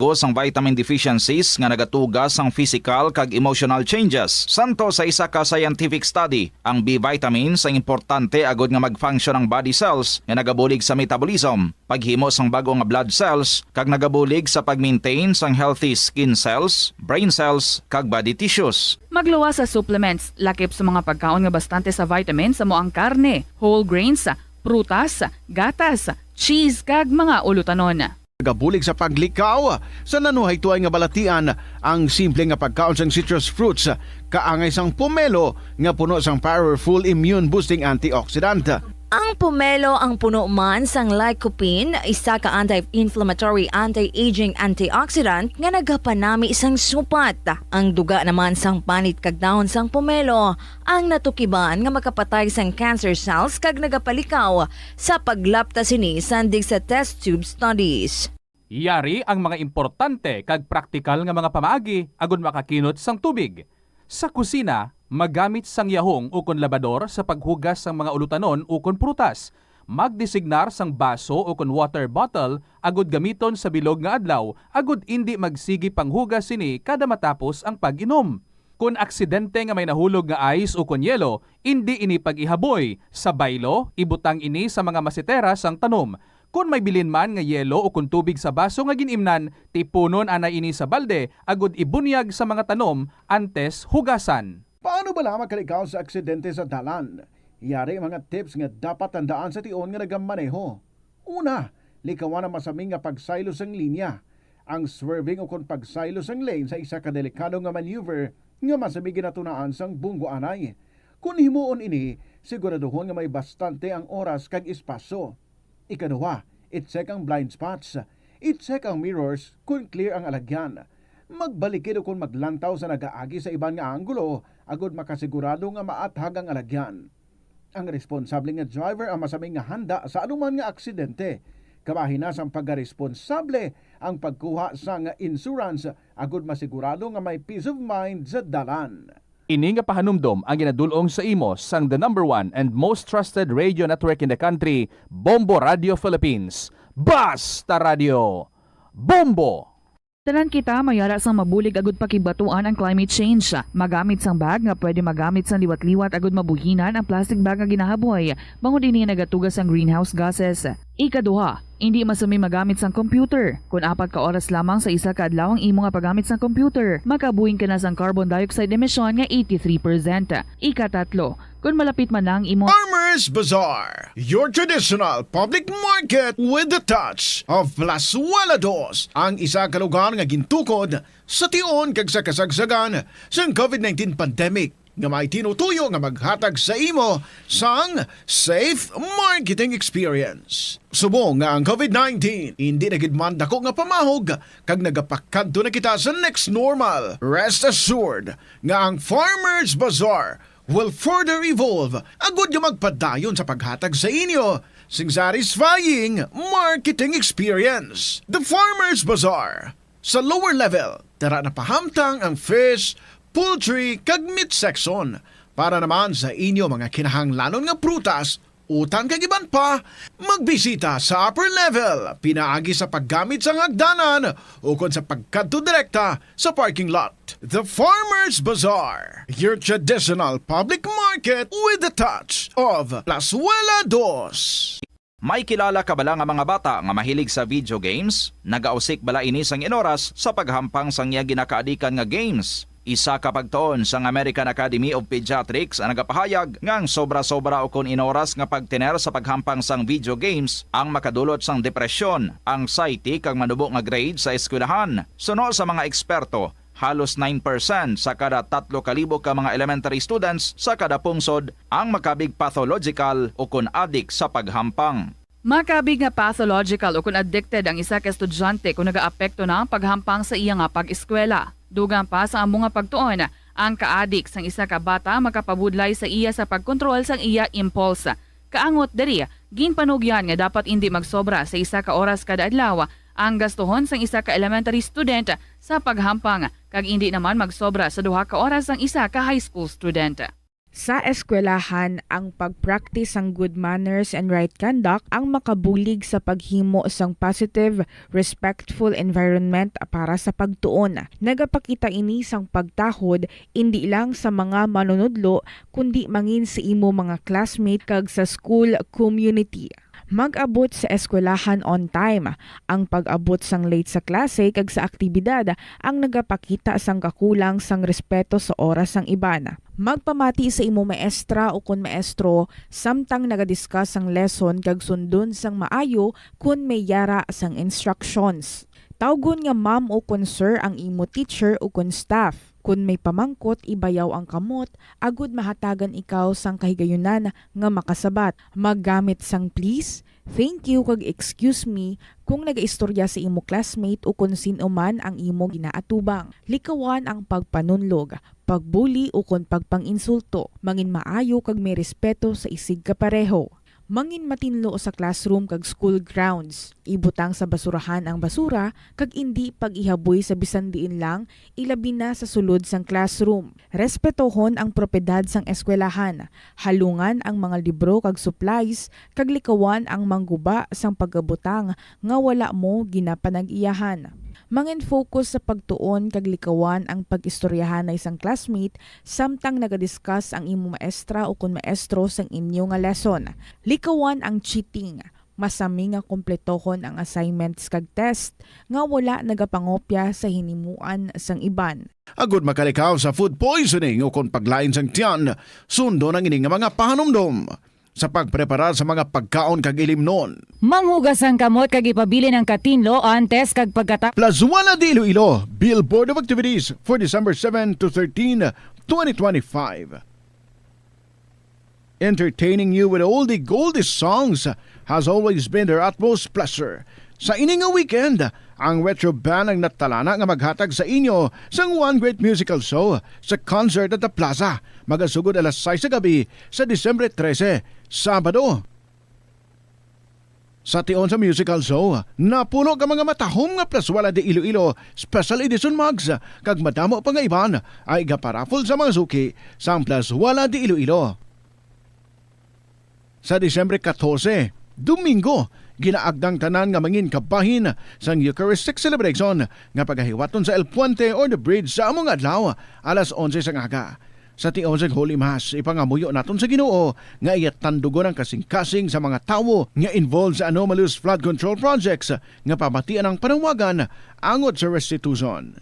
Sang vitamin deficiencies nga nagatugas ang physical kag emotional changes. Santo sa isa ka scientific study, ang B vitamins ang importante agod nga mag-function ang body cells nga nagabulig sa metabolism, paghimo sang bago nga blood cells kag nagabulig sa pag-maintain sang healthy skin cells, brain cells kag body tissues. Magluwa sa supplements, lakip sa mga pagkaon nga bastante sa vitamins amo ang karne, whole grains, prutas, gatas, cheese kag mga ulutanon. Nagabulig sa paglikaw sa nanuhay tuay nga balatian ang simple nga pagkaon sang citrus fruits kaangay sang pomelo nga puno sang powerful immune boosting antioxidant. Ang pomelo ang puno man sang lycopene, isa ka anti-inflammatory, anti-aging antioxidant nga nagapanami isang supat. Ang duga naman sang panit kag dahon sang pomelo ang natukiban nga makapatay sang cancer cells kag nagapalikaw sa paglapta sini sandig sa test tube studies. Yari ang mga importante kag praktikal nga mga pamaagi agud makakinot sang tubig. Sa kusina, magamit sang yahong ukon labador sa paghugas sang mga ulutanon ukon prutas. Magdesignar sang baso ukon water bottle agud gamiton sa bilog nga adlaw agud indi magsigi panghugas sini kada matapos ang pag-inom. Kung aksidente nga may nahulog nga ice ukon yelo, indi ini pag-ihaboy. Sa baylo, ibutang ini sa mga masitera sang tanom. Kung may bilin man nga yelo o kung tubig sa baso nga ginimnan, tipunon anay ini sa balde agud ibunyag sa mga tanom antes hugasan. Paano ba lamang kalikaw sa aksidente sa dalan? Yari mga tips nga dapat tandaan sa tion nga nagamaneho. Una, likawan ang masaming nga pagsaylo sang linya. Ang swerving o kung pagsaylo sang lane sa isa ka delikado nga maneuver nga masaming ginatunaan sang bunggo anay. Kung himuon ini, siguraduhon nga may bastante ang oras kag espasyo. Ikaduha, i-check ang blind spots. I-check ang mirrors kung clear ang alagyan. Magbalikid o kung maglantaw sa nagaagi sa ibang nga anggulo, agud makasigurado nga maathag ang alagyan. Ang responsable nga driver ang masaming nga handa sa anuman nga aksidente. Kabahinas ang pagkaresponsable ang pagkuha sa nga insurance agud masigurado nga may peace of mind sa dalan. Ini nga pahanumdom ang ginadulong sa imo sang the #1 and most trusted radio network in the country, Bombo Radio Philippines. Basta Radio! Bombo! Tanan kita mayara sang mabulig agud pakibatuan ang climate change. Magamit sang bag nga pwede magamit sang liwat-liwat agud mabuhinan ang plastic bag nga ginahaboy. Bangod ini nagatugas ang greenhouse gases. Ikaduha, hindi masumi magamit sang computer. Kung 4 ka oras lamang sa isa ka adlaw ang imo nga paggamit sang computer, makabuhing ka na sang carbon dioxide emission nga 83%. Ikatatlo, kung malapit man lang imo Farmers Bazaar, your traditional public market with the touch of Plazuela Dos, ang isa ka lugar nga gintukod sa tion kag sa kasagsagan sa COVID-19 pandemic nga may tinutuyo nga maghatag sa imo sang safe marketing experience. Subong nga ang COVID-19 hindi nagidman dako nga pamahog kag nagapakadto na kita sa next normal. Rest assured nga ang Farmers Bazaar will further evolve agud nga magpadayon sa paghatag sa inyo sing satisfying marketing experience. The Farmers Bazaar. Sa lower level, tara na pahamtang ang fish, poultry kag meat section para naman sa inyo mga kinahanglanon nga prutas, utang kag iban pa, magbisita sa upper level, pinaagi sa paggamit sa hagdanan o kon sa pagkadto direkta sa parking lot. The Farmers Bazaar, your traditional public market with the touch of Plazuela Dos. May kilala ka bala nga mga bata nga mahilig sa video games? Nagausik bala ini sang inoras sa paghampang sang iya ginakaadikan nga games? Isa ka pagtuon sang American Academy of Pediatrics ang nagapahayag ngang sobra-sobra o kon inoras nga pagtiner sa paghampang sang video games ang makadulot sang depresyon, anxiety kag manubo nga grade sa eskwelahan. Suno sa mga eksperto, halos 9% sa kada 3,000 ka mga elementary students sa kada pungsod ang makabig pathological o kon addict sa paghampang. Makabig nga pathological o kung addicted ang isa ka estudyante kung nagaapekto na ang paghampang sa iya nga pag-eskwela. Dugang pa sa among nga pagtuon, ang ka-addict sang isa ka bata makapabudlay sa iya sa pagkontrol sang iya impulse. Kaangot diri, ginpanugyan nga dapat hindi magsobra sa isa ka oras kada adlaw ang gastuhon sang isa ka elementary student sa paghampang kag hindi naman magsobra sa 2 ka oras ang isa ka high school student. Sa eskwelahan, ang pag-practice ng good manners and right conduct ang makabulig sa paghimo sang positive, respectful environment para sa pagtuon. Nagapakita ini sang pagtahod hindi lang sa mga manunudlo kundi mangin sa imo mga classmate kag sa school community. Mag-abot sa eskwelahan on time. Ang pag-abot sang late sa klase kag sa aktibidad ang nagapakita sang kakulang sang respeto sa oras sang iban. Magpamati sa imo maestra o kun maestro samtang nagadiscuss sang lesson kag sundon sang maayo kun may yara sang instructions. Tawgon nga ma'am o kun sir ang imo teacher o kun staff. Kun may pamangkot, ibayaw ang kamot, agud mahatagan ikaw sang kahigayunan nga makasabat. Maggamit sang please, thank you kag excuse me kung nagaistorya sa imo classmate o kung sino man ang imo ginaatubang. Likawan ang pagpanunlog, pagbuli o kung pagpanginsulto. Mangin maayo kag may respeto sa isig kapareho. Mangin matinlo sa classroom kag school grounds. Ibutang sa basurahan ang basura kag hindi pag-ihaboy sa bisan diin lang, ilabi na sa sulod sang classroom. Respetohon ang propiedad sang eskwelahan. Halungan ang mga libro kag supplies kag likawan ang mangguba sang pagabutang nga wala mo ginapanag-iyahan. Mangin focus sa pagtuon kag likawan ang pag-istoryahan na isang classmate samtang nagadiscuss ang imo maestra o kun maestro sang inyo nga lesson. Likawan ang cheating. Masami nga kompletohon ang assignments kag test nga wala nagapangopya sa hinimuan sang iban. Agud makalikaw sa food poisoning o kun paglain sang tiyan, sundo ng ining mga pahanumdom. Sa pagprepara sa mga pagkaon kag ilimnon. Manghugas ang kamot kag ipabili ng katinlo antes kag pagkata. Plazuela de Iloilo, Billboard of Activities for December 7 to 13, 2025. Entertaining you with oldie goldie songs has always been their utmost pleasure. Sa ining nga weekend, ang Retro Band ang natalana nga maghatag sa inyo sang One Great Musical Show sa concert at the Plaza. Magasugod alas 6 sa gabi sa Disyembre 13, Sabado. Sa tion sa musical show, napuno ka mga matahom nga Plazuela de Iloilo Special Edition mugs kag madamo pa nga iban ay gaparafol sa mga suki sa Plazuela de Iloilo. Sa Disyembre 14, Domingo, ginaagdang tanan nga mangin kabahin sang Eucharistic celebration nga pagahiwaton sa El Puente or the Bridge sa among adlaw alas 11 sang aga. Sa tiaw sa Holy Mass, ipangamuyo naton sa Ginoo nga iyat tandugon ang kasing-kasing sa mga tawo nga involved sa anomalous flood control projects nga pamatian ang panawagan angot sa restitution.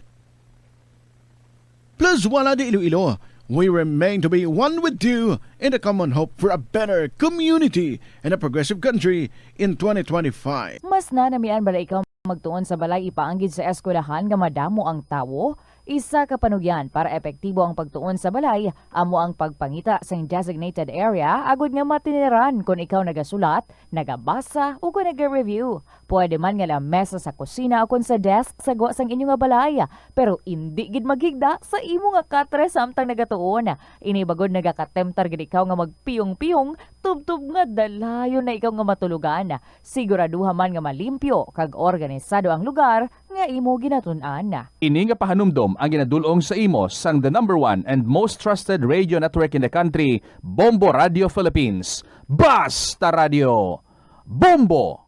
Plus wala di Iloilo, we remain to be one with you in the common hope for a better community and a progressive country in 2025. Mas nanamian ba ikaw magtuon sa balay ipaanggid sa eskwelahan nga madamo ang tawo? Isa ka panugyan para epektibo ang pagtuon sa balay, amo ang pagpangita sa designated area agud nga matiniran kung ikaw nagasulat, nagabasa o kung nag-review. Pwede man nga lamesa sa kusina o kung sa desk sa guwa sang inyo nga balay, pero hindi gid maghigda sa imo nga katre samtang nagatuon. Ini bagod nagakatemptar gid ikaw nga magpiyong-piyong, tubtub nga dalayon na ikaw nga matulugan. Siguraduha man nga malimpyo kag organisado ang lugar nga imo ginatun-an. Ini nga pahanumdom ang ginadulong sa imo sang the #1 and most trusted radio network in the country, Bombo Radio Philippines. Basta Radio! Bombo!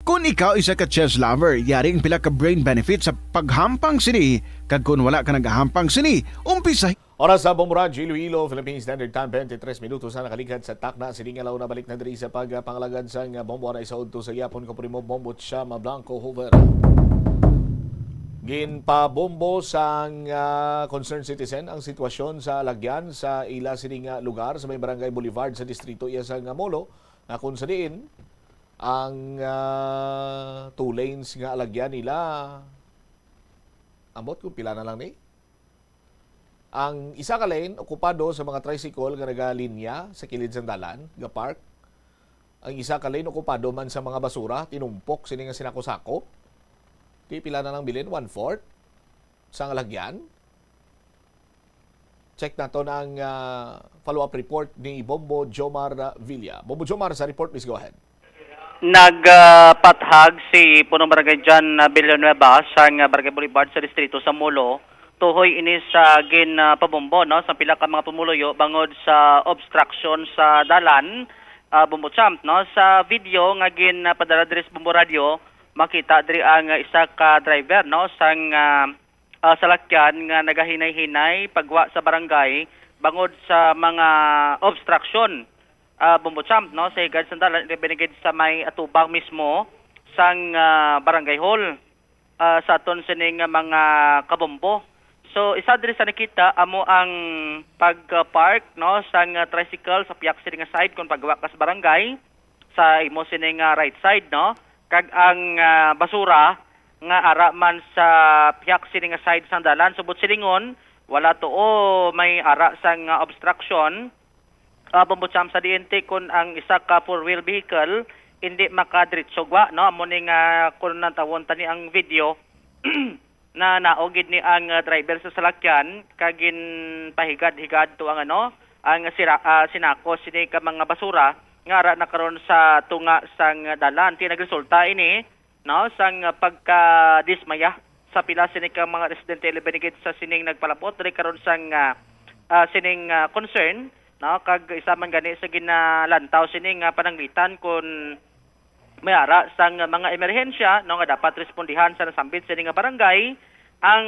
Kung ikaw isa ka chess lover, yaring pila ka brain benefit sa paghampang sini, kag kung wala ka nagahampang sini, umpisa. Oras sa Bombo Radio Iloilo, Philippines Standard Time, 23 minutos na nakaligad sa takna. Siningalaw na balik na diri sa pagpangalagad sa Bombo na isaod to sa Yapon ko primo Bombo Chama Blanco Hoover. Ginpabombo sang concerned citizen ang sitwasyon sa lagyan sa ila sining lugar sa may Barangay Boulevard sa distrito iya sa Molo na kung sa diin ang 2 lanes nga lagyan nila amot kung pila na lang ni. Ang isa ka lane okupado sa mga tricycle nga nagalinya sa kilid sang dalan, ga park. Ang isa ka lane okupado man sa mga basura, tinumpok sini nga sinako-sako. Di pila na lang bilin, 1/4 sa lagyan. Check na to ng follow-up report ni Bombo Jomar Villa. Bombo Jomar, sa report, please go ahead. Nagpathag si punong barangay dyan Villanueva sa Barangay Boulevard sa distrito sa Molo. Tuhoy ini sa pabombo no sa pila ka mga pumuluyo bangod sa obstruction sa dalan Bombo Champ no sa video nga padala diri sa Bombo Radio makita diri ang isa ka driver no sang salakyan nga nagahinay-hinay pagwa sa barangay bangod sa mga obstruction Bombo Champ no sa higad sandalan ibinigid sa may atubang mismo sang barangay hall sa aton sining mga kabombo. So isa diri sa nakita amo ang pag-park no sang tricycle sa piyak sining side kung pagwa ka sa barangay sa imo sining right side no kag ang basura nga ara man sa piyak sining side sang dalan subot silingon wala tuo may ara sang obstruction Bombo Champ sa DNT kun ang isa ka four-wheel vehicle hindi makadiretso gwa no amo ning kun natawon tani ang video na naogid ni ang driver sa salakyan kagin pahigad-higad to ang ang sinako sini ka mga basura nga ara nakaron sa tunga sang dalan ti nagresulta ini no sang pagka-dismaya sa pila sini ka mga residente benefit sa sining nagpalapot diri karon sang sining concern no kag isa man gani sa ginalantaw sining pananglitan kun may ara sang mga emerhensya no nga dapat respondihan sa nasambit sining barangay ang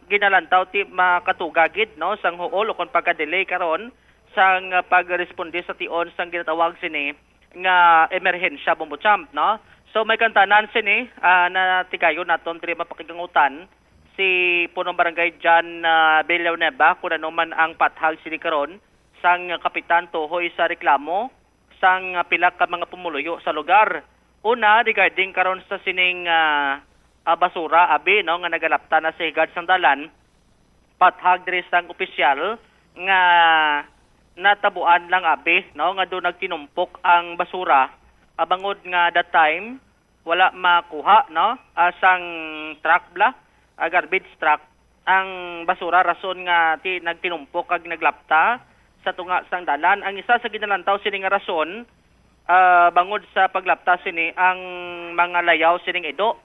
ginalantaw ti makatugagid no sang huol o kon pagka-delay karon sang pagresponde sa tion sang ginatawag sini nga emerhensya Bombo Champ no so may kantanan sini na tigayon naton diri mapakigangutan si punong barangay Jan Villanueva kun ano man ang pathag sini karon sang kapitan tuhoy sa reklamo sang pila ka mga pumuluyo sa lugar. Una regarding karon sa sining basura abi no nga nagalapta na sa higad sang dalan pathag diri sang opisyal nga natabuan lang abi no nga do nagtinumpok ang basura abangod nga that time wala makuha no sang truck garbage truck ang basura rason nga nagtinumpok kag naglapta sa tunga sang dalan. Ang isa sa ginalantaw sini nga rason bangod sa paglapta sini ang mga layaw sining edo.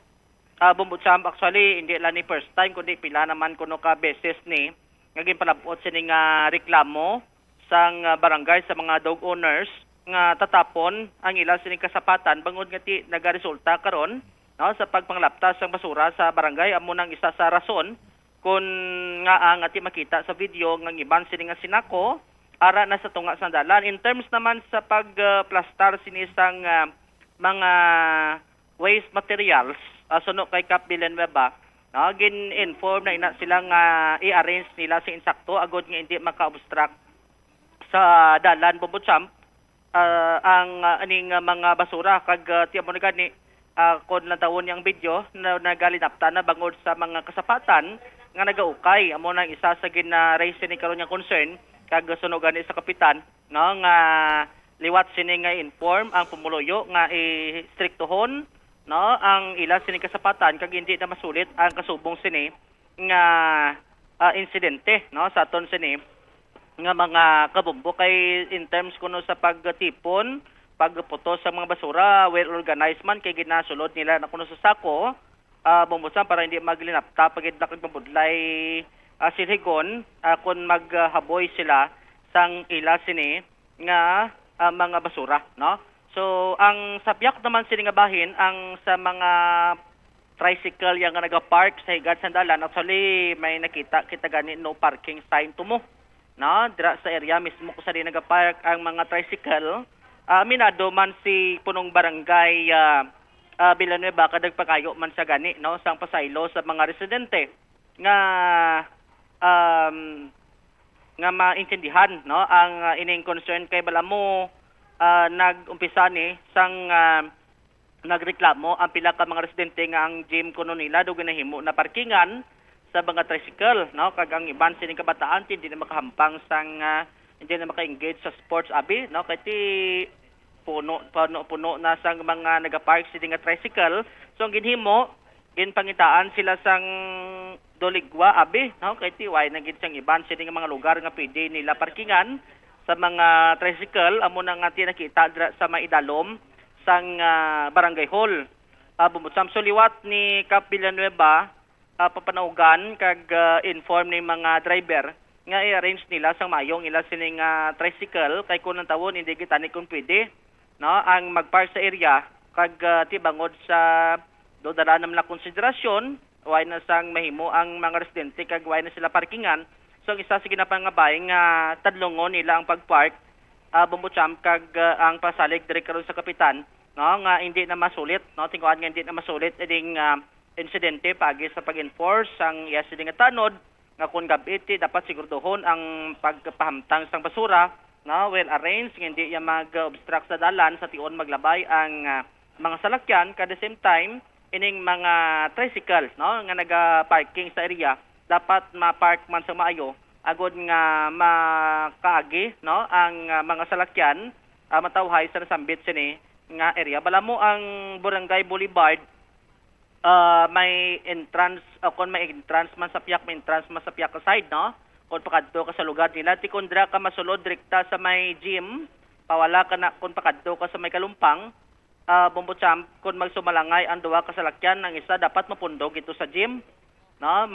Bombo Champ actually hindi lang ni first time kundi pila naman kuno ka beses ni ngaging palabot sini nga reklamo sang barangay sa mga dog owners nga tatapon ang ilang sining kasapatan bangod nga ti nagaresulta karon no sa pagpanglaptas sang basura sa barangay amo nang isa sa rason kun nga ang ati makita sa video nga iban sini nga sinako ara na sa tunga sa dalan. In terms naman sa pagplastar sinisang mga waste materials suno kay Cap Villanueva, gin-inform na ina sila nga i-arrange nila sa insakto agod nga hindi maka-obstruct sa dalan Bumbuchamp ang aning mga basura kag tiyan mo na gani kung natawon yung video na nagalinapta na bangod sa mga kasapatan nga nagaukay. Amo nang isa sa gina-raise ni karon yang concern kag sunog gani sa kapitan nga liwat sini nga inform ang pumuluyo nga istriktohon ang ila sini kasapatan kag hindi na masulit ang kasubong sini nga insidente sa aton sini nga mga kabumbo kay in terms kuno sa pagtipon pagputo sa mga basura well organized man kay ginasulod nila na kuno sa sako bumbusan para hindi maglinapta pagid na pabudlay silhigon kung maghaboy sila sang ila sini nga mga basura so ang sapyak naman sini nga bahin ang sa mga tricycle yang nagapark sa higad sandalan actually may nakita kita gani no parking sign tumo dira sa area mismo ko sa di nagapark ang mga tricycle. Minado man si punong barangay Villanueva kadag pakayo man sa gani sang pasaylo sa mga residente nga maintindihan ang ining concern kay balamo nag-umpisa ni sang nagreklamo ang pila ka mga residente nga ang gym kuno nila do ginahimo na parkingan sa mga tricycle kag ang iban sining kabataan hindi na makahampang sang hindi na maka-engage sa sports abi kay ti puno na sang mga nagapark sini nga tricycle. So ang ginhimo ginpangitaan sila sang doligwa abi kay ti way na gid sang iban sini nga mga lugar nga pwede nila parkingan sa mga tricycle. Amo na nga nakita sa maidalom sang barangay hall Bumbutsam. So liwat ni Cap Villanueva papanaugan kag inform ni mga driver nga i-arrange nila sang mayong ila sining tricycle kay kun ang tawon hindi kita ni kung pwede ang magpark sa area kag tibangod sa dodala na mga konsiderasyon way na sang mahimo ang mga residente kag way na sila parkingan. So ang isa sa ginapangabay nga tadlongon nila ang pagpark Bumbutsam kag ang pasalig diri karon sa kapitan nga hindi na masulit tinguan nga hindi na masulit eding insidente pagi sa pag-enforce ang sini nga tanod nga kung gabi dapat siguraduhon ang pagpahamtang sang basura well arranged hindi yan mag-obstruct sa dalan sa tion maglabay ang mga salakyan. At the same time ining mga tricycle nga naga-parking sa area dapat ma-park man sa maayo agod nga makaagi ang mga salakyan matawhay sa nasambit sini nga area. Balamo ang Barangay Boulevard may entrance kung may entrance man sa piyak may entrance man sa piyak ka side kung pakadto ka sa lugar nila ti kundra ka masulod direkta sa may gym pawala ka na kung pakadto ka sa may kalumpang Bumbutsam kung magsumalangay ang duwa ka salakyan ng isa dapat mapundog ito sa gym sa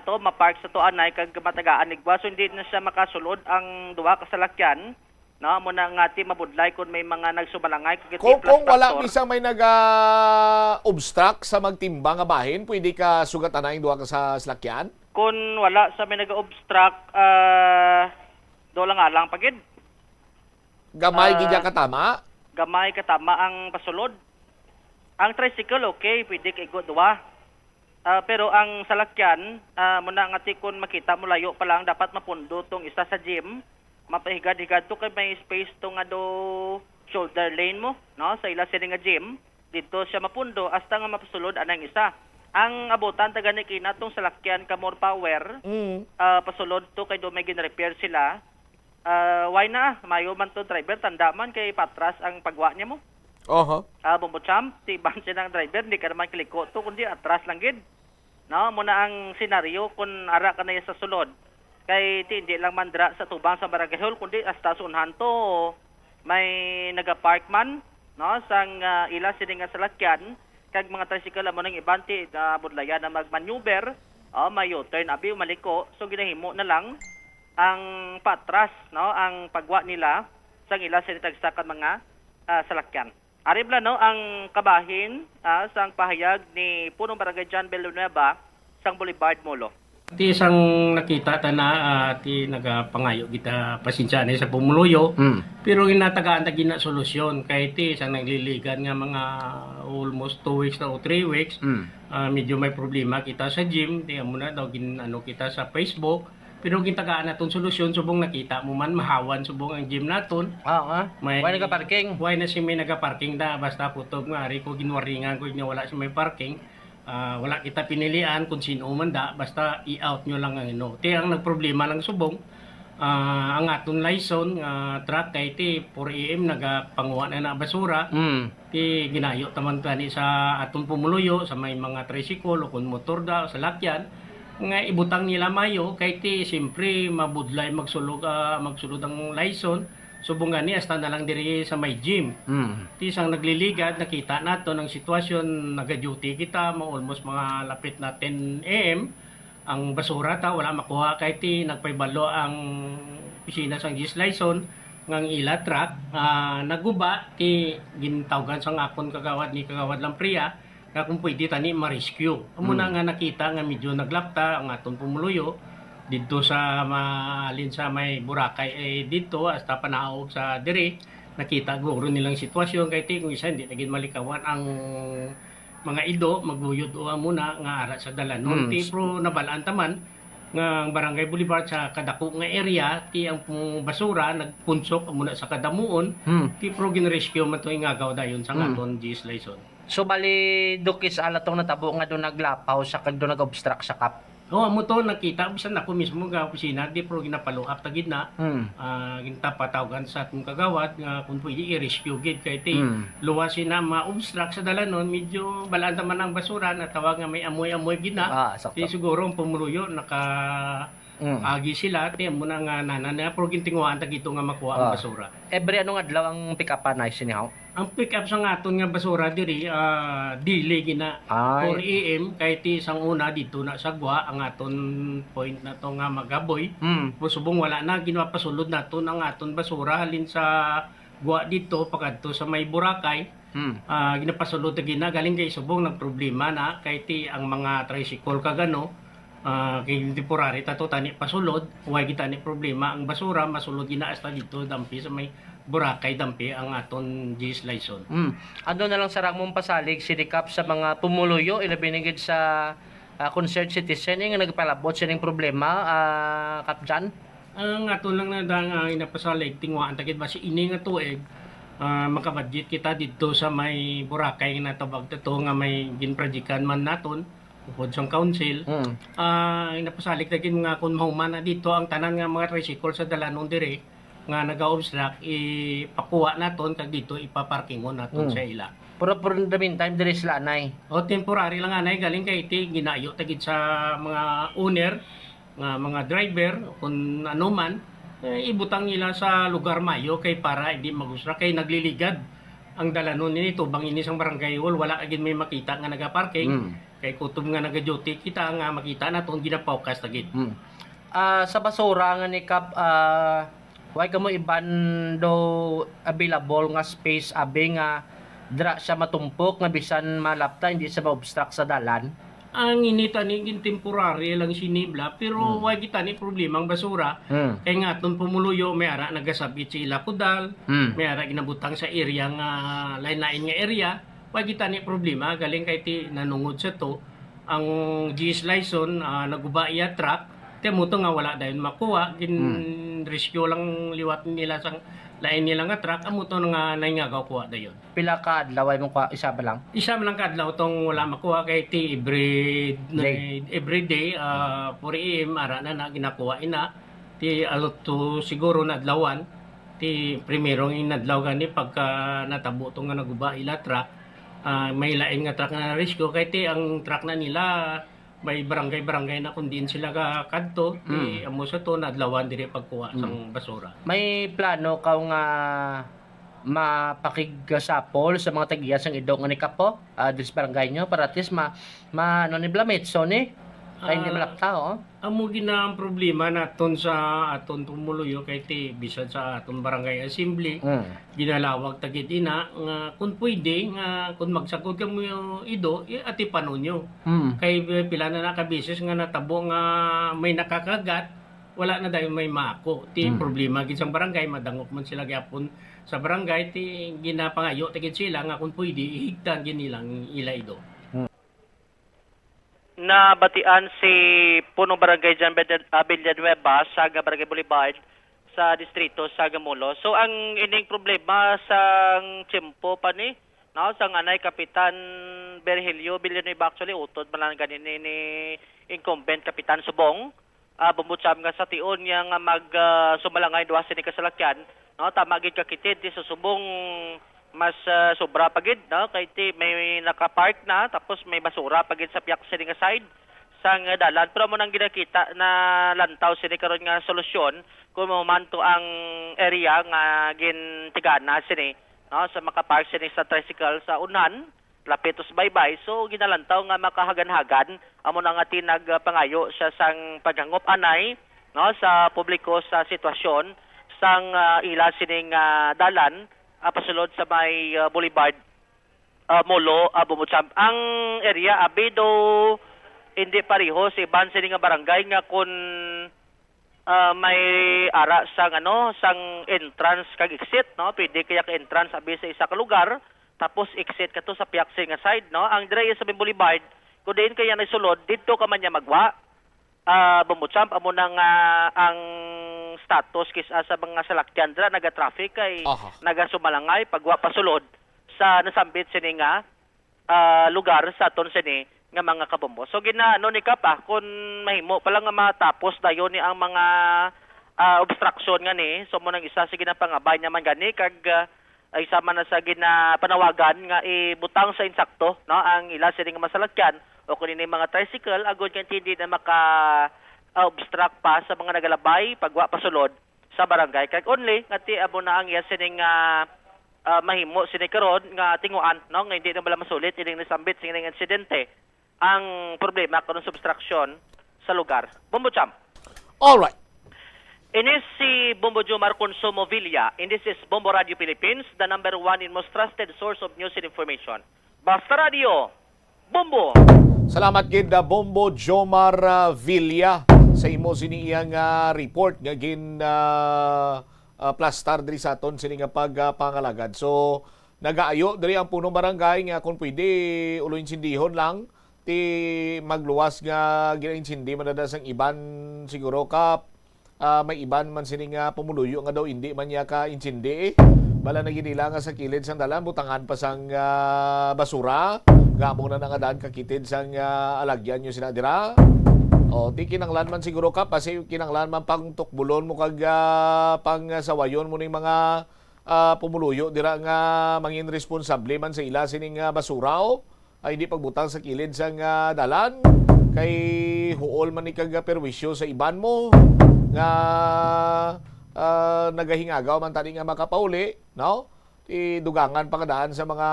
to ma-park sa to anay kag matagaan igwa so hindi na siya makasulod ang duwa ka salakyan mo na nga ti mabudlay kung may mga nagsumalangay kung wala bisang may naga-obstruct sa magtimba nga bahin, pwede ka sugatan na yung duwa ka sa salakyan? Kung wala sa may naga-obstruct dola nga lang pagid gamay gidya katama? Gamay katama ang pasulod. Ang tricycle okay, pwede kay duwa. Pero ang salakyan muna nga ti kung makita mo layo pa lang dapat mapundo tong isa sa gym mapahigad-higad to kay may space to nga do shoulder lane mo sa ila sini nga gym dito siya mapundo hasta nga mapasulod anang isa ang abutan taga ni kina tong salakyan ka more power pasulod to kay do may gin-repair sila why na mayo man to driver tanda man kay patras ang pagwa niya mo Bumbutsam ti banse ng driver hindi ka naman kiliko to kundi atras lang gid muna ang senaryo kung ara ka na sa sulod kay hindi lang mandra sa tubang sa barangay hall kundi hasta sunhan to may nagapark man sang ila sini nga salakyan kag mga tricycle mo nang ibanti budlayan na magmaneuver may U-turn abi maliko so ginahimo na lang ang patras ang pagwa nila sang ila sini tagsakan mga salakyan. Aribla ang kabahin sang pahayag ni punong barangay John Villanueva sang Boulevard Molo. Ti isang nakita ta na ti nagapangayo kita pasensya ni sa pumuluyo pero ginatagaan ta gina solusyon kay ti isang nagliligan nga mga almost 2 weeks na o 3 weeks medyo may problema kita sa gym ti amo na daw kita sa Facebook pero gintagaan naton solusyon subong nakita mo man mahawan subong ang gym naton may nagaparking why na si may nagaparking da basta putob nga ari ko ginwaringan ko nya wala si may parking. Wala kita pinilian kung sino man da basta i-out nyo lang ang ino. Ti ang nagproblema lang subong ang aton license truck kay ti 4 AM nagapanguha na basura. Ti ginayo taman tani sa aton pumuluyo sa may mga tricycle o kun motor da sa lakyan nga ibutang nila mayo kay ti siyempre mabudlay magsulod ang license. Subong gani hasta na lang diri sa may gym. Ti isang nagliligad nakita nato ng sitwasyon naga-duty kita almost mga lapit na 10 AM ang basura ta wala makuha kay ti nagpaybalo ang opisina sang GIS license ngang ila truck naguba ti gintawgan sang akon kagawad lang priya nga kung pwede tani ma-rescue. Amo na nga nakita nga medyo naglapta ang aton pumuluyo dito sa maalin sa may Boracay dito hasta panaog sa diri nakita guro nilang sitwasyon kay ti kung isa hindi naging malikawan ang mga ido magluyod muna nga ara sa dalanon ti pro nabalaan taman nga Barangay Boulevard sa kadako nga area ti ang basura nagpunsok muna sa kadamuon ti pro ginrescue man to ingagaw dayon sa aton GIS license. So bali dukis ala tong natabo nga do naglapaw sa kag do nag-obstruct sa kap. Amo to nakita bisan ako mismo nga opisina di pro ginapalo up tagid na ginapatawagan sa atong kagawad nga kung pwede i-rescue gid kay ti luwasin na ma-obstruct sa dalanon medyo balaan man ang basura na tawag nga may amoy-amoy gid na ti siguro ang pumuluyo agi sila ti amo na nga nana pro gintinguhan tagito nga makuha ang basura. Every ano nga adlaw ang pick up na sinihaw? Ang pick up sa aton nga basura diri dili gina 4 AM kay ti isang una dito na sa Gwa ang aton point na to nga magaboy. Subong wala na ginapasulod naton ang aton basura halin sa Gwa dito pakadto sa may Boracay. Ginapasulod gina galing kay subong nagproblema na kay ti ang mga tricycle kagano kay temporary tato tani pasulod way kita ni problema ang basura masulod gina hasta dito dampi sa may Boracay dampi ang aton GIS license. Ano na lang sarang mong pasalig sinikap sa mga pumuluyo ilabinigid sa concerned citizen nga nagpalabot sining problema kapjan. Ang aton lang na dang inapasalig tingwaan tagid ba si ini nga tuig makabudget kita dito sa may Boracay nga tabag to nga may ginprojectan man naton upod sang council. Inapasalig tagid nga kun mahuman na dito ang tanan nga mga tricycle sa dalanon dire nga naga-obstruct ipakuha naton kag dito ipaparkingon naton sa ila. Pero for the meantime diri sila anay. Temporary lang anay galing kay iti ginayo tagid sa mga owner nga mga driver kun ano man ibutang nila sa lugar mayo kay para hindi mag-obstruct kay nagliligad ang dalanon nito bang ini sang barangay hall wala agin may makita nga naga-parking kay kutob nga naga-duty kita nga makita naton ginapawkas tagid. Sa basura nga ni Kap why kamo iban do available nga space abi nga dira siya matumpok nga bisan malapta hindi sa ma-obstruct sa dalan. Ang inita ni temporary lang sinibla pero why kita ni problema ang basura kay nga aton pumuluyo may ara nagasabit si Ilapudal may ara ginabutang sa area nga lain-lain nga area why kita ni problema galing kay ti nanungod sa to ang GIS license naguba iya truck mo to nga wala dayon makuha rescue lang liwat nila sang lain nila nga truck amo to nga naingagaw kuha dayon. Pila ka adlaw ay mo isa ba lang? Isa man lang ka adlaw tong wala makuha kay ti every day 4 AM ara na ginakuha ina ti alot to siguro na adlawan ti primerong inadlaw gani pagka natabo to nga naguba ila truck may lain nga truck na rescue kay ti ang truck na nila may barangay na kung diin sila kadto amo sa to nadlawan diri pagkuha sang basura. May plano ka nga mapakigasapol sa mga tagiya sang idong nga ni Kapo diri sa barangay nyo para at least ano ni Blamet so ni Kaya hindi malapta, oh. Amo gina ang problema naton sa aton tumuluyo kay ti bisan sa aton barangay assembly. Ginalawag tagit ina nga kung pwede nga kung magsakod kamo ido ati panunyo. Kay pila na nakabisis nga natabo nga may nakakagat wala na dayon may maako. Ti problema gid sa barangay madangop man sila gyapon sa barangay ti ginapangayo tagit sila nga kung pwede ihigtan ginilang ila ido. Nabatian si punong barangay Jan Villanueva sa Barangay Boulevard sa distrito sa Gamulo. So ang ining problema sa tiyempo pa ni no sa anay Kapitan Virgilio Villanueva actually utod man ganin ni incumbent Kapitan Subong bumutsam nga sa tion nga mag sumalangay duha sini kasalakyan no tama gid kakitid sa Subong mas sobra pagid no kay ti may nakapark na tapos may basura pagid sa piyak sini nga side sang dalan pero mo nang ginakita na lantaw sini karon nga solusyon kung mamanto ang area nga gintigana sini no sa makapark sini sa tricycle sa unan lapit sa baybay so ginalantaw nga makahagan-hagan amo na nga tinagpangayo sa sang paghangop anay no sa publiko sa sitwasyon sang ila sining dalan pasulod sa may Boulevard Molo Bumutsam. Ang area abido hindi pareho sa iban sini nga barangay nga kun may ara sang sang entrance kag exit no pwede kaya ka entrance abi sa isa ka lugar tapos exit kato sa piyak nga side no ang dire sa may Boulevard kun diin kaya naisulod didto ka man nya magwa Bumutsam amo nang ang status kisa sa mga salakyan dra naga-traffic kay naga-sumalangay pagwa pasulod sa nasambit sini nga lugar sa aton sini nga mga kabombo. So ginaano ni Kapa kun mahimo pala nga matapos dayon ni ang mga obstruction nga ni so mo nang isa sa ginapangabay naman gani kag isa man na sa ginapanawagan nga ibutang sa insakto no ang ila sini nga masalakyan o kunin mga tricycle agod kay hindi na maka obstruct pa sa mga nagalabay pagwa pasulod sa barangay kay only ngati abo na ang iya sining mahimo sini karon nga tinguan no nga hindi na bala masulit ining nasambit sining insidente ang problema karon sa obstruction sa lugar. Bumbucham. All right. Inis si Bombo Jomar Consumo Villa. And this is Bombo Radio Philippines, the number one in most trusted source of news and information. Basta Radio, Bombo! Salamat gid Bombo Jomar Villa sa imo siniyang report nga gin plastar diri sa aton sini nga pagpangalagad. So nagaayo diri ang punong barangay nga kung pwede uloy insindihon lang ti magluwas nga ginainσindi manada sang iban siguro ka may iban man sini nga pumuluyo nga daw hindi man niya ka insindi bala na ginila nga sa kilid sang dalan butangan pa sang basura gamong na nangadaan kakitid sang alagyan nyo sinadira o ti kinanglan man siguro ka kasi kinanglan man pang tukbulon mo kag pang sawayon mo ning mga pumuluyo dira nga mangin responsable man sa ila sining basura o ay hindi pagbutang sa kilid sang dalan kay huol man ni kag perwisyo sa iban mo nga nagahingagaw man tani nga makapauli no dugangan pakadaan sa mga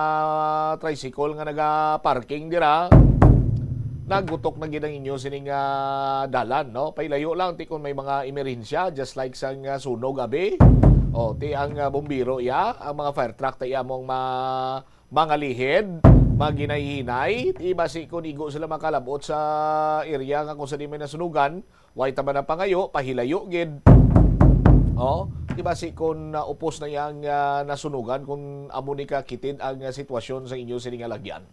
tricycle nga naga-parking dira nagutok na gid ang inyo sining dalan no pailayo lang ti kun may mga emerhensya just like sang sunog abi o ti ang bombero ang mga fire truck ta mong mga lihid maginahinay ibasi kun igo sila makalabot sa area nga kung sa di may nasunugan way taman ang pangayo pahilayo gid ibasi kun upos na yang nasunugan kung amo ni kakitid ang sitwasyon sa inyo sining lagyan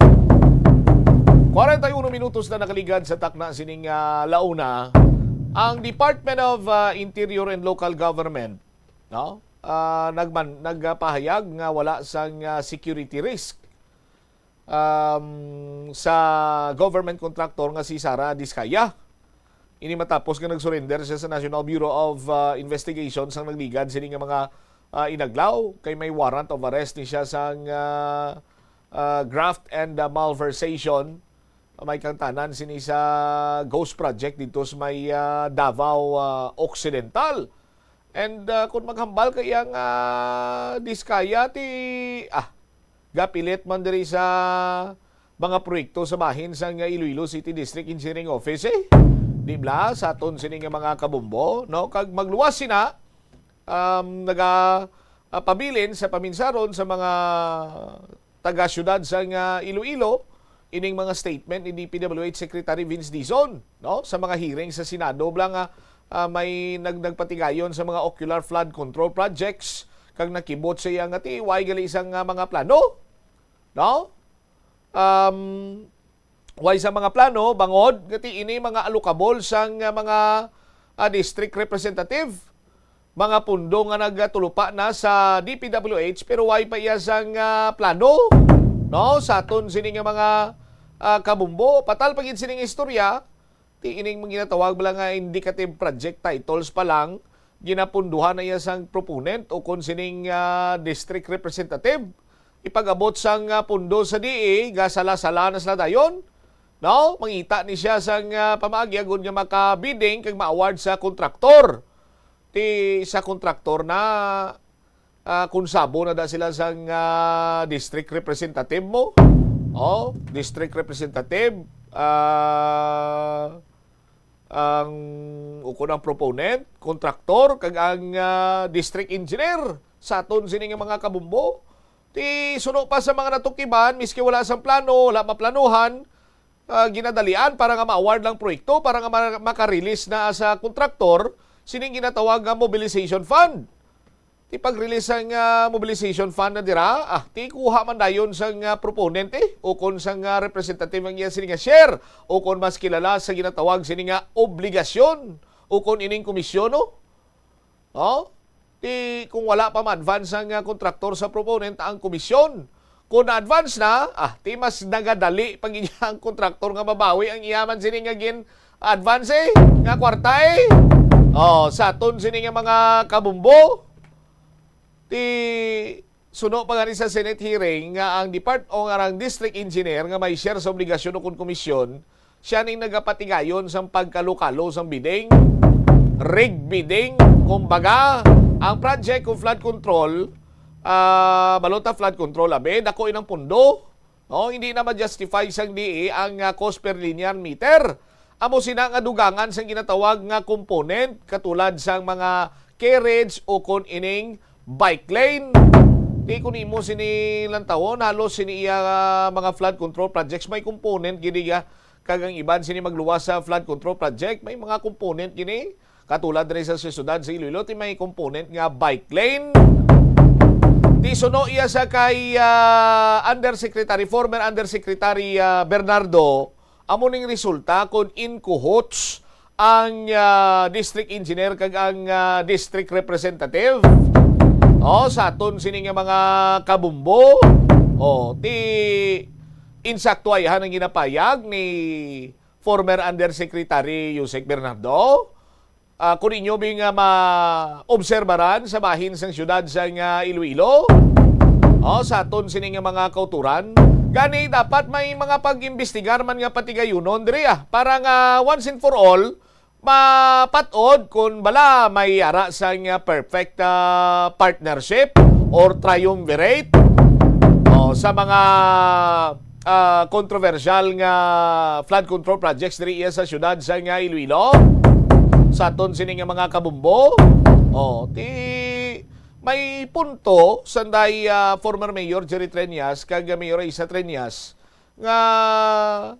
41 minutos na nakaligad sa takna sining launa ang Department of Interior and Local Government no nagpahayag nga wala sang security risk sa government contractor nga si Sara Diskaya. Ini matapos nga nagsurrender siya sa National Bureau of Investigation sang nagligad sini nga mga inaglaw kay may warrant of arrest ni siya sang graft and malversation may kantanan sini sa Ghost Project dito sa may Davao Occidental. And kung maghambal kayang Diskaya ti gapilit man diri sa mga proyekto sa bahin sa Iloilo City District Engineering Office di bla sa aton sini nga mga kabumbo, no, kag magluwas sina pabilin sa paminsaron sa mga taga-syudad sa Iloilo ining mga statement ni DPWH Secretary Vince Dizon, no, sa mga hearing sa Senado blang may nagpatigayon sa mga ocular flood control projects kag nakibot sa iyang way gali isang mga plano, no, way sa mga plano bangod gati ini mga alukabol sang mga district representative, mga pundo nga nagtulupa na sa DPWH pero way pa iya sang plano, no, sa aton sini nga mga kabumbo patal pagid sining istorya ti ining mga ginatawag bala nga indicative project titles pa lang ginapunduhan na iya sang proponent o kon sining district representative ipag-abot sang pundo sa DE gasala-sala na sila dayon, no, mangita ni siya sang pamaagi agon nga makabidding kag ma-award sa kontraktor ti sa kontraktor na kunsabo na da sila sang district representative mo, district representative ang ukon ang proponent, kontraktor kag ang district engineer sa aton sini nga mga kabumbo ti suno pa sa mga natukiban miski wala sang plano, wala maplanuhan, ginadalian para nga ma-award lang proyekto para nga maka-release na sa kontraktor sining ginatawag nga mobilization fund. Ti pag-release ang mobilization fund na dira, ti kuha man dayon sang proponent o kon sang representative ang iya sining share o kon mas kilala sa ginatawag sining obligasyon o kon ining komisyon, no? Ti kung wala pa ma-advance ang kontraktor sa proponent ang komisyon. Kung na-advance na, ti mas nagadali pag ang kontraktor nga mabawi ang iyaman sining nga advance nga kwarta sa aton sining nga mga kabumbo. Ti suno pa gani sa Senate hearing nga ang ang district engineer nga may share sa obligasyon o kon komisyon, siya ning nagapatigayon sa pagkalukalo sa bidding, rig bidding, kumbaga ang project kung flood control, balota flood control dako inang pundo, no, hindi na ma-justify sang DE ang cost per linear meter. Amo sina nga dugangan sang ginatawag nga component katulad sang mga carriage o kon ining bike lane. Di kun imo sini lantawon halos sini iya mga flood control projects may component gini kagang iban sini magluwas sa flood control project may mga component gini katulad rin sa syudad sa Iloilo ti may component nga bike lane. Di suno iya sa kay former Undersecretary Bernardo amo ning resulta kun in cahoots ang district engineer kag ang district representative. Sa aton sini nga mga kabumbo, ti insaktuayhan ang ginapayag ni former Undersecretary Yusek Bernardo. Kung inyo bing ma-obserbaran sa bahin sang syudad sang Iloilo, sa aton sini nga mga kauturan, gani dapat may mga pag-imbestigar man nga patigayunon diri para nga once and for all mapatod kung bala may ara sang perfect partnership or triumvirate sa mga controversial nga flood control projects diri sa syudad sa Iloilo sa aton sini nga mga kabumbo. Ti may punto sanday former Mayor Jerry Treñas kag Mayor Isa Treñas nga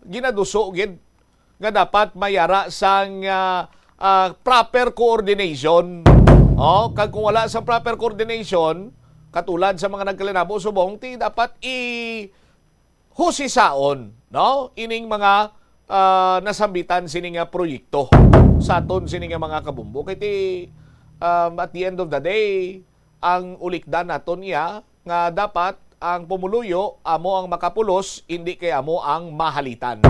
ginaduso gid nga dapat mayara sang proper coordination. Kag kung wala sa proper coordination, katulad sa mga nagkalinabo subong, ti dapat husisaon, no? Ining mga nasambitan sining proyekto sa aton sining mga kabumbo. Kaya at the end of the day, ang ulikdan naton niya nga dapat ang pumuluyo amo ang makapulos, hindi kay amo ang mahalitan.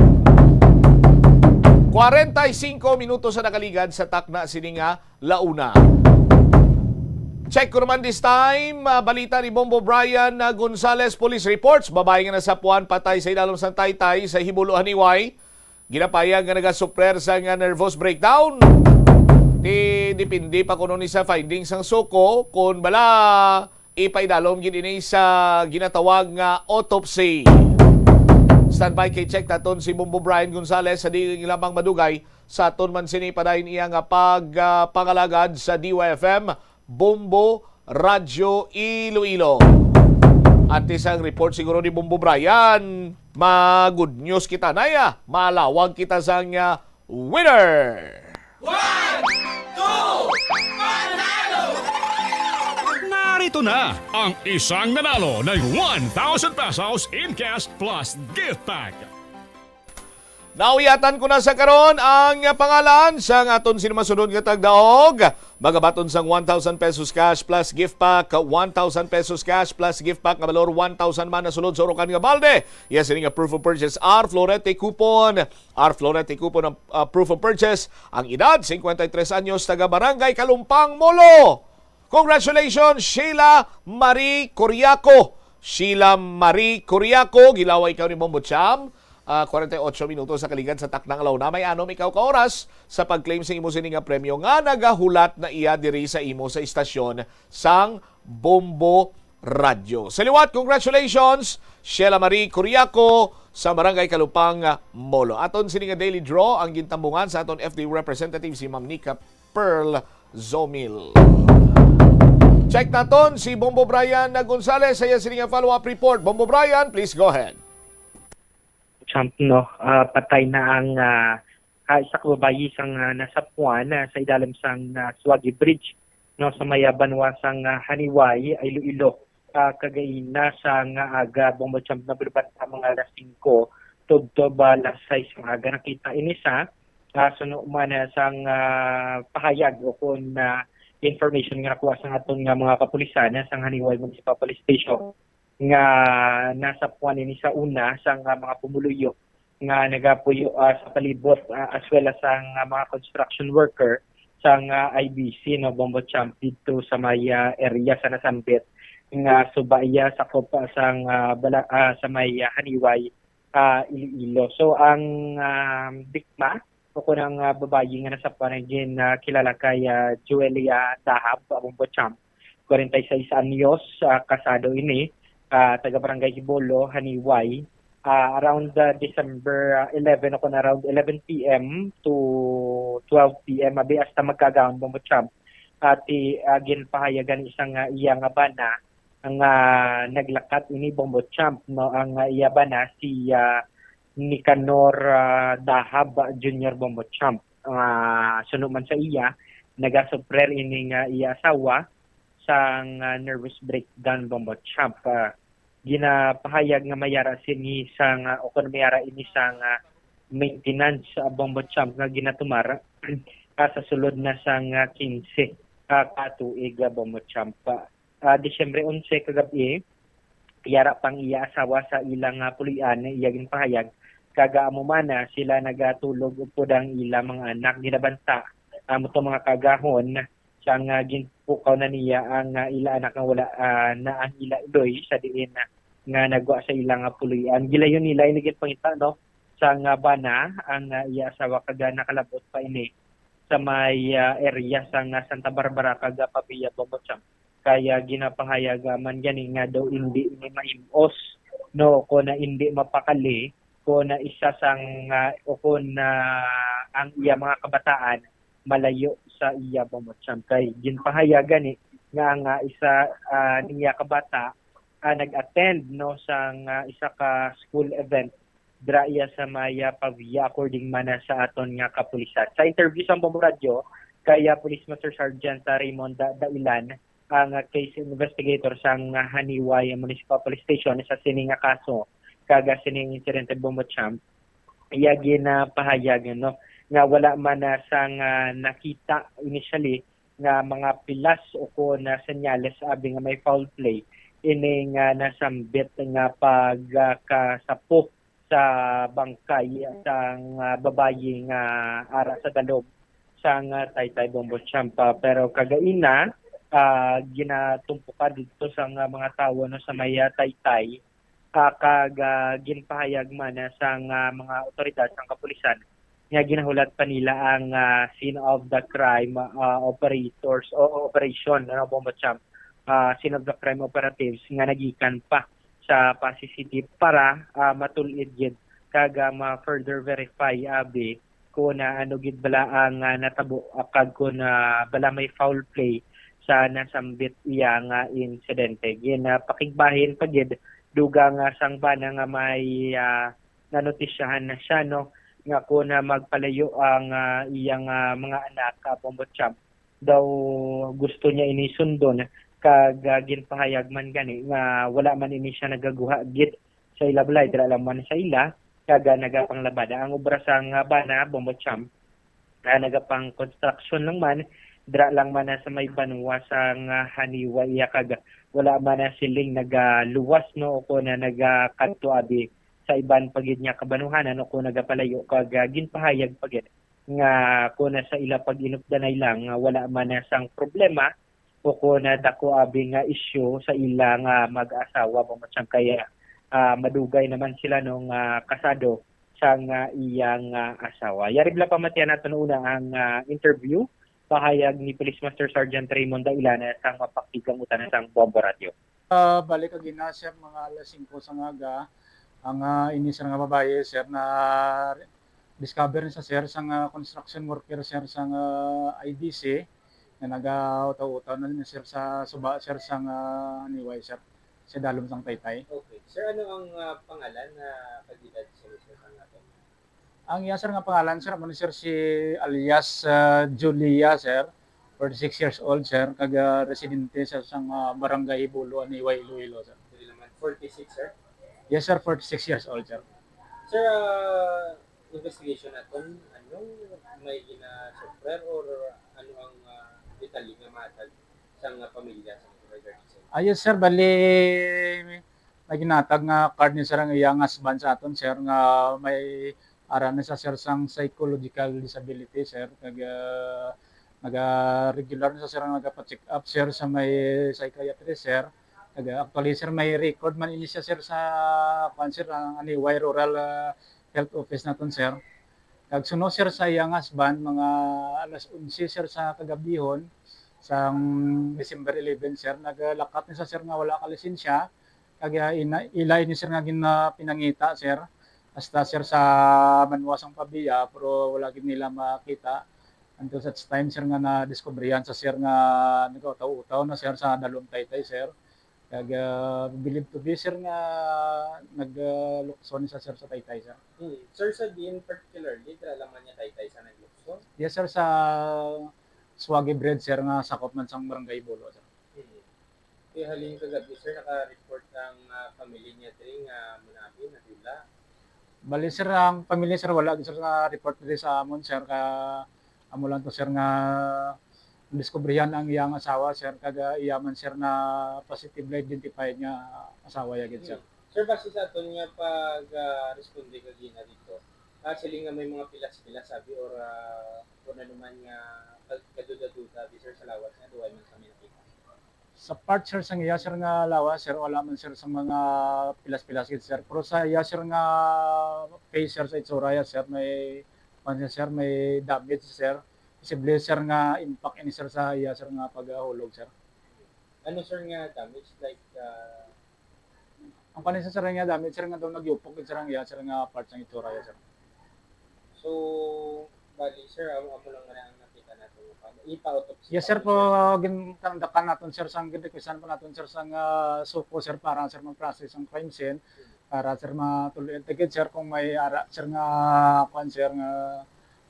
45 minutos sa nakaligad sa takna sininga launa. Check ko naman this time, balita ni Bombo Brian Gonzales, Police Reports. Babae nga nasapuan patay sa ilalom sa Taytay sa Hibuluhan ni Y. Ginapayag nga nagasuprer sa nga nervous breakdown. Dipindi pa kuno ni sa findings ang suko kung bala ipaidalom gid ini sa ginatawag nga autopsy. Standby kay check naton si Bombo Brian Gonzales sa di lamang madugay sa aton man sini padayon iya nga pagpangalagad sa DYFM Bombo Radyo Iloilo. At isang report siguro ni Bombo Brian, good news kita na malawag kita sang winner. 1, 2, panalo! Narito na ang isang nanalo ng 1,000 pesos in cash plus gift pack. Nauyatan ko na sa karon ang pangalan sa aton sinamasunod nga tagdaog. Magabaton sang 1,000 pesos cash plus gift pack, 1,000 pesos cash plus gift pack nga valor 1,000 man na sulod sa urukan nga balde. Yes, ini nga proof of purchase R Florete coupon. R Florete coupon ng proof of purchase. Ang edad 53 anyos, taga Barangay Kalumpang, Molo. Congratulations, Sheila Marie Coriaco. Sheila Marie Coriaco, gilaway ikaw ni Bombo Cham. 48 minutos sa kaligad sa taknang alaw na may anom ikaw ka oras sa pag-claim sa imo sining nga premyo nga nagahulat na iya diri sa imo sa istasyon sang Bombo Radyo. Sa liwat, congratulations, Sheila Marie Coriaco sa Barangay Kalupang, Molo. Aton sining nga daily draw ang gintambungan sa aton FD representative si Ma'am Nika Pearl Zomil. Check naton si Bombo Brian Gonzales sa iya sining nga follow-up report. Bombo Brian, please go ahead. Trump, patay na ang isa ka babayi sang nasapuan sa idalim sang Suwagi Bridge sa may banwa sang Haniway, Iloilo. Kagaina sang aga Bombo Trump na bilbat sa mga alas 5 tubtob alas 6 ng aga nakita inisa suno man sang pahayag o kung information nga nakuha sa aton nga mga kapulisan sang Haniway Municipal Police Station nga nasa puwan ni sa una sang mga pumuluyo nga nagapuyo sa palibot as well as sang mga construction worker sang IBC Bombo Champ dito sa may area sa Nasambit nga subaya sa kopa sang sa may Haniway Iloilo. So ang biktima o kunang babayi nga nasa puwan kilala kay Juelia Dahab Bombo Champ, 46 anyos, kasado ini. Taga Barangay Hibolo, Haniway, around December 11 ako na around 11 p.m. to 12 p.m. abi hasta magkagaon Bombo Champ at ginpahayagan isang iyang bana ang naglakat ini Bombo Champ ang iya bana si Nicanor Dahab Jr. Bombo Champ. Suno man sa iya nagasuprer ini nga iya asawa sang nervous breakdown Bombo Champ. Ginapahayag nga mayara sini sang o kun mayara ini sang maintenance Bombo Champ nga ginatumara sa sulod na sang 15 katuig Bombo Champ. Disyembre 11 kagabi yara pang iya asawa sa ilang pulian iya ginpahayag kagaamo mana sila nagatulog upod ang ilang mga anak ginabanta moto mga kagahon sang ginpukaw na niya ang ila anak nga wala na ang ila iloy sa diin nga nagwa sa ilang pulian. Gilayon nila inigit pangita sang bana ang iya asawa kaga nakalabot pa ini sa may area sang Santa Barbara kaga Papiya Bombo Champ. Kaya ginapahayag man gani nga daw hindi ni maimos ko na hindi mapakali ko na isa sang o ko na ang iya mga kabataan malayo sa iya Bombo Champ. Kay ginpahayagan nga isa niya kabata nag-attend sang isa ka school event dra iya sa Maya Pavia according man sa aton nga kapulisan. Sa interview sa Bombo Radyo kaya Police Master Sergeant Raymond Dailan ang case investigator sang Haniway Municipal Police Station sa sining nga kaso kaga sining incident Bombo Champ iya ginapahayag nga wala man sang nakita initially nga mga pilas o ko na senyales abi nga may foul play ini nga nasambit nga pagkasapo sa bangkay sang babayi nga ara sa dalom sang Taytay Bombo Champ. Pero kagaina ginatumpukan dito sa mga tao sa may Taytay ginpahayag man sang mga otoridad sang kapulisan nga ginahulat pa nila ang scene of the crime operators o operation Bombo Champ, scene of the crime operatives nga nagikan pa sa PACCT para matulid gid kag ma-further verify abi kung ano gid bala ang natabo kag kung bala may foul play sa nasambit iya nga insidente. Pakigbahin pa gid duga nga sang bana nga may nanotisyahan na siya no nga kung magpalayo ang iyang mga anak Bombochamp daw gusto niya inisundon kag ginpahayag man gani nga wala man ini siya nagaguha gid sa ila balay dira lang man sa ila kag nagapanglabada ang obra sang bana Bombochamp nagapang construction lang man dira lang man sa may banwa sang Haniwa iya kag wala man siling nagaluwas no o na nagakanto abi sa iban pagid niya kabanuhanan o kung nagapalayo kag ginpahayag pagid nga kung sa ila pag-inupdanay lang wala man sang problema o kung dako abi nga issue sa ila nga mag-asawa Bombochamp kaya madugay naman sila nung kasado sang iyang asawa. Yari bla pamatian nato una ang interview pahayag ni Police Master Sergeant Raymond Dailana sang mapaktigang utanan sang Bombo Radio. Balik ag ina sir mga alas 5 sa ngaga ang inisir nga babae sir na discover sa sir sang construction worker sir sang IDC na nagautaw-utaw na sir sa suba sir sang Haniway sir sa dalom sang Taytay. Okay. Sir, ano ang pangalan na kandidad sa sang natin? Ang iya sir nga pangalan sir man sir si alias Julia sir, 46 years old sir, kag residente sa sang barangay Bulo Haniway Iloilo sir. 46 sir? Yes sir, 46 years old sir. Sir, investigation natin, anong may gina-suffer or ano ang detalye nga matag sa pamilya sa regarding sa Ayos sir, bali naginatag nga card ni sir ang iyang husband sa aton sir nga may aran sa sir sang psychological disability sir kag naga-regular na sa sir nga nagapa-check up sir sa may psychiatrist sir. Kag actually sir may record man ini siya sir sa sir ang Haniway Rural Health Office naton sir. Kag suno sir sa iyang husband mga alas 11 sir sa kagabihon sang December 11 sir naglakat ni sa sir nga wala ka lisensya kag ilay ni sir nga pinangita sir hasta sir sa Manwasang Pabiya pero wala gid nila makita until such time sir nga na-discoveryan sa sir nga nagautaw-utaw na sir sa dalawang Taytay sir kag believed to be sir nga naglukso ni sa sir sa Taytay sir. Sir, sa din particularly, laman niya Taytay sa naglukso? Yes sir, sa Swagi Bread sir nga sakop man sang barangay Bulo sir. Kaya halin kagabi sir naka-report ang family niya diri nga munabi na dula. Bali sir ang pamilya sir wala sir nga report diri sa amon sir ka amo lang to sir nga diskubrihan ang iyang asawa sir kag iyaman sir na positively identified nga asawa ya gid sir. Sir, base sa aton nga pag responde kagina dito. Actually nga may mga pilas-pilas sabi or kung ano man nga kaduda-duda di sir sa lawas nga duway man kami nakita. Sa part sir sang iya sir nga lawas sir wala man sir sa mga pilas-pilas gid sir pero sa iya sir nga face sir sa itsura ya sir may sir may damage sir posible sir nga impact ini sir sa iya sir nga paghulog sir. Ano sir nga damage like ang kanisa sir nga damage sir nga daw nagyupok gid sir ang iya sir nga part sang itsura ya sir. So bali sir amo lang nga ang nakita nato ipa-autopsy. Yes sir po gintandakan naton sir sang gidrequisan pa naton sir sang suko sir para sir mag-process ang crime scene para sir matuloy tigid sir kung may ara sir nga sir nga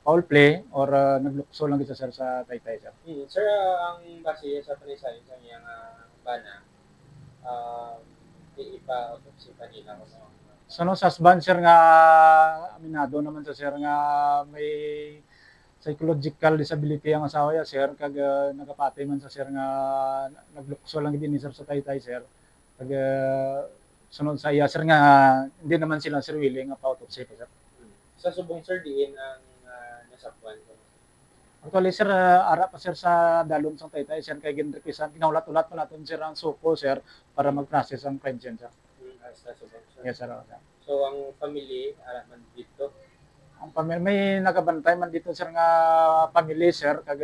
foul play or naglukso lang gid sir sa Taytay sir. Sir, ang base sa panisayon sa iyang bana ipa-autopsy pa nila ko So no, sa husband sir nga aminado naman sa sir nga may psychological disability ang asawa ya sir kag nagapatay man sa sir nga naglukso lang din ni sir sa Taytay sir kag sunod sa iya sir nga hindi naman sila sir willing nga pa-autopsy pa sir. Sa subong sir diin ang nasapuan ko. Actually sir ara pa sir sa dalom sang Taytay sir kay ginrequisan kinaulat-ulat pa naton sir ang suko sir para mag-process ang crime scene sir. Sa subong sir. Yes sir. So ang family ara man dito. Ang pamilya may nagabantay man dito sir nga family sir kag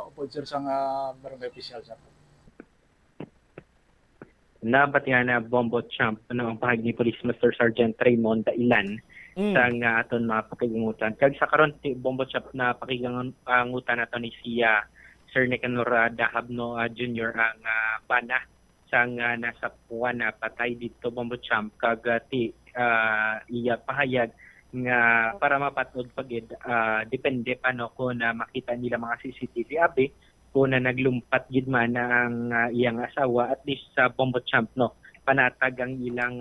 upod sir sa barangay official sir. nabatihan na bombo champ ang pahag ni Police Master Sergeant Raymond Dailan sa nga aton mga pakigungutan. Kag sa karon ti bombo champ na pakigungutan nato ni siya Sir Nicanor Dahabno Jr. ang bana sang nasa puwan na patay dito bombo champ kag ti iya pahayag nga para mapatod pagid depende pa no kung makita nila mga CCTV abi kung naglumpat gid man ang iyang asawa at least sa bombo champ no panatag ang ilang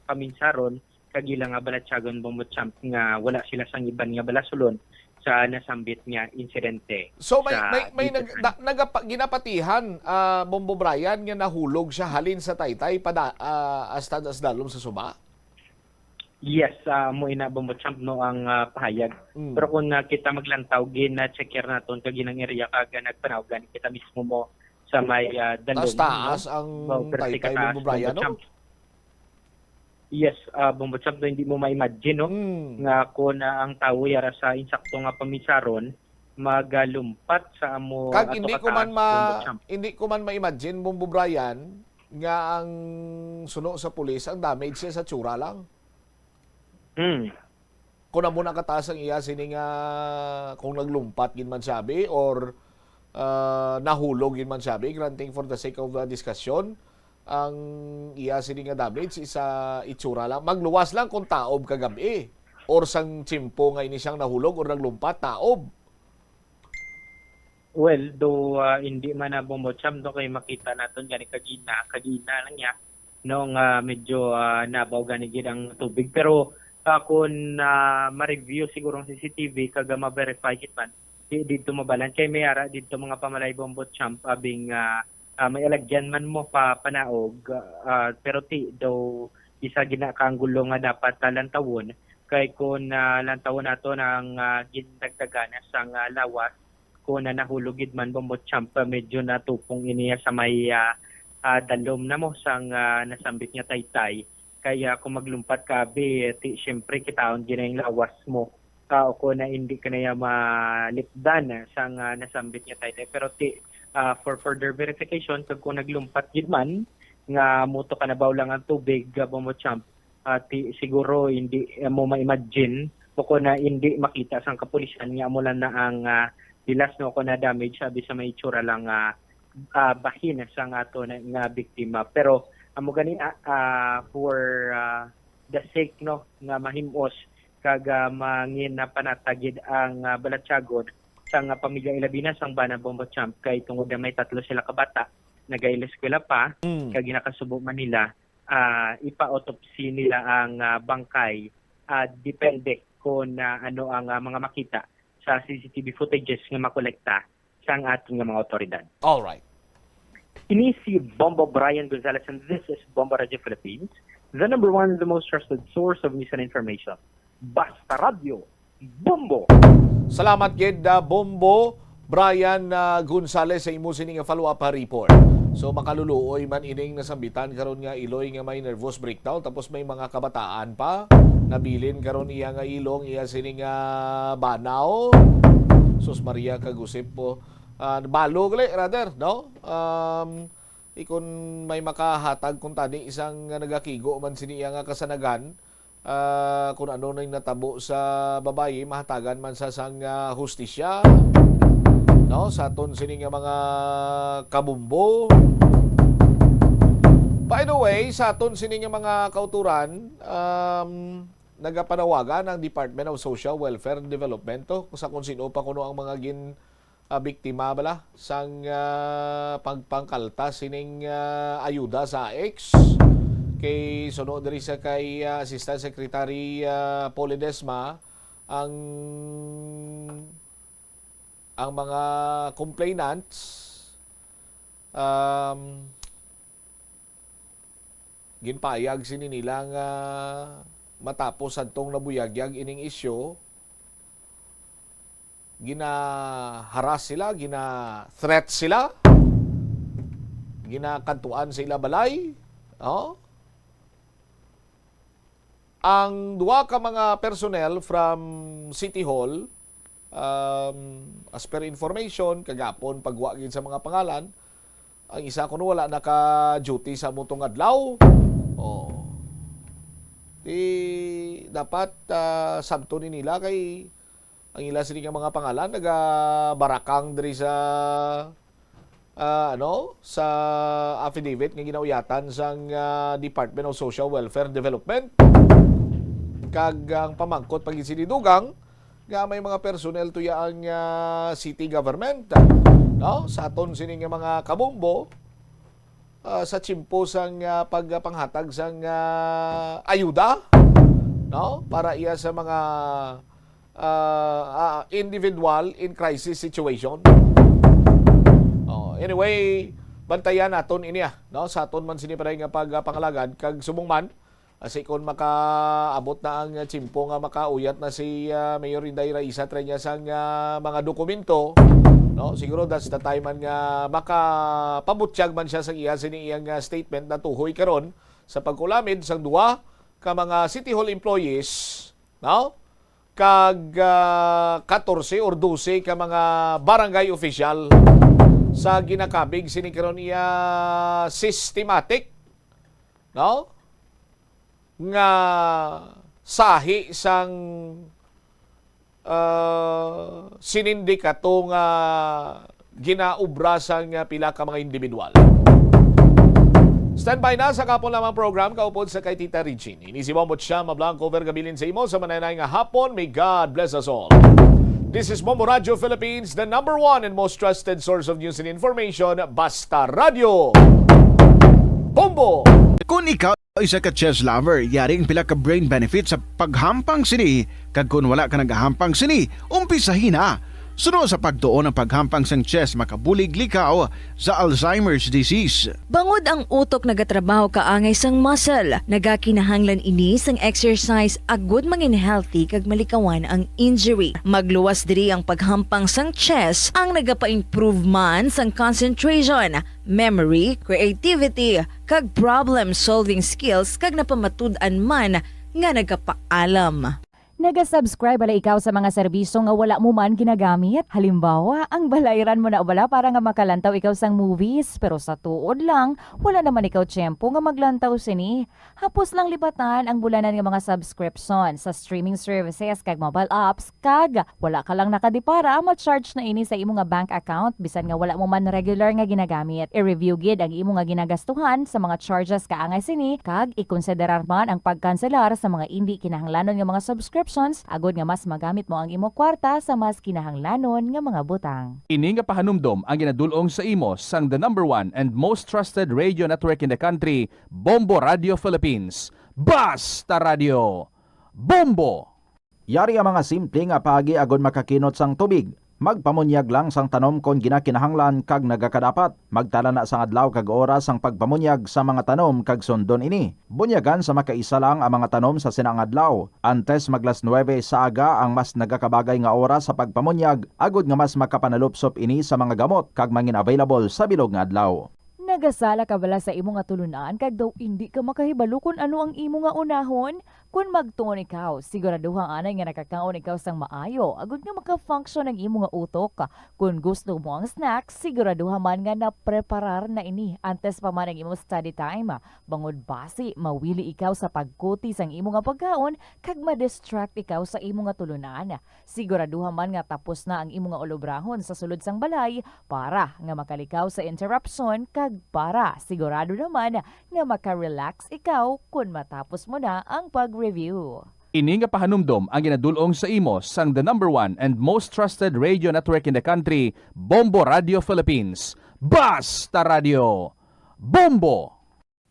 paminsaron kag ilang balatsagon bombo champ nga wala sila sang iban nga balasulon sa nasambit nga insidente. So may ginapatihan Bombo Brian nga nahulog siya halin sa Taytay as dalom sa suba. Yes, mo ina bombo champ no ang pahayag. Pero kung kita maglantaw gina-checker naton kag ginang area kag nagpanaw gani kita mismo mo sa may dalom. Taas ang Taytay Bombo Brian no? Yes, bombo champ no, hindi mo ma-imagine no nga kung ang tao yara sa insakto nga pamisaron magalumpat sa amo kag hindi ko man ma-imagine Bombo Brian nga ang suno sa pulis ang damage siya sa tsura lang. Kung na muna kataas ang iya sining kung naglumpat gin man sabi or nahulog gin man sabi, granting for the sake of discussion ang iya sining damage isa itsura lang, magluwas lang kung taob kagabi or sang tsimpo nga ini siyang nahulog or naglumpat taob. Well, though hindi man na bombo champ no kay makita naton gani kagina lang niya nung medyo nabaw gani gid ang tubig pero kung ma-review siguro ang CCTV kag ma-verify kit man dito mabalan kay mayara dito mga pamalay bombo champ abing may alagyan man mo pa panaog pero ti daw isa ginakaanggulo nga dapat lantawon kay kung lantawon nato ng gindagdagan sang lawas kung nahulugid man bombo champ medyo natupong iniya sa may dalom na mo sang nasambit nga Taytay. Kaya kung maglumpat ka abi syempre kitaon ginayang lawas mo o kung na hindi ka na malipdan sang nasambit nga Taytay pero for further verification kung naglumpat gid man nga muto ka nabaw lang ang tubig bombo champ siguro hindi mo ma-imagine o kung na hindi makita sang kapulisan nga mo lang na ang dilas no kung na damage sabi sa may itsura lang bahin sang ato na nga biktima pero amo gani for the sake no nga mahimos kag mangin na panatagid ang balatsagon sang pamilya Ilabinas ang bana bombo champ kay tungod na may 3 sila ka bata nagaila-eskwela pa kag ginakasubo man nila ipa-autopsy nila ang bangkay depende kung ano ang mga makita sa CCTV footages nga makolekta sang ating mga otoridad. All right. Ini si Bombo Brian Gonzalez and this is Bombo Radio Philippines, the number one and the most trusted source of news and information. Basta Radio, Bombo! Salamat gid Bombo Brian Gonzalez sa imo sining follow-up report. So makaluluoy man ining nasambitan karon nga iloy nga may nervous breakdown tapos may mga kabataan pa nabilin karon iya nga ilong iya sining banaw. Sus Maria kagusip po. Balo gali rather no ikon may makahatag kung tani isang nagakigo man siniya nga kasanagan kung ano na yung natabo sa babayi mahatagan man sa sang hustisya no sa aton sini nga mga kabumbo. By the way sa aton sini nga mga kauturan nagapanawagan ang Department of Social Welfare and Development kung sa kung sino pa kuno ang mga biktima bala sang pagpangkalta sining ayuda sa X kay sunod diri sa kay Assistant Secretary Paul Ledesma ang mga complainants ginpayag sini nilang matapos adtong nabuyagyag ining isyu gina-harass sila, gina-threat sila, ginakantuan sa ila balay. Ang duwa ka mga personnel from City Hall, as per information, kagapon pagwagin sa mga pangalan, Ang isa kuno wala naka-duty sa mutong adlaw. Dapat sabto ni nila kay ang ila sini nga mga pangalan naga-barakang diri sa sa affidavit nga ginauyatan sang Department of Social Welfare and Development. Kag ang pamangkot pag sinidugang nga may mga personnel tuya ang city government. Sa aton sini nga mga kabombo sa chimpo sang pagpanghatag sang ayuda para iya sa mga individual in crisis situation. Anyway, bantayan naton ini sa aton man sini paday nga pagpangalagad kag sumungman asi kon makaabot na ang chimpo nga makauyat na si Mayor Inday Raisa trenya sang mga dokumento. Siguro that's the time man nga makapabutyag man siya sa iya sini iyang statement na tuhoy karon sa pagkulamid sang duwa ka mga City Hall employees, kag 14 or 12 ka mga barangay official sa ginakabig sini karon iya systematic nga sahi sang sinindikato nga ginaubra sang pila ka mga individual. Standby na sa kapon lamang program kaupod sa kay Tita Regine. Ini si Momot siya Mablanco Vergabilin sa imo sa mananay nga hapon. May God bless us all. This is Bombo Radio Philippines, the #1 and most trusted source of news and information. Basta Radio. Bombo! Kung ikaw isa ka chess lover, yaring pila ka brain benefit sa paghampang sini. Kag kung wala ka nagahampang sini, umpisahin na. Sunod sa pagtuon ng paghampang sang chess makabulig likaw sa Alzheimer's disease. Bangod ang utok nagatrabaho kaangay sang muscle, nagakinahanglan ini sang exercise agud mangin healthy kag malikawan ang injury. Magluwas diri ang paghampang sang chess ang nagapa-improve man sang concentration, memory, creativity, kag problem-solving skills kag napamatud-an man nga nagapaalam. Naga-subscribe bala ikaw sa mga serbisyo nga wala mo man ginagamit. Halimbawa, ang balayran mo na bala para nga makalantaw ikaw sang movies. Pero sa tuod lang, wala naman ikaw tiyempo nga maglantaw sini. Hapos lang libatan ang bulanan nga mga subscription sa streaming services kag mobile apps. Kag wala ka lang nakadipara, ma-charge na ini sa imo nga bank account bisan nga wala mo man regular nga ginagamit. I-review gid ang imo nga ginagastuhan sa mga charges kaangay sini. Kag ikonsiderar man ang pagkanselar sa mga hindi kinahanglanon nga mga subscription agod nga mas magamit mo ang imo kwarta sa mas kinahanglanon nga mga butang. Ini nga pahanumdom ang ginadulong sa imo sang the #1 and most trusted radio network in the country, Bombo Radio Philippines. Basta Radio. Bombo! Yari ang mga simple nga paagi agon makakinot sang tubig. Magpamunyag lang sang tanom kon ginakinahanglan kag nagakadapat. Magtala na sang adlaw kag oras sang pagpamunyag sa mga tanom kag sundon ini. Bunyagan sa makaisa lang ang mga tanom sa sinang adlaw. Antes maglas 9 sa aga ang mas nagakabagay nga oras sa pagpamunyag agod nga mas makapanalupsop ini sa mga gamot kag mangin available sa bilog nga adlaw. Nagasala ka bala sa imo nga tulunan kag daw hindi ka makahibalo kung ano ang imo nga unahon? Kung magtuon ikaw, siguraduhang anay nga nakakaon ikaw sang maayo, agud nga maka-function ang imo nga utok. Kung gusto mo ang snack, siguraduhan man nga na-preparar na ini antes pa man ang imo study time. Bangod basi, mawili ikaw sa pagkuti sang imo nga pagkaon kag ma-distract ikaw sa imo nga tulunan. Siguraduhan man nga tapos na ang imo nga olobrahon sa sulod sang balay para nga makalikaw sa interruption kag para sigurado naman nga maka-relax ikaw kung matapos mo na ang pag-review. Ini nga pahanumdom ang ginadulong sa imo sang the #1 and most trusted radio network in the country, Bombo Radio Philippines. Basta Radio. Bombo!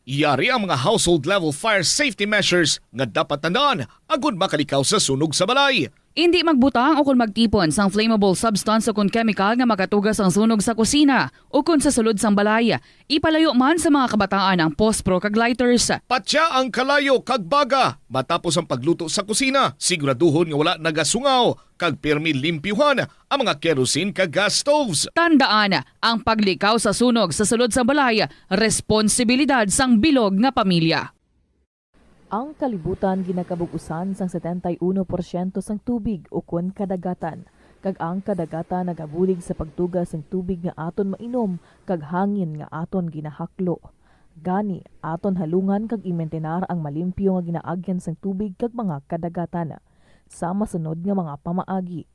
Yari ang mga household level fire safety measures nga dapat tandaan agud makalikaw sa sunog sa balay. Hindi magbutang o kung magtipon sang flammable substance o kung chemical nga makatugas ang sunog sa kusina o kung sa sulod sang balay. Ipalayo man sa mga kabataan ang pospro kag lighters. Patya ang kalayo kag baga matapos ang pagluto sa kusina. Siguraduhon nga wala nagasungaw kag pirmi limpyuhan ang mga kerosene kag gas stoves. Tandaan, ang paglikaw sa sunog sa sulod sang balay, responsibilidad sang bilog nga pamilya. Ang kalibutan ginakabugusan sang 71% sang tubig o kun kadagatan. kag ang kadagatan nagabulig sa pagtugas ng tubig nga aton mainom kag hangin nga aton ginahaklo. Gani, aton halungan kag imentenar ang malimpyo nga ginaagyan sang tubig kag mga kadagatan. Sa masunod nga mga pamaagi,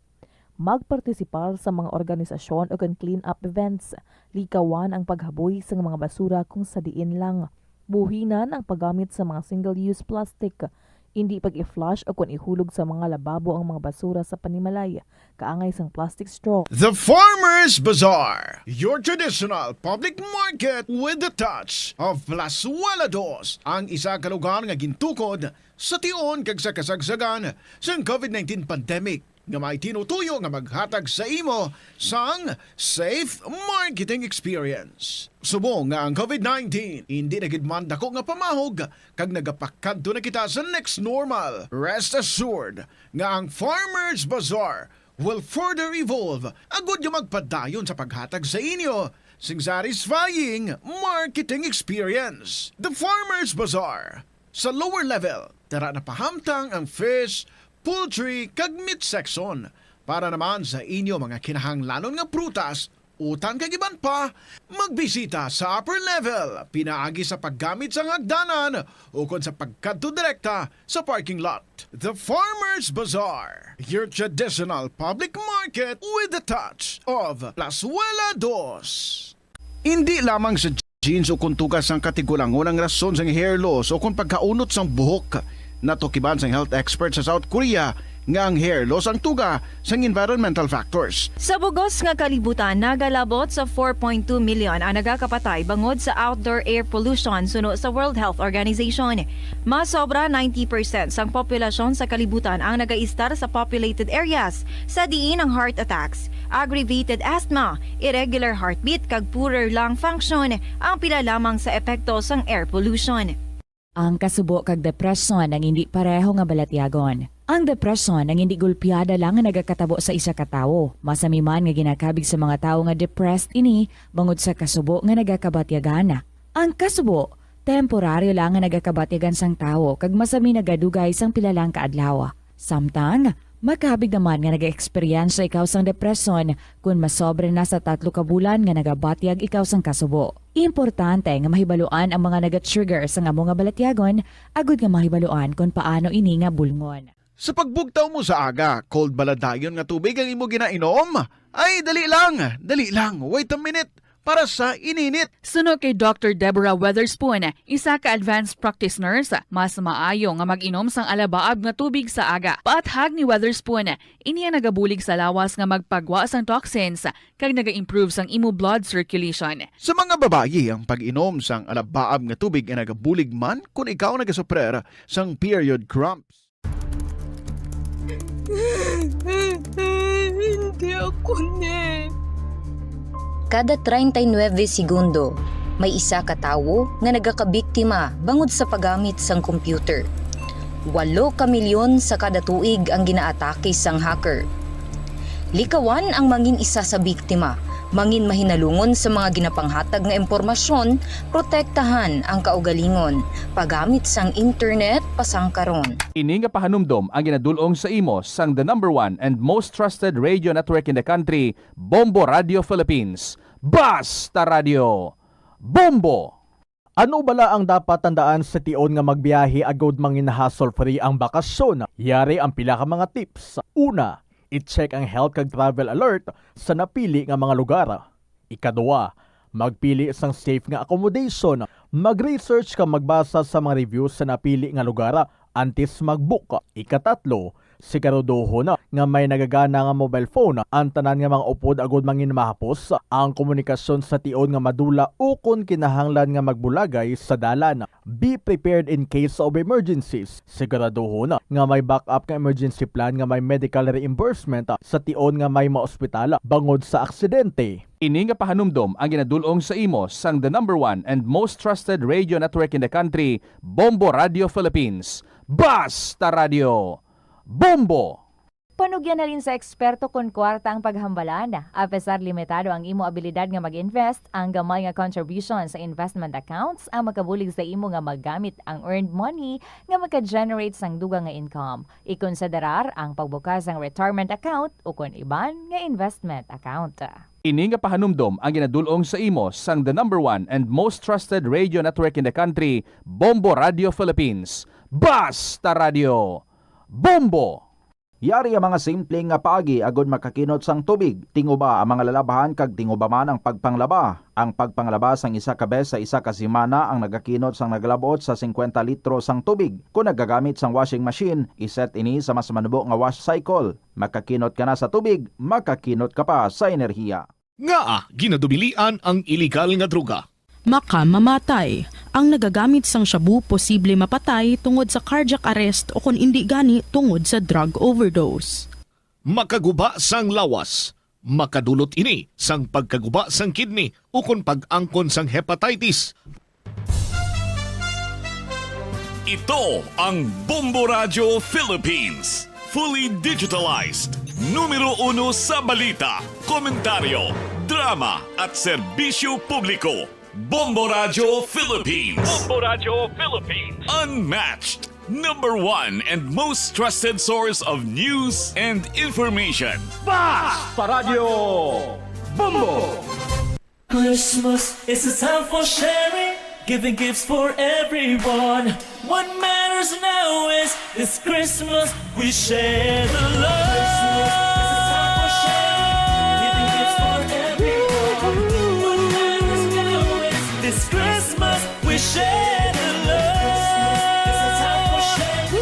magpartisipar sa mga organisasyon o clean up events, likawan ang paghaboy sa mga basura kung sa diin lang, buhinan ang paggamit sa mga single-use plastic, hindi pag-i-flush o kung ihulog sa mga lababo ang mga basura sa panimalay, kaangay sang plastic straw. The Farmers Bazaar, your traditional public market with the touch of Plazuela Dos, ang isa ka lugar nga gintukod sa tion kag sa kasagsagan sa COVID-19 pandemic nga may tinutuyo nga maghatag sa imo sang safe marketing experience. Subong nga ang COVID-19 hindi nagidman dako nga pamahog kag nagapakadto na kita sa next normal. Rest assured nga ang Farmers Bazaar will further evolve agud yung magpadayon sa paghatag sa inyo sing satisfying marketing experience. The Farmers Bazaar sa lower level, tara na pahamtang ang fish, poultry kag meat section para naman sa inyo mga kinahanglanon nga prutas, utan kag iban pa, magbisita sa upper level pinaagi sa paggamit sa hagdanan o kon sa pagkadto direkta sa parking lot. The Farmers Bazaar, your traditional public market with the touch of Plazuela Dos. Hindi lamang sa jeans o kung tugas ang katigulangon ang rason sa hair loss o kung pagkaunot sang buhok, natukiban sang health expert sa South Korea nga ang hair loss ang tuga sang environmental factors. Sa bugos nga kalibutan, nagalabot sa 4.2 million ang nagakapatay bangod sa outdoor air pollution suno sa World Health Organization. Mas sobra 90% sang populasyon sa kalibutan ang nagaistar sa populated areas, sa diin ang heart attacks, aggravated asthma, irregular heartbeat kag poorer lung function ang pila lamang sa epekto sang air pollution. Ang kasubo kag depresyon ang hindi pareho nga balatyagon. Ang depresyon ang hindi gulpiyada lang nga nagakatabo sa isa ka tawo. Masami man nga ginakabig sa mga tawo nga depressed ini bangod sa kasubo nga nagakabatyagan. Ang kasubo, temporaryo lang nga nagakabatyagan sang tawo kag masami nagadugay sang pilalang kaadlaw. Samtang makabig naman nga nag-experience ikaw sang depresyon kung masobre na sa 3 ka bulan nga nagabatyag ikaw sang kasubo. Importante nga mahibaluan ang mga naga-trigger sa nga mga balatyagon, agud nga mahibaluan kung paano ini nga bulngon. Sa pagbugtaw mo sa aga, cold baladayon nga tubig ang imo ginainom? Ay, dali lang, wait a minute, para sa ininit. Suno kay Dr. Deborah Weatherspoon, isa ka advanced practice nurse, mas maayo nga mag-inom sang alabaab nga tubig sa aga. Paathag ni Weatherspoon, iniya nagabulig sa lawas nga magpagwa sang toxins kag naga-improve sang imo blood circulation. Sa mga babayi, ang pag-inom sang alabaab nga tubig ay nagabulig man kung ikaw nagasuprer sang period cramps. Hindi ako Kada 39 segundo, may isa ka tawo nga nagakabiktima bangod sa paggamit sang computer. 8 ka milyon sa kada tuig ang ginaatake sang hacker. Likawan ang mangin isa sa biktima, mangin mahinalungon sa mga ginapanghatag nga impormasyon, protektahan ang kaugalingon, paggamit sang internet pasangkaron. Ini nga pahanumdom ang ginadulong sa imo sang the #1 and most trusted radio network in the country, Bombo Radio Philippines. Basta Radio! Bombo! Ano bala ang dapat tandaan sa tion nga magbiyahe agod mangin hassle-free ang bakasyon? Yari ang pila ka mga tips. Una, i-check ang health kag travel alert sa napili nga mga lugar. Ikaduwa, magpili sang safe nga accommodation. Mag-research ka magbasa sa mga reviews sa napili nga lugar antes mag-book. Ikatatlo, siguraduho na nga may nagagana nga mobile phone ang tanan nga mga upod agud mangin mahapos ang komunikasyon sa tion nga madula o kun kinahanglan nga magbulagay sa dalan. Be prepared in case of emergencies. Siguraduho na nga may backup nga emergency plan nga may medical reimbursement sa tion nga may maospital bangod sa aksidente. Ini nga pahanumdom ang ginadulong sa imo sang the #1 and most trusted radio network in the country, Bombo Radio Philippines. Basta Radio! Bombo! Panugyan na rin sa eksperto kung kwarta ang paghambalan. Apesar limitado ang imo abilidad nga mag-invest, ang gamay nga contribution sa investment accounts ang makabulig sa imo nga maggamit ang earned money nga maka-generate sang dugang nga income. Ikonsiderar ang pagbukas ng retirement account o kung iban nga investment account. Ini nga pahanumdom ang ginadulong sa imo sang the #1 and most trusted radio network in the country, Bombo Radio Philippines. Basta Radio! Bombo! Yari ang mga simpleng nga paagi agud makakinot sang tubig. Tinguba ang mga lalabahan kag tinguba man ang pagpanglaba. Ang pagpanglaba sang isa ka bes sa isa ka semana ang nagakinot sang naglabot sa 50 litro sang tubig. Kung nagagamit sang washing machine, iset ini sa mas manubo nga wash cycle. Makakinot ka na sa tubig, makakinot ka pa sa enerhiya. Ginadubilian ang iligal nga droga. Makamamatay. Ang nagagamit sang shabu posible mapatay tungod sa cardiac arrest o kung hindi gani tungod sa drug overdose. Makaguba sang lawas. Makadulot ini sang pagkaguba sang kidney o kung pag-angkon sang hepatitis. Ito ang Bombo Radio Philippines. Fully digitalized. Numero 1 sa balita, komentaryo, drama at serbisyo publiko. Bombo Radio Philippines. Bombo Radio Philippines. Unmatched. #1 and most trusted source of news and information. Basta Radio Bombo! Christmas is a time for sharing, giving gifts for everyone. What matters now is this Christmas we share the love. This Christmas we share the love.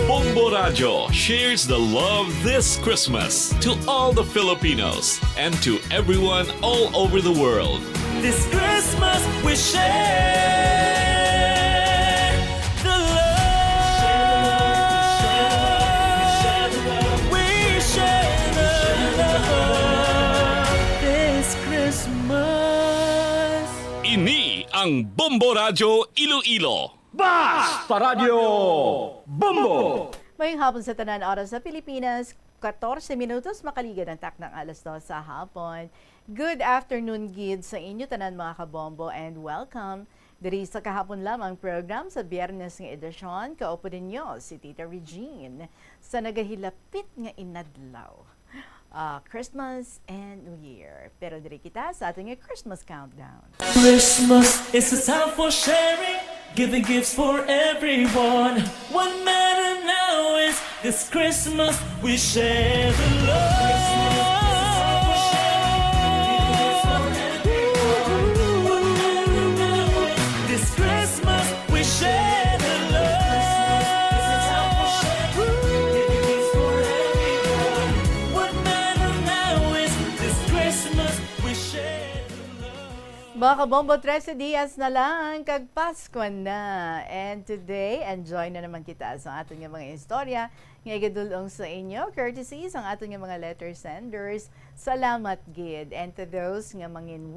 Bombo Radio shares the love this Christmas to all the Filipinos and to everyone all over the world. This Christmas we share the love. We share the love this Christmas. Ini ang Bombo Radio Iloilo. Basta Radio Bombo! Mayong hapon sa tanan oras sa Pilipinas, 14 minutos makaligid ang tak ng alas 2 sa hapon. Good afternoon, gid sa inyo tanan mga kabombo and welcome diri sa kahapon lamang program sa Biyernes nga edisyon. Kaupo ninyo si Tita Regine sa nagahilapit nga inadlaw. Christmas and New Year. Pero diri kita sa ating Christmas countdown. Christmas is a time for sharing, giving gifts for everyone. What matter now is this Christmas we share the love. This Christmas we share the love. Giving gifts for everyone. What matter now is this Christmas we share the love. Mga kabombo, 13 dias na lang, kag Pasko na. And today, enjoy na naman kita sa ating mga istorya nga igadulong sa inyo, courtesy sa ating mga letter senders. Salamat gid. And to those nga mangin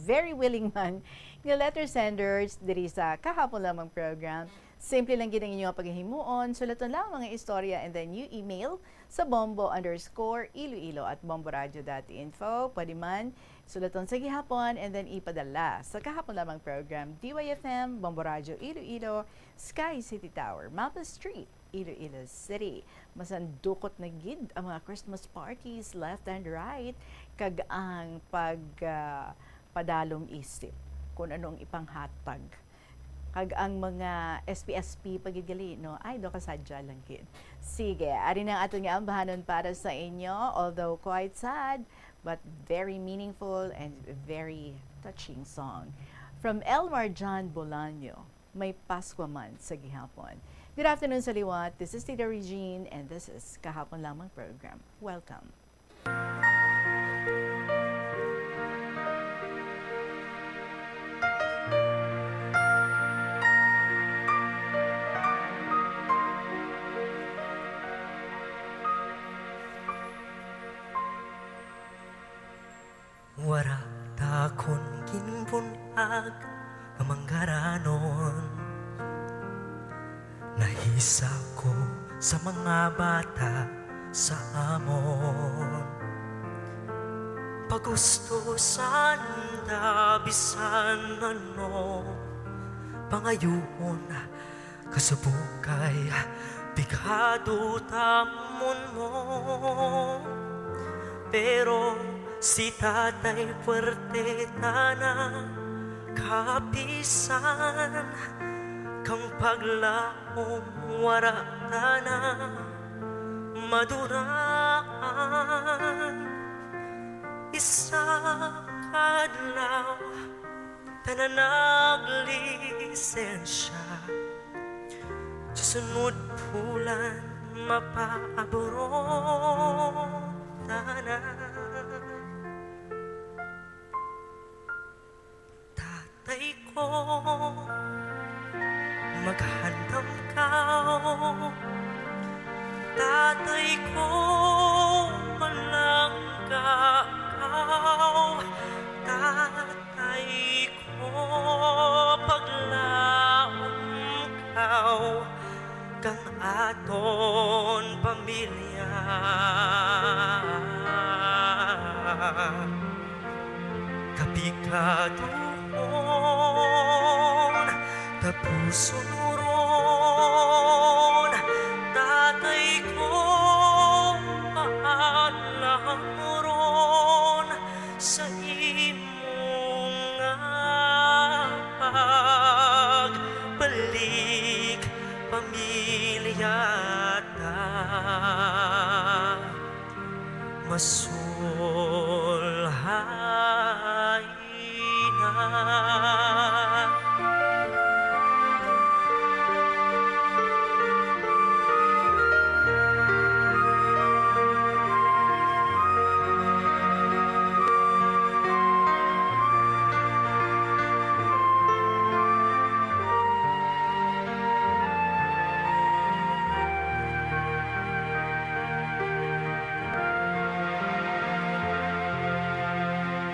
very willing man nga letter senders diri sa kahapon lamang program, simple lang gid ang inyong paghihimuon, sulaton lang mga istorya and then you email sa bombo_iloilo@bomboradio.info. Pwede man sulaton sa gihapon and then ipadala sa kahapon lamang program, DYFM, Bombo Radio Iloilo, Sky City Tower, Mapa Street, Iloilo City. Masandukot na gid ang mga Christmas parties left and right, kag ang padalong isip kung anong ipanghatag. Kag ang mga SPSP pagigali, no? Ay, do kasadya lang gid. Sige, ari na ato nga ambahanon para sa inyo, although quite sad, but very meaningful and very touching song. From Elmar John Bolaño, May Pasko Man sa Gihapon. Good afternoon sa liwat. This is Tita Regine and this is Kahapon Lamang Program. Welcome. Wara takon kinpunag manggaranon. Nahisa ko sa mga bata sa amon. Pagustusan dabisan ano pangayuon kasubukay bigado tamon mo. Pero si tatay puwerte na kapisan kang paglaom wara na maduraan. Isa kadlaw tanan naglisensya sa sunod bulan mapaabron tanan. Tatay ko maghandam ka, tatay ko malangga ikaw, tatay ko paglaom kaw kang aton pamilya. Kapikaduhon tapuson ron, tatay ko paalam ron sa imong pagbalik pamilya ta masulhay na.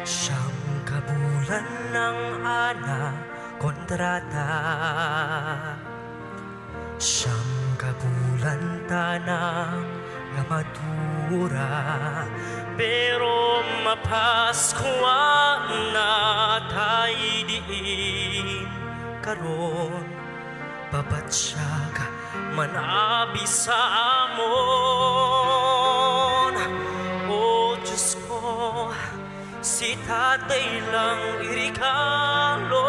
Siyang kabulan ng ana kontrata, siyang kabulan tanang nga madura, pero mapaskwa na tay diin karon babatsyag manabi sa amon. O Diyos ko, si tatay lang irikalo,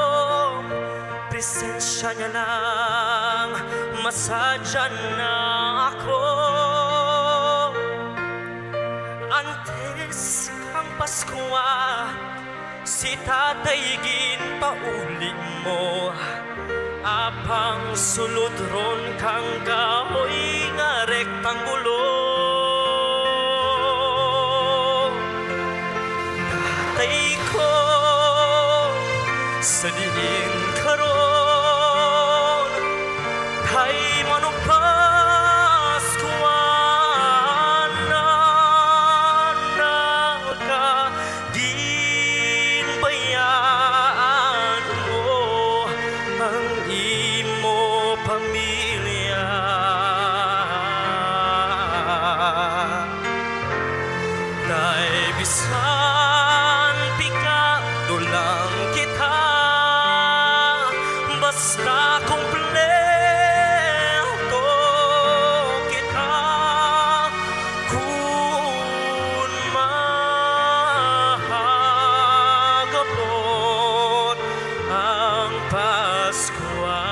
presensya niya lang masadya na ako. Antes kang Paskwa, si tatay ginpauli mo, apang sulod ron kang kahoy nga rektanggulo. Tatay ko, sa diin karon, tay manugpaskwan na nakaginbayaan mo ang imo pamilya. Naibisan pikado lang kita, basta kumpleto kita. Kung mahagapot ang Paskwa,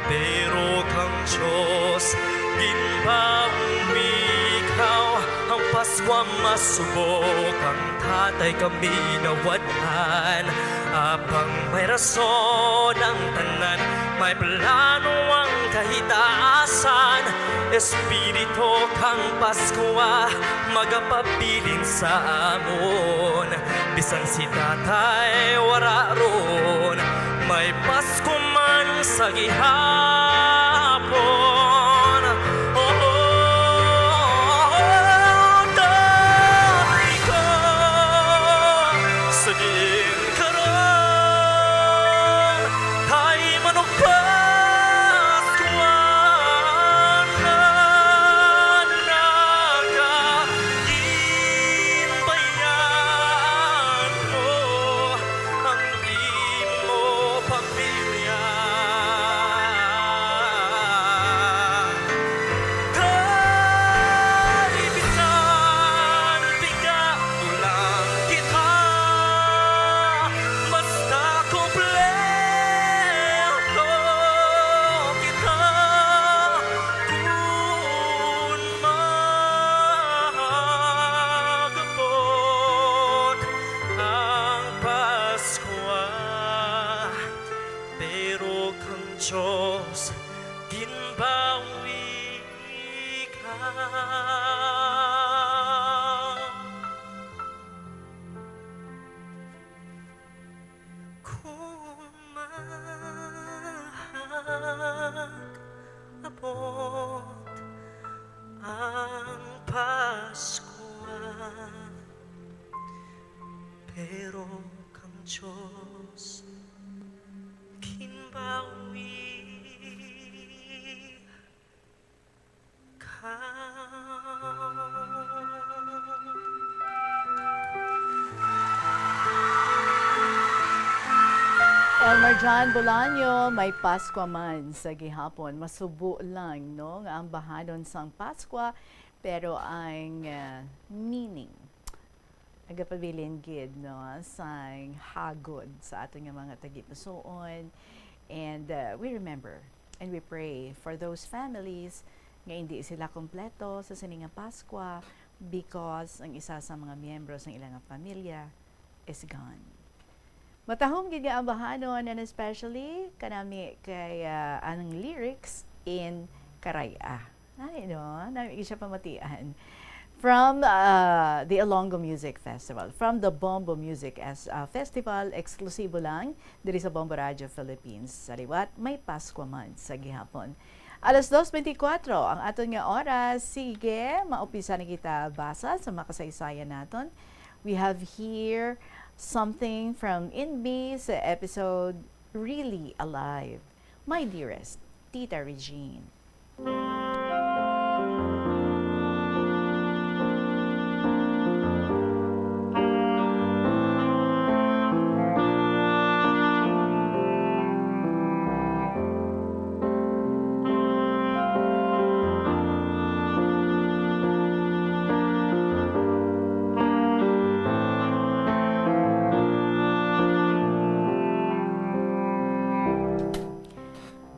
pero kang Diyos ginpaumikaw. Ang Paskwa masubok, ang tatay kami nawadhan. Apang may rason ang tanan, may plano ang kahitaasan. Espiritu kang Paskwa magapabilin sa amon. Bisan si tatay wara ron, may Pasko man sa gihapon. Tatay ko, sa diin karon, tay manugpaskwan na Abot ang Pasko, pero kang Diyos kinbawi ka. Elmer John Bolaño, may Pasko man sa gihapon. Masubo lang, no? Nga ang bahanon sang Pasko, pero ang meaning agapabilin gid, no? Sang hagod sa ato nga mga tagipusoon. And we remember and we pray for those families nga hindi sila kompleto sa sininga Pasko because ang isa sa mga miyembro ng ilang pamilya is gone. Matahom gid nga ang bahanon, and especially kanami kay anong lyrics in Karaya. Ay no, nami siya pamatian. From the Ilonggo Music Festival, from the Bombo Music Festival, eksklusibo lang diri sa Bombo Radio Philippines. Sa liwat, may Pasko man sa gihapon. Alas 2:24 ang aton nga oras. Sige, maupisa na kita basa sa makasaysayan naton. We have here something from INB sa episode Really Alive. My dearest, Tita Regine.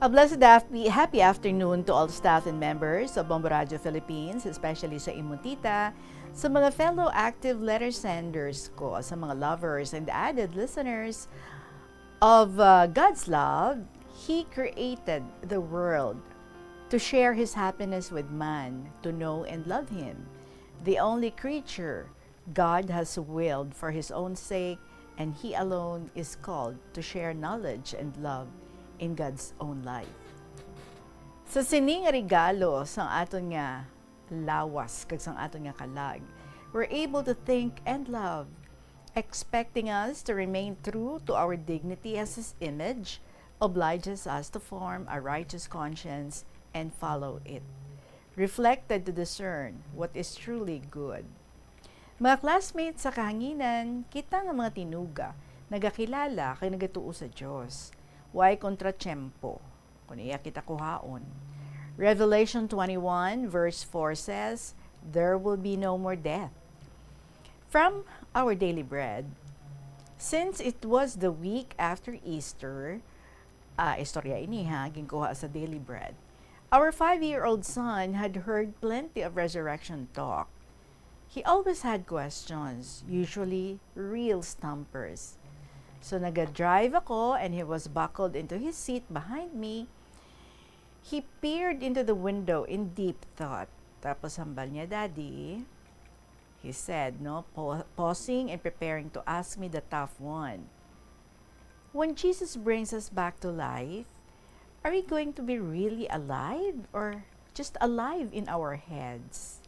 A blessed happy afternoon to all staff and members of Bombo Radio Philippines, especially sa Imuntita, sa mga fellow active letter senders ko, sa mga lovers and added listeners of God's love. He created the world to share His happiness with man, to know and love Him. The only creature God has willed for His own sake, and He alone is called to share knowledge and love in God's own life. Sa sining regalo sang aton nga lawas kag sang aton nga kalag, we're able to think and love, expecting us to remain true to our dignity as His image, obliges us to form a righteous conscience and follow it, reflected to discern what is truly good. Mga classmates sa kahanginan, kita nga mga tinuga, nagakilala kay nagatuo sa Diyos. Why kontratyempo? Kung iya kita kuhaon. Revelation 21 verse 4 says, there will be no more death. From our daily bread, since it was the week after Easter, istorya ini ha, ginkuha sa daily bread, our 5-year-old son had heard plenty of resurrection talk. He always had questions, usually real stumpers. So nag-drive ako and he was buckled into his seat behind me. He peered into the window in deep thought. Tapos hambal niya, Daddy, he said, no, pausing and preparing to ask me the tough one. When Jesus brings us back to life, are we going to be really alive or just alive in our heads?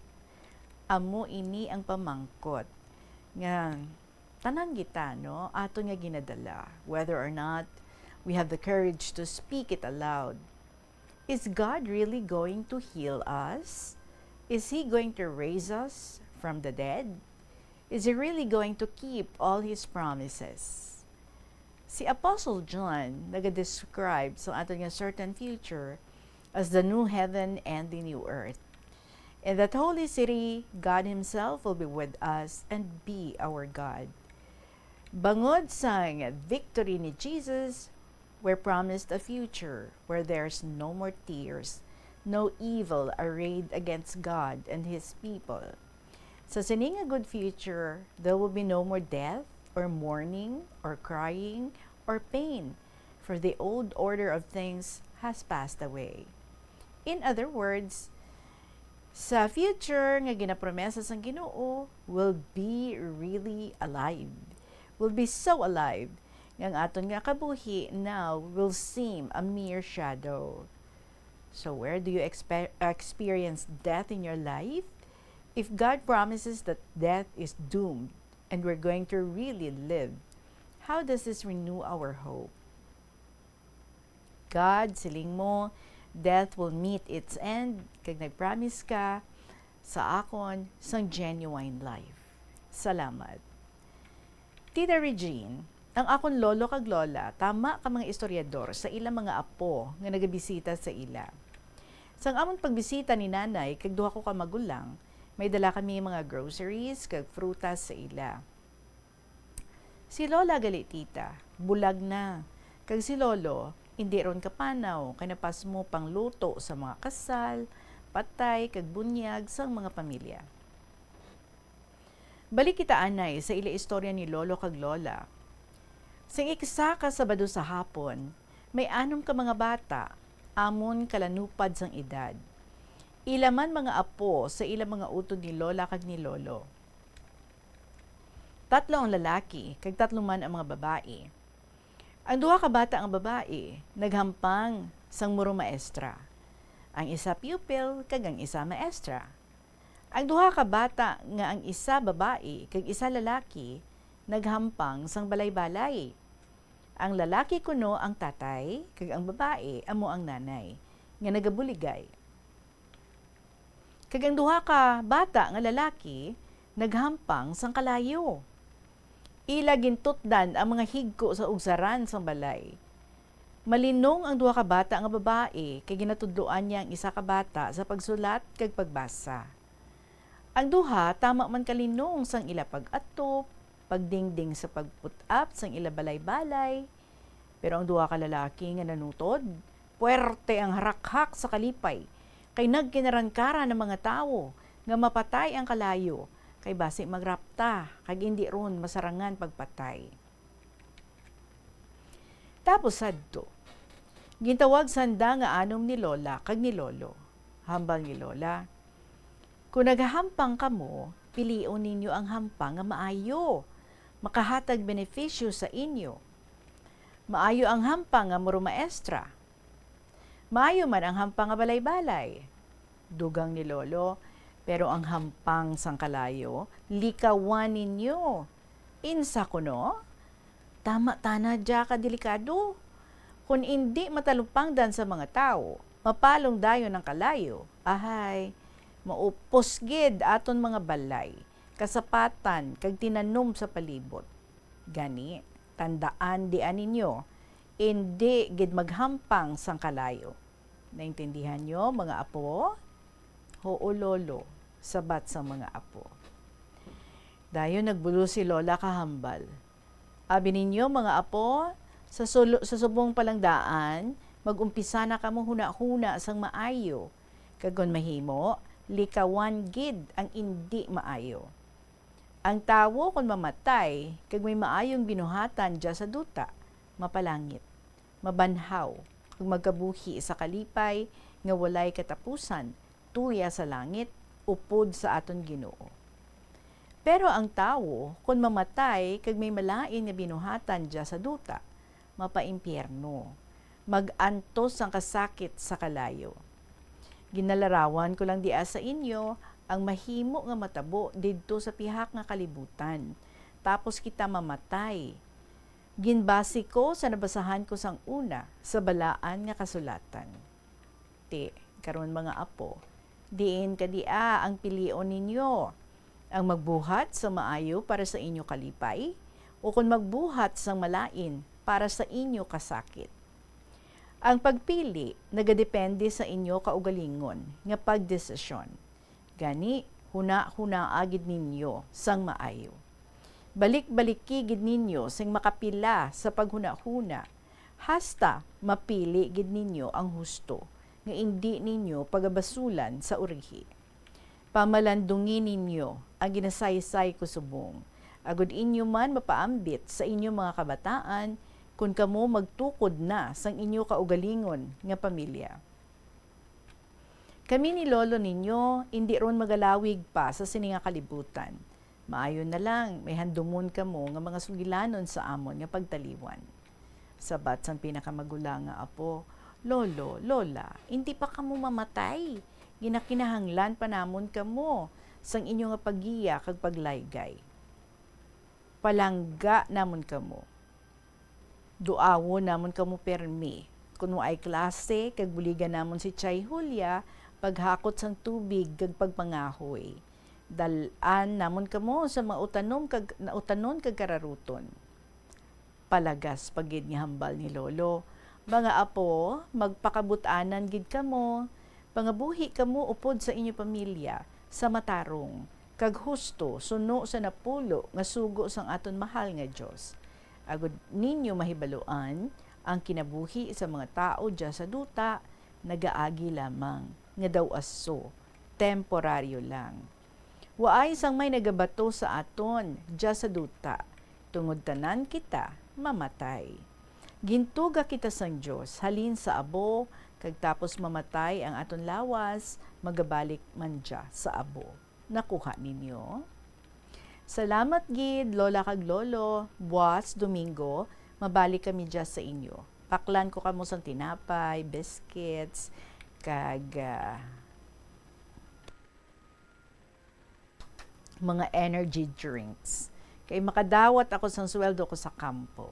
Amo ini ang pamangkot. Nga, tanang kita, no, ato nga ginadala, whether or not we have the courage to speak it aloud. Is God really going to heal us? Is He going to raise us from the dead? Is He really going to keep all His promises? Si Apostle John nag-describe sa ato nga certain future as the new heaven and the new earth. In that holy city, God Himself will be with us and be our God. Bangod sang victory ni Jesus, we're promised a future where there's no more tears, no evil arrayed against God and His people. Sa sining a good future, there will be no more death or mourning or crying or pain, for the old order of things has passed away. In other words, sa future nga ginapromesa sang Ginoo will be really alive. Will be so alive nga ang aton nga kabuhi now will seem a mere shadow. So where do you experience death in your life? If God promises that death is doomed and we're going to really live, how does this renew our hope? God, siling mo, death will meet its end kag nag-promise ka sa akon sang genuine life. Salamat. Tita Regine, ang akon lolo kag lola, tama ka mga istoryador sa ilang mga apo nga nagabisita sa ila. Sang amon pagbisita ni nanay, kag duha ko ka magulang, may dala kami mga groceries kag frutas sa ila. Si lola gali tita, bulag na. Kag si lolo, hindi ron kapanaw, kanapas mo pang luto sa mga kasal, patay, kag bunyag sang mga pamilya. Balik kita anay sa ila istorya ni lolo kag lola. Sing iksa ka Sabado sa hapon, may anom ka mga bata, amon kalanupad sang edad. Ilaman mga apo sa ilang mga utod ni lola kag ni lolo. 3 ang lalaki, kag 3 man ang mga babae. Ang 2 ka bata ang babae, naghampang sang muro maestra. Ang isa pupil, kag ang isa maestra. Ang 2 ka bata nga ang isa babae, kag isa lalaki, naghampang sang balay-balay. Ang lalaki kuno ang tatay, kag ang babae amo ang nanay, nga nagabuligay. Kag ang 2 ka bata nga lalaki, naghampang sang kalayo. Ila gintutdan ang mga higko sa ugsaran sang balay. Malinong ang 2 ka bata nga babae, kay ginatudloan niya ang isa ka bata sa pagsulat kag pagbasa. Ang 2 tama man kalinong sang ila pag-atop, pagdingding sa pagput-up sang ila balay-balay. Pero ang 2 ka lalaki nga nanutod, puwerte ang harakhak sa kalipay, kay nagkinarangkara ng mga tawo nga mapatay ang kalayo, kay basi magrapta, kag hindi ron masarangan pagpatay. Tapos sadto, gintawag sanda nga anom ni lola kag ni lolo. Hambang ni lola, kung naghahampang kamo, pilion ninyo ang hampang nga maayo, makahatag benepisyo sa inyo. Maayo ang hampang nga muro maestra. Maayo man ang hampang nga balay-balay. Dugang ni lolo, pero ang hampang sang kalayo, likawan ninyo. Insa kuno? Tama tana dya ka delikado. Kung hindi matalupang dan sa mga tao, mapalong dayon ng kalayo, ahay, maupos gid aton mga balay, kasapatan, kag tinanom sa palibot. Gani, tandaan dian ninyo, hindi gid maghampang sang kalayo. Naintindihan nyo, mga apo? Oo, lolo, sabat sa mga apo. Dayon nagbulo si lola kahambal. Abi ninyo, mga apo, sa subong palang daan, mag-umpisa na kamo huna-huna sang maayo. Kagon mahimo, likawan gid ang hindi maayo. Ang tawo kung mamatay, kag may maayong binuhatan dya sa duta, mapalangit, mabanhaw, kag magkabuhi sa kalipay, nga walay katapusan, tuya sa langit, upod sa aton Ginoo. Pero ang tawo, kung mamatay, kag may malain nga binuhatan dya sa duta, mapaimpyerno, mag-antos ang kasakit sa kalayo. Ginalarawan ko lang diya sa inyo, ang mahimo nga matabo didto sa pihak nga kalibutan, tapos kita mamatay. Ginbasi ko sa nabasahan ko sang una sa balaan nga kasulatan. Karon mga apo, diin kadia ang pilion ninyo, ang magbuhat sa maayo para sa inyo kalipay, o kung magbuhat sang malain para sa inyo kasakit. Ang pagpili nagadepende sa inyo kaugalingon nga pagdesisyon. Gani, huna-huna agid ninyo sang maayo. Balik-baliki gid ninyo sing makapila sa paghuna-huna, hasta mapili gid ninyo ang husto, nga hindi ninyo pagabasulan sa urihi. Pamalandungin ninyo ang ginasaysay ko subong, agud inyo man mapaambit sa inyong mga kabataan, kung kamo magtukod na sang inyo kaugalingon nga pamilya. Kami ni lolo ninyo, hindi ron magalawig pa sa sininga kalibutan. Maayon na lang, may handumon ka mo nga mga sugilanon sa amon nga pagtaliwan. Sabat sang pinakamagulang nga apo, Lolo, Lola, hindi pa kamo mamatay. Ginakinahanglan pa namon kamo sang inyo nga pagiya kag paglaygay. Palangga namon kamo. Duawo namon kamo permi. Kuno ay klase kag buligan namon si Chay Julia paghakot sang tubig kag pagpangahoy. Dalan namon kamo sa mautanom kag nautanon kag kararuton. Palagas pagid nga hambal ni lolo. Mga apo, magpakabutanan gid kamo, pangabuhi kamo upod sa inyo pamilya sa matarong kag husto suno sa napulo nga sugo sang aton mahal nga Dios. Agud ninyo mahibaluan ang kinabuhi sa mga tao diya sa duta nagaagi lamang nga daw aso temporaryo lang. Waay sang may nagabato sa aton diya sa duta tungod tanan kita mamatay. Gintuga kita sang Dios halin sa abo kag tapos mamatay ang aton lawas magabalik man diya sa abo. Nakuha ninyo? Salamat gid lola kag lolo. Buwas Domingo mabalik kami diya sa inyo. Paklan ko kamo sang tinapay, biscuits kag mga energy drinks. Kay makadawat ako sang sweldo ko sa kampo.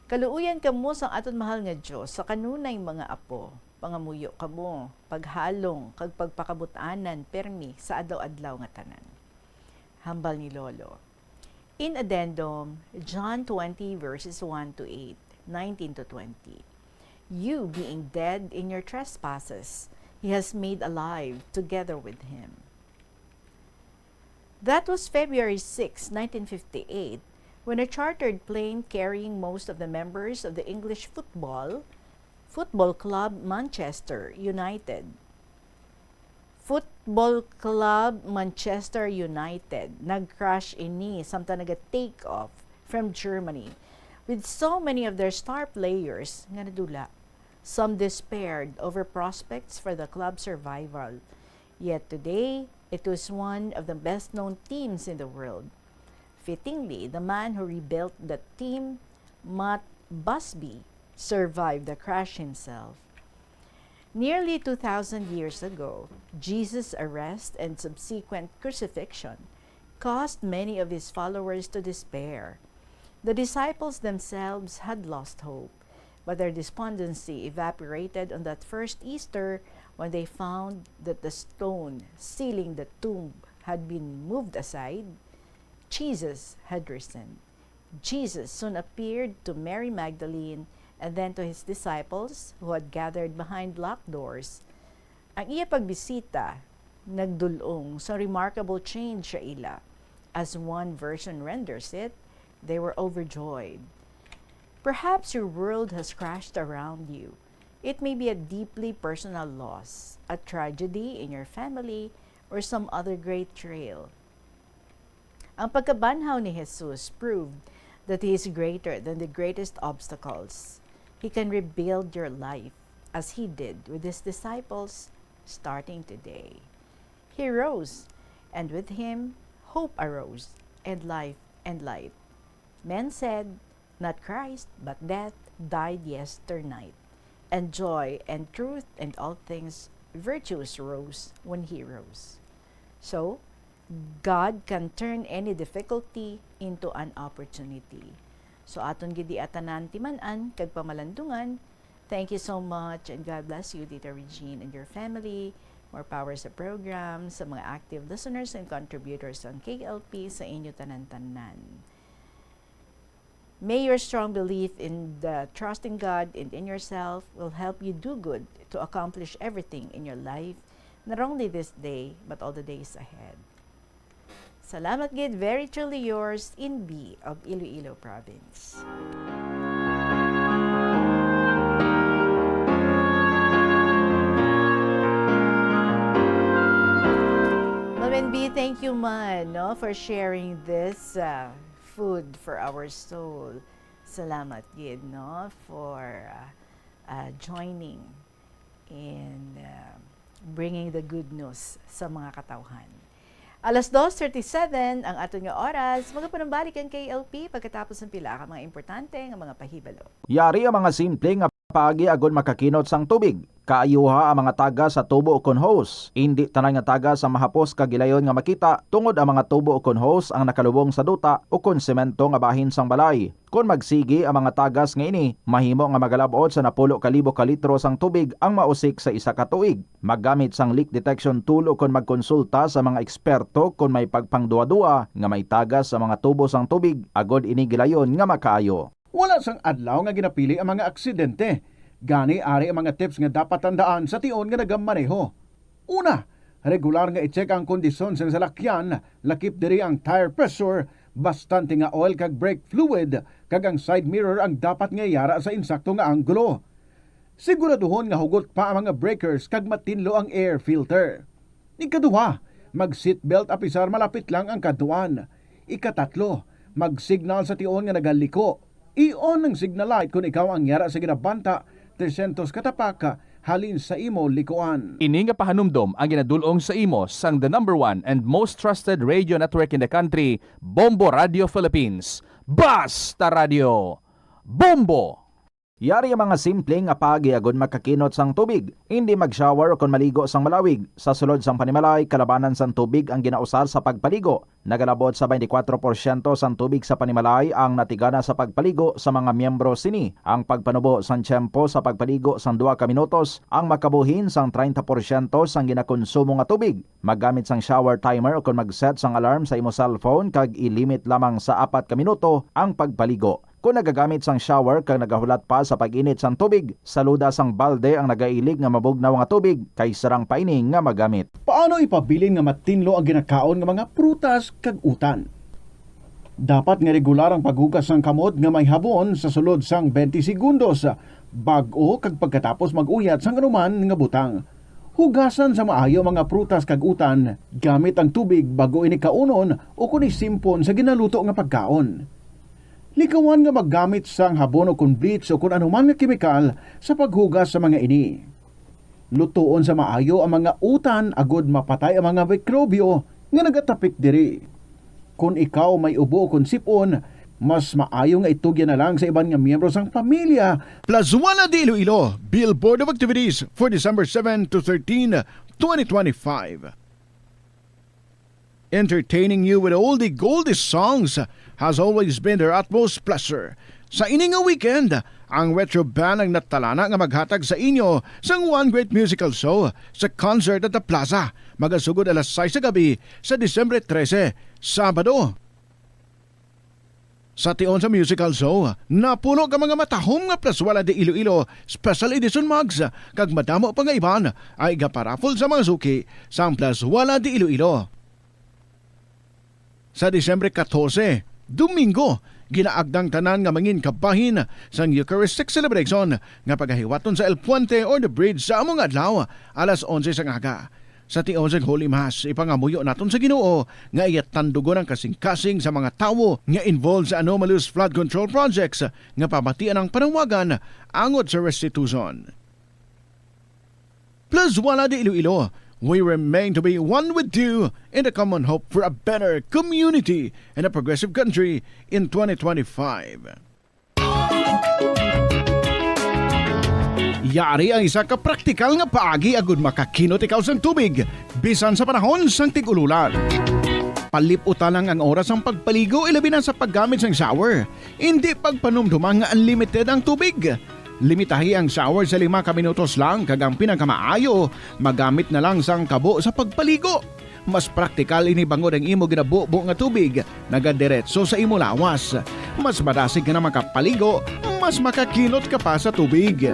Kaluuyan kamo sang aton mahal nga Dios sa kanunay mga apo. Pangamuyo kamo, paghalong, kag pagpakabutanan, permi sa adlaw-adlaw nga tanan. Hambal ni Lolo. In addendum, John 20 verses 1 to 8, 19 to 20. You being dead in your trespasses, He has made alive together with Him. That was February 6, 1958, when a chartered plane carrying most of the members of the English football club Manchester United nag-crash ini samtang naga-take off from Germany with so many of their star players nga nadula. Some despaired over prospects for the club's survival. Yet today, it was one of the best-known teams in the world. Fittingly, the man who rebuilt the team, Matt Busby, survived the crash himself. Nearly 2,000 years ago, Jesus' arrest and subsequent crucifixion caused many of his followers to despair. The disciples themselves had lost hope, but their despondency evaporated on that first Easter when they found that the stone sealing the tomb had been moved aside. Jesus had risen. Jesus soon appeared to Mary Magdalene and then to his disciples who had gathered behind locked doors. Ang iya pagbisita nagdulong sa remarkable change sa ila. As one version renders it, they were overjoyed. Perhaps your world has crashed around you. It may be a deeply personal loss, a tragedy in your family, or some other great trail. Ang pagkabanhaw ni Jesus proved that He is greater than the greatest obstacles. He can rebuild your life as He did with His disciples starting today. He rose, and with Him, hope arose, and life and light. Men said, not Christ, but death died yesternight, and joy and truth and all things virtuous rose when He rose. So, God can turn any difficulty into an opportunity. So aton gidi atanan timan-an kag pamalandungan. Thank you so much and God bless you, Tita Regine and your family. More power sa program, sa mga active listeners and contributors on KLP sa inyo tanan-tanan. May your strong belief in the trusting God and in yourself will help you do good to accomplish everything in your life, not only this day, but all the days ahead. Salamat gid, very truly yours, in B of Iloilo Province. Ma'am and B, thank you man for sharing this food for our soul. Salamat gid for joining in bringing the good news sa mga katawhan. Alas 2:37 ang aton nga oras, magapanumbalik ang KLP pagkatapos ng pila ka mga importante nga mga pahibalo. Yari ang mga simple nga paagi agon makakinot sang tubig. Kaayuha ang mga taga sa tubo o kon hose. Hindi tanan nga taga sa mahapos kagilayon nga makita tungod ang mga tubo o kon hose ang nakalubong sa duta o kon semento nga bahin sang balay. Kung magsigi ang mga tagas nga ini, mahimo nga magalabot sa 10,000 ka litro sang tubig ang mausik sa isa ka tuig. Maggamit sang leak detection tool o kon magkonsulta sa mga eksperto kung may pagpangduwa-duwa nga may tagas sa mga tubo sang tubig agod ini gilayon nga makaayo. Wala sang adlaw nga ginapili ang mga aksidente. Gani ari ang mga tips nga dapat tandaan sa tion nga nagamaneho. Una, regular nga i-check ang kondisyon sa salakyan, lakip diri ang tire pressure, bastante nga oil kag brake fluid, kag ang side mirror ang dapat nga yara sa insakto nga anggulo. Siguraduhon nga hugot pa ang mga breakers kag matinlo ang air filter. Ikaduha, mag-seatbelt apisar malapit lang ang kaduan. Ikatatlo, mag-signal sa tion nga nagaliko. I-on ang signal light kung ikaw ang yara sa ginabanta 300 katapaka halin sa imo likuan. Ini nga pahanumdom ang ginadulong sa imo sang the #1 and most trusted radio network in the country, Bombo Radio Philippines. Basta Radio Bombo! Yari ang mga simpleng nga paagi agon makakinot sang tubig. Hindi mag-shower o kon maligo sang malawig. Sa sulod sang panimalay, kalabanan sang tubig ang ginausar sa pagpaligo. Nagalabot sa 24% sang tubig sa panimalay ang natigana sa pagpaligo sa mga miyembro sini. Ang pagpanubo sang tiyempo sa pagpaligo sang 2 ka minutos ang makabuhin sang 30% sang ginakonsumo nga tubig. Maggamit sang shower timer o kon mag-set sang alarm sa imo cellphone kag i-limit lamang sa 4 ka minuto ang pagpaligo. Kung nagagamit sang shower kag nagahulat pa sa pag-init sang tubig, saluda sang balde ang nagailig nga mabugnaw nga tubig kay sarang paining nga magamit. Paano ipabilin nga matinlo ang ginakaon nga mga prutas kag utan? Dapat nga regular ang paghugas sang kamot nga may habon sa sulod sang 20 segundos bag-o kag pagkatapos mag-uyat sang anuman nga butang. Hugasan sa maayo mga prutas kag utan gamit ang tubig bago ini kaunon o kun isimpon sa ginaluto nga pagkaon. Likawan nga maggamit sang habon o kun bleach o kun anuman nga kemikal sa paghugas sa mga ini. Lutuon sa maayo ang mga utan agod mapatay ang mga mikrobyo nga nagatapik diri. Kung ikaw may ubo o kun sipon, mas maayo nga itugyan na lang sa iban nga miyembro sang pamilya. Plazuela de Iloilo, Billboard of Activities for December 7 to 13, 2025. Entertaining you with oldie goldie songs has always been their utmost pleasure. Sa ining nga weekend, ang retro band ang natalana nga maghatag sa inyo sang one great musical show sa concert at the Plaza. Magasugod alas 6 sa gabi sa Disyembre 13, Sabado. Sa tion sa musical show, napuno ka mga matahom nga Plazuela de Iloilo special edition mugs kag madamo pa nga iban ay gaparafol sa mga suki sa Plazuela de Iloilo. Sa Disyembre 14, Domingo, ginaagdang tanan nga mangin kabahin sang Eucharistic celebration nga pagahiwaton sa El Puente or the Bridge sa among adlaw alas 11 sa ngaga. Sa tion sa Holy Mass, ipangamuyo naton sa Ginoo nga iyatandugon ang kasing-kasing sa mga tawo nga involved sa anomalous flood control projects nga pamatian ang panawagan angot sa restitution. Plazuela de Iloilo, we remain to be one with you in the common hope for a better community and a progressive country in 2025. Yari ang isa ka praktikal nga paagi agud makakinot ikaw sang tubig bisan sa panahon sang tig-ululan. Paliputan lang ang oras ang pagpaligo ilabi na sa paggamit sang shower. Hindi pagpanumdumang nga unlimited ang tubig. Limitahi ang shower sa 5 ka minutos lang kag ang pinakamaayo magamit na lang sang kabo sa pagpaligo. Mas praktikal ini bangod ang imo ginabubo nga tubig nagadiretso sa imo lawas. Mas madasig ka na makapaligo, mas makakinot ka pa sa tubig.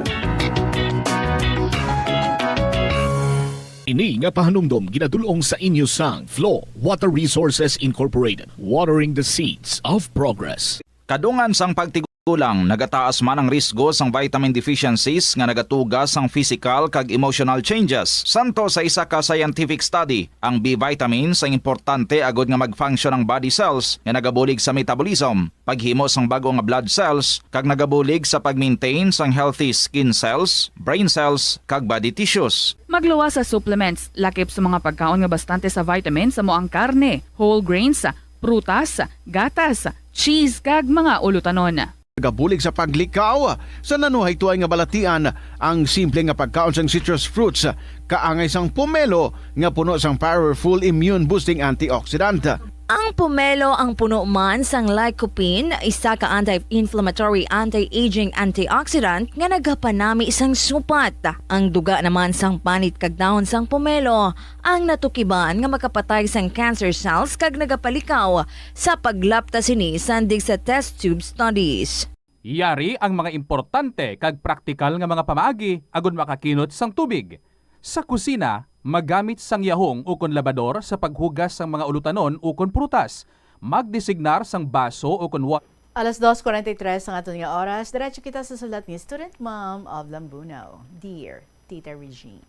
Ini nga pahanumdom ginadulong sa inyo sang Flow Water Resources Incorporated, watering the seeds of progress. Kadungan sang pagtig Kulang, nagataas man ang risgo sang vitamin deficiencies nga nagatugas sang physical kag emotional changes. Santo sa isa ka scientific study, ang B vitamins ang importante agod nga mag-function ang body cells nga nagabulig sa metabolism, paghimo sang bago nga blood cells kag nagabulig sa pag-maintain sang healthy skin cells, brain cells kag body tissues. Magluwa sa supplements, lakip sa mga pagkaon nga bastante sa vitamins sa moang karne, whole grains, prutas, gatas, cheese kag mga ulutanon. Nagabulig sa paglikaw sa nanuhay tuay nga balatian ang simple nga pagkaon sang citrus fruits kaangay sang pomelo nga puno sang powerful immune boosting antioxidant. Ang pomelo ang puno man sang lycopene, isa ka anti-inflammatory, anti-aging antioxidant nga nagapanami sang supat. Ang duga naman sang panit kag dahon sang pomelo ang natukiban nga makapatay sang cancer cells kag nagapalikaw sa paglapta sini sandig sa test tube studies. Yari ang mga importante kag praktikal nga mga pamaagi agon makakinot sang tubig. Sa kusina, magamit sang yahong ukon labador sa paghugas sang mga ulutanon ukon prutas. Magdesignar sang baso ukon Alas 2:43 ang aton nga oras. Diretso kita sa sulat ni Student Mom of Lambunaw. Dear Tita Regine.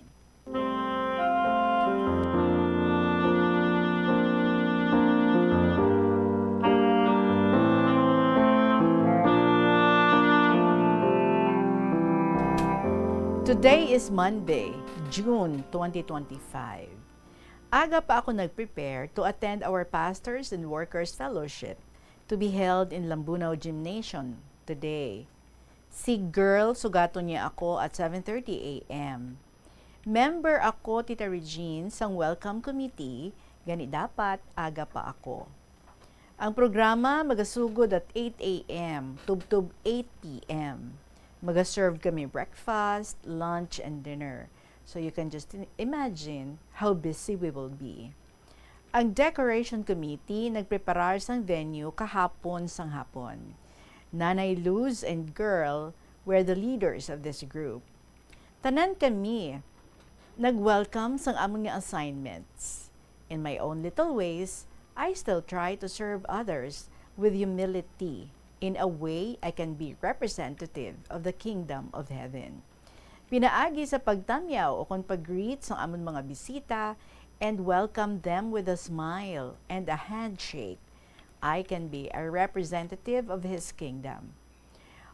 Today is Monday, June 2025. Aga pa ako nag-prepare to attend our Pastors and Workers Fellowship to be held in Lambunaw Gymnasium today. Si girl, sugato niya ako at 7:30 a.m. Member ako, Tita Regine, sang Welcome Committee, gani dapat aga pa ako. Ang programa magasugod at 8 a.m. tubtub 8 p.m. Mag-serve kami breakfast, lunch, and dinner. So you can just imagine how busy we will be. Ang Decoration Committee nagpreparar sang venue kahapon sang hapon. Nanay Luz and Girl were the leaders of this group. Tanan kami nag-welcome sang among nga assignments. In my own little ways, I still try to serve others with humility. In a way, I can be representative of the kingdom of heaven. Pinaagi sa pagtamyaw o kung pag-greet sa amon mga bisita and welcome them with a smile and a handshake. I can be a representative of His kingdom.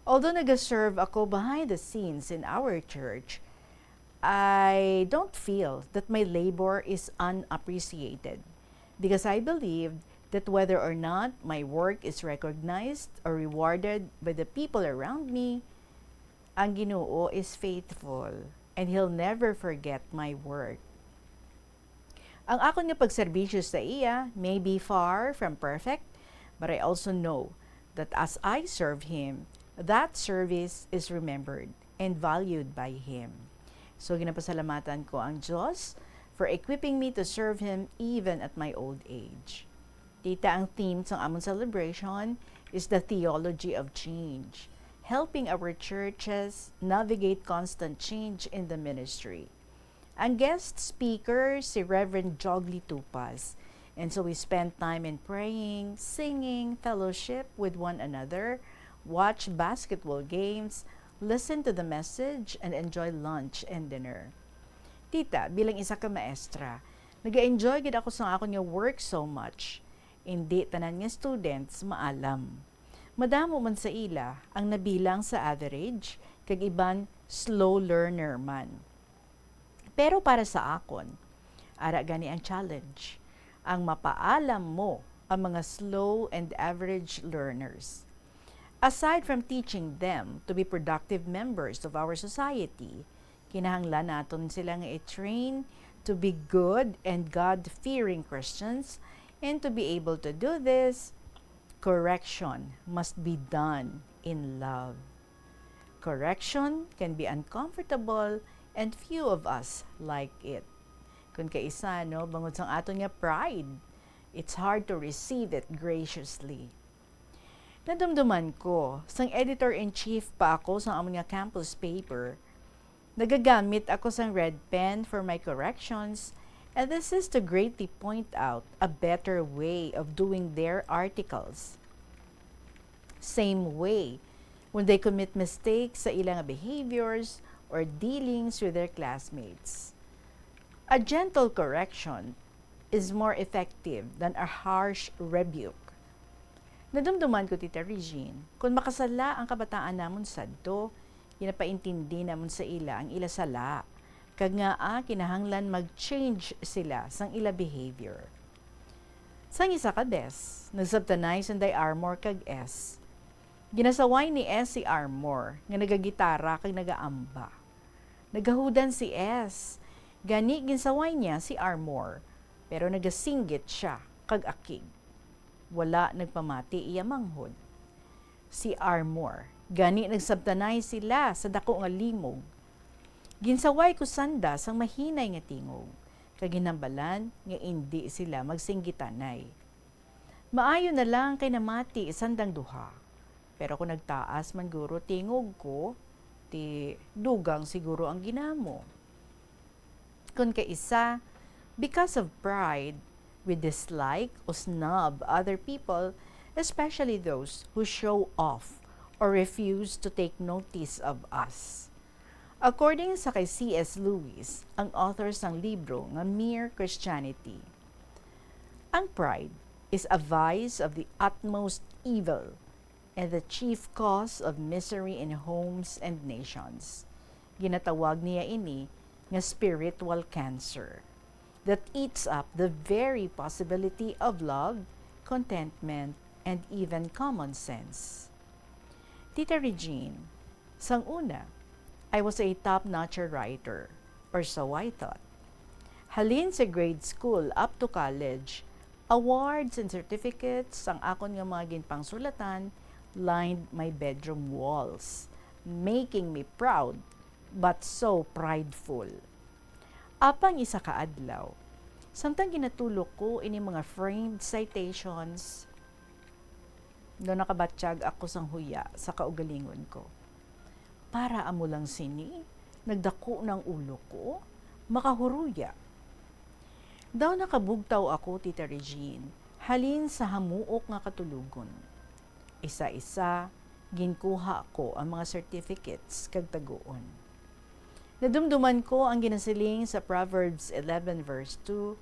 Although nag-serve ako behind the scenes in our church, I don't feel that my labor is unappreciated because I believe that whether or not my work is recognized or rewarded by the people around me, ang Ginoo is faithful and He'll never forget my work. Ang akon nga pagserbisyo sa iya may be far from perfect, but I also know that as I serve Him, that service is remembered and valued by Him. So ginapasalamatan ko ang Diyos for equipping me to serve Him even at my old age. Tita, ang theme sa among celebration is the theology of change, helping our churches navigate constant change in the ministry. Ang guest speaker, si Reverend Jogli Tupas. And so we spent time in praying, singing, fellowship with one another, watch basketball games, listen to the message, and enjoy lunch and dinner. Tita, bilang isa ka maestra, nag-enjoy gid ako sa akong nga work so much. Hindi tanan nga students maalam. Madamo man sa ila ang nabilang sa average, kag iban slow learner man. Pero para sa akon, ara gani ang challenge, ang mapaalam mo ang mga slow and average learners. Aside from teaching them to be productive members of our society, kinahanglan naton sila nga i-train to be good and God-fearing Christians. And to be able to do this, correction must be done in love. Correction can be uncomfortable and few of us like it. Kung kaisa, no, bangod sang aton nga pride, it's hard to receive it graciously. Nadumduman ko, sang editor-in-chief pa ako sa among nga campus paper, nagagamit ako sang red pen for my corrections. And this is to greatly point out a better way of doing their articles. Same way, when they commit mistakes sa ilang behaviors or dealings with their classmates. A gentle correction is more effective than a harsh rebuke. Nadumduman ko, Tita Regine, kung makasala ang kabataan namon sadto, ginapaintindi namon sa ila ang ila sala, kag nga kinahanglan mag-change sila sang ila behavior. Sang isa ka bes, nagsabtanay sanday Armor kag S. Ginasaway ni S si Armor, nga nagagitara kag nagaamba. Nagahudan si S, gani ginsaway niya si Armor, pero nagasinggit siya kag akig. Wala nagpamati iya manghod. Si Armor, gani nagsabtanay sila sa dako nga limog. Ginsaway ko sanda sang mahinay nga tingog, kag ginambalan nga indi sila magsinggitanay. Maayo na lang kay namati sandang duha. Pero kung nagtaas man guro tingog ko, ti dugang siguro ang ginamo. Kung kaisa, because of pride, we dislike or snub other people, especially those who show off or refuse to take notice of us. According sa kay C.S. Lewis, ang author ng libro nga Mere Christianity, ang pride is a vice of the utmost evil and the chief cause of misery in homes and nations. Ginatawag niya ini nga spiritual cancer that eats up the very possibility of love, contentment, and even common sense. Tita Regine, sang una, I was a top-notch writer, or so I thought. Halin sa grade school up to college, awards and certificates ang akon nga mga ginpangsulatan lined my bedroom walls, making me proud but so prideful. Apang isa ka adlaw, samtang ginatulok ko ini mga framed citations, do nakabatsyag ako sang huya sa kaugalingon ko. Para amo lang sini, nagdako ng ulo ko, makahuruya. Daw nakabugtaw ako, Tita Regine, halin sa hamuok nga katulugon. Isa-isa, ginkuha ko ang mga certificates kag taguon. Nadumduman ko ang ginasiling sa Proverbs 11 verse 2,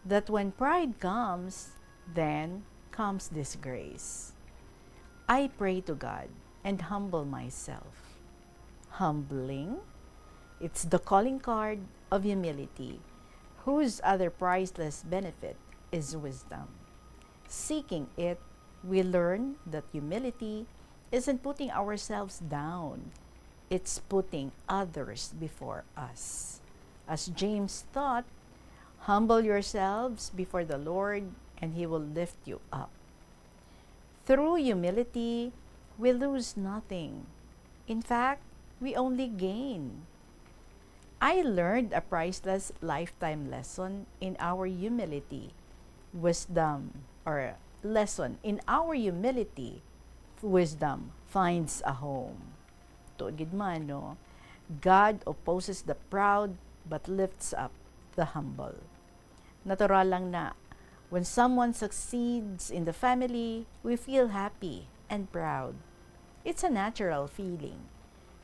that when pride comes, then comes disgrace. I pray to God and humble myself. Humbling, it's the calling card of humility, whose other priceless benefit is wisdom. Seeking it, we learn that humility isn't putting ourselves down, it's putting others before us. As James thought, humble yourselves before the Lord, and He will lift you up. Through humility, we lose nothing. In fact, we only gain. I learned a priceless lifetime lesson in our humility. Wisdom finds a home. Tuod gid man, no? God opposes the proud but lifts up the humble. Natural lang na when someone succeeds in the family, we feel happy and proud. It's a natural feeling.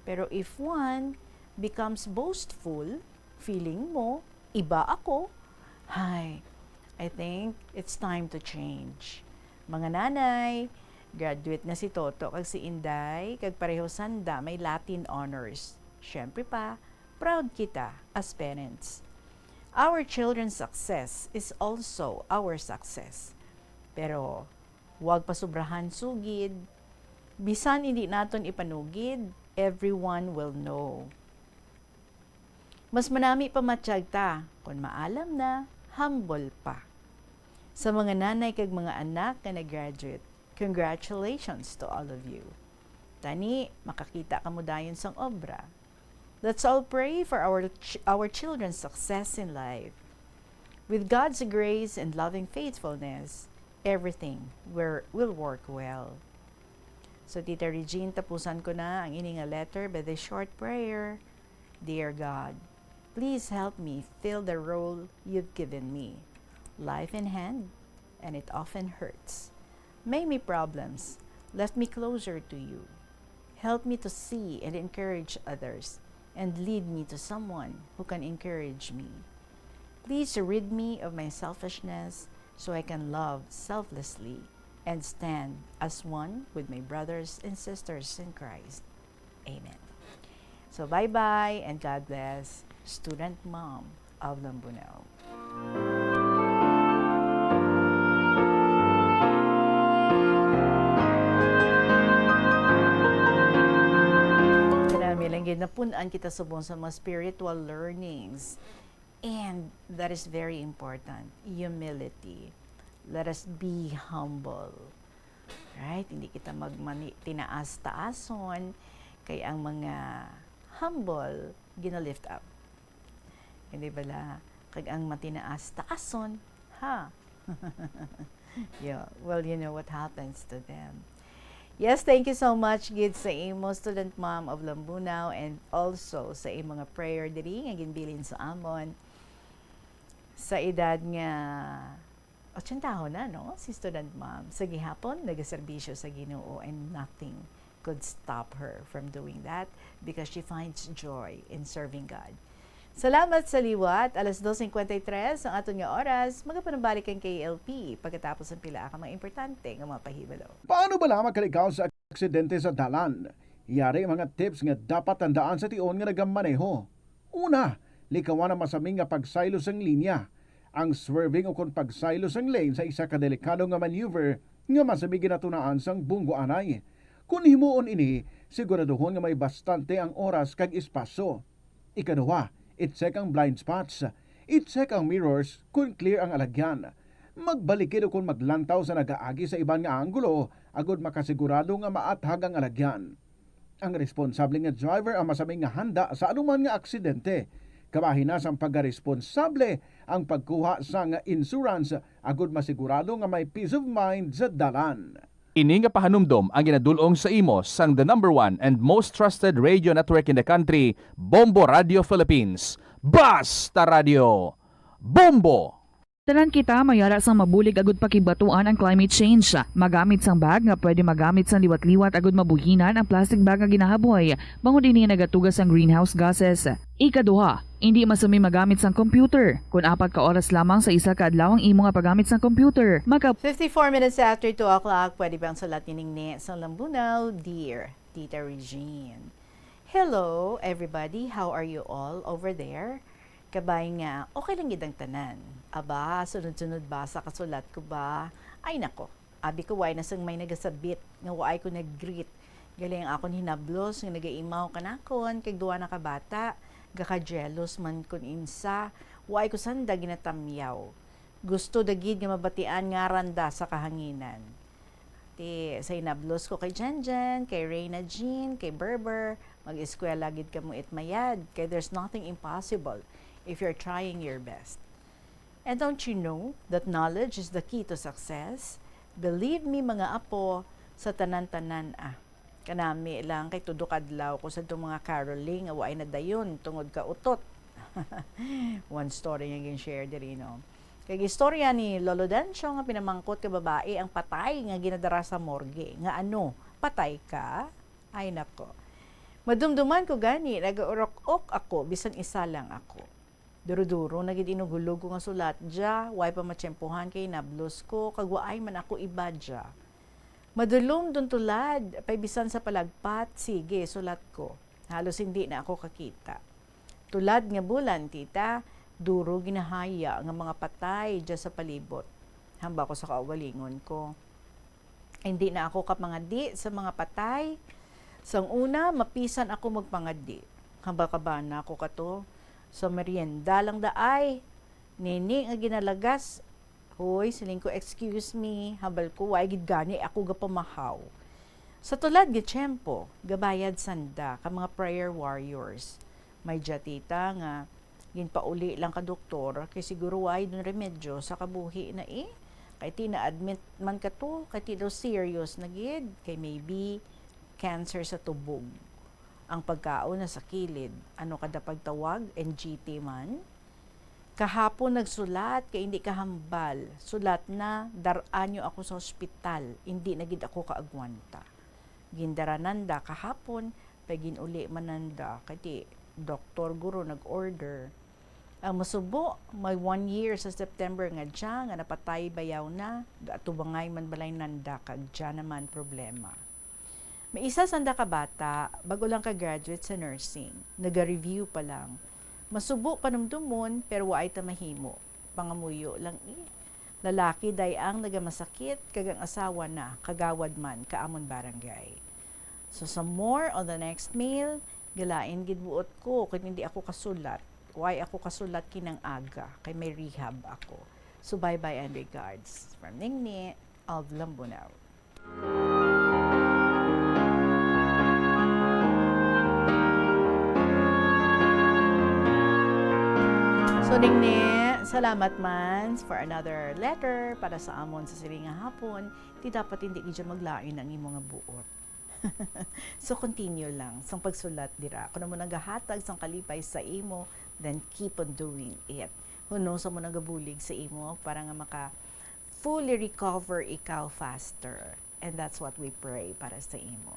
Pero if one becomes boastful, feeling mo, iba ako, I think it's time to change. Mga nanay, graduate na si Toto kag si Inday, kag pareho sanda may Latin honors. Syempre pa, proud kita as parents. Our children's success is also our success. Pero, huwag pasubrahan sugid. Bisan hindi naton ipanugid, everyone will know. Mas manami pa matiyag ta, kung maalam na, humble pa. Sa mga nanay kag mga anak na nag-graduate, congratulations to all of you. Tani, makakita ka mo dayon sang obra. Let's all pray for our children's success in life. With God's grace and loving faithfulness, everything will work well. So, Tita Regine, tapusan ko na ang ining letter by this short prayer. Dear God, please help me fill the role you've given me. Life in hand, and it often hurts. May me problems left me closer to you. Help me to see and encourage others, and lead me to someone who can encourage me. Please rid me of my selfishness so I can love selflessly and stand as one with my brothers and sisters in Christ. Amen. So bye-bye and God bless. Student Mom of Lambunaw. Kanamilang napunan kita subong sa mga spiritual learnings. And that is very important. Humility. Let us be humble. Right? Hindi kita tinaas-taason. Kaya ang mga humble, gina-lift up. Hindi bala? Kag ang matinaas-taason, ha? Yeah, well, you know what happens to them. Yes, thank you so much, Gid, sa imo Student Mom of Lambunaw, and also sa imo mga prayer diri nga ginbilin sa amon. Sa edad nga 80 taon na, no? Si Student Mom. Sa gihapon, nagaserbisyo sa Ginoo, and nothing could stop her from doing that because she finds joy in serving God. Salamat sa liwat. Alas 2:53 ang aton nga oras. Magapanabalik ang KLP pagkatapos ng pila ka mga importante nga mga pahibalo. Paano ba lamang kalikaw sa aksidente sa dalan? Yari mga tips nga dapat tandaan sa tion nga nagamaneho. Una, likawan ang masaming nga pagsaylos ang linya. Ang swerving o kung pagsaylos ang lane sa isa ka delikado nga maneuver nga masamig ginatunaan sang bunggo anay. Kung himuon ini, siguraduhon nga may bastante ang oras kag espasyo. Ikaduha, i-check ang blind spots. I-check ang mirrors kung clear ang alagyan. Magbalikid o kung maglantaw sa nagaagi sa ibang nga anggulo, agod makasigurado nga maathag ang alagyan. Ang responsable nga driver ang masaming nga handa sa anuman nga aksidente. Kabahin na sang pagkaresponsable ang pagkuha sa nga insurance, agod masigurado nga may peace of mind sa dalan. Ini nga pahanumdom ang ginadulong sa imo sang the #1 and most trusted radio network in the country, Bombo Radio Philippines. Basta Radio! Bombo! Tanan kita mayara sang mabulig agud pakibatuan ang climate change. Magamit sang bag nga pwede magamit sang liwat-liwat agud mabuhinan ang plastic bag nga ginahaboy. Bangod dinhi nagatugas sang greenhouse gases. Ikaduha, hindi masumi magamit sang computer. Kung 4 ka oras lamang sa isa ka adlaw ang imo nga paggamit sang computer. 54 minutes after 2 o'clock, pwede bang salat ni sa Lambunaw, Dear Tita Regine. Hello everybody, how are you all over there? Kabay nga, okay lang gidang tanan. Aba, sunod-sunod ba sa kasulat ko ba? Ay nako, abi ko why nasang may nagasabit, nga waay ko nag-greet. Galing akon hinablos, nga nagaimaw kanakon, kag duwa na kabata, gaka-jealous man kun insa, waay ko sanda ginatamyaw. Gusto dagid nga mabatian nga randa sa kahanginan. Sa hinablos ko kay Janjan, kay Reyna Jean, kay Berber, mag-eskwela gid ka mo itmayad, kay there's nothing impossible if you're trying your best. And don't you know that knowledge is the key to success? Believe me mga apo, sa tanan-tanan kanami lang kay tudok adlaw ko sa itong mga caroling, away na dayon, tungod ka utot. One story nga gin-share diri, no? Kay istorya ni Lolo Dancio nga pinamangkot ka babae ang patay nga ginadara sa morgue. Nga ano, patay ka? Ay nako. Madumduman ko gani, nag-urok-ok ako, bisan isa lang ako. Duro-duro, nagid inugulog ko nga sulat dya, way pa matsyempohan kay nablos ko, kagwaay man ako iba dya. Madulom dun tulad, paibisan sa palagpat, sige, sulat ko. Halos hindi na ako kakita. Tulad nga bulan, tita, duro ginahaya nga mga patay dya sa palibot. Hamba ko sa kaugalingon ko. Hindi na ako kapangadi sa mga patay. Sang una, mapisan ako magpangadi. Hamba kabana ako kato. So merienda lang daay. Nini nga ginalagas. Hoy, siling ko, excuse me. Hambal ko, way gid gani ako gapamahaw. Sa tulad gi tiyempo, gabayad sanda ka mga prayer warriors. May jatita nga ginpauli lang ka doktor kay siguro ay dun remedyo sa kabuhi na kay tina-admit man ka to, kay ti daw serious na gid, kay maybe cancer sa tubog. Ang pagkaon na sa kilid, ano kada pagtawag, NGT man. Kahapon nagsulat, kay hindi kahambal. Sulat na, daraan nyo ako sa ospital, hindi na gid ako kaagwanta. gindarananda kahapon pagin uli mananda kati doktor guro nag-order. Ang masubo may 1 year sa September nga dya nga napatay bayaw na atubangay man balay nanda kag dya naman problema. May isa sanda ka bata bago lang ka graduate sa nursing. Naga-review pa lang. Masubo panumdumon pero waay ta mahimo. Pangamuyo lang Lalaki day ang nagamasakit kagang asawa na kagawad man kaamon barangay. So some more on the next mail, galain gidbuot ko kung hindi ako kasulat. Why ako kasulat kinang aga kay may rehab ako. So bye-bye and regards from Ningni of Lambunaw. So Ningni, salamat man for another letter para sa amon sa siling nga hapon. Di dapat hindi gidya maglain ang imong nga buot. So continue lang sang pagsulat dira. Kung mo nagahatag sang kalipay sa imo, then keep on doing it. Huno sa mo nagabulig sa imo para nga maka fully recover ikaw faster. And that's what we pray para sa imo.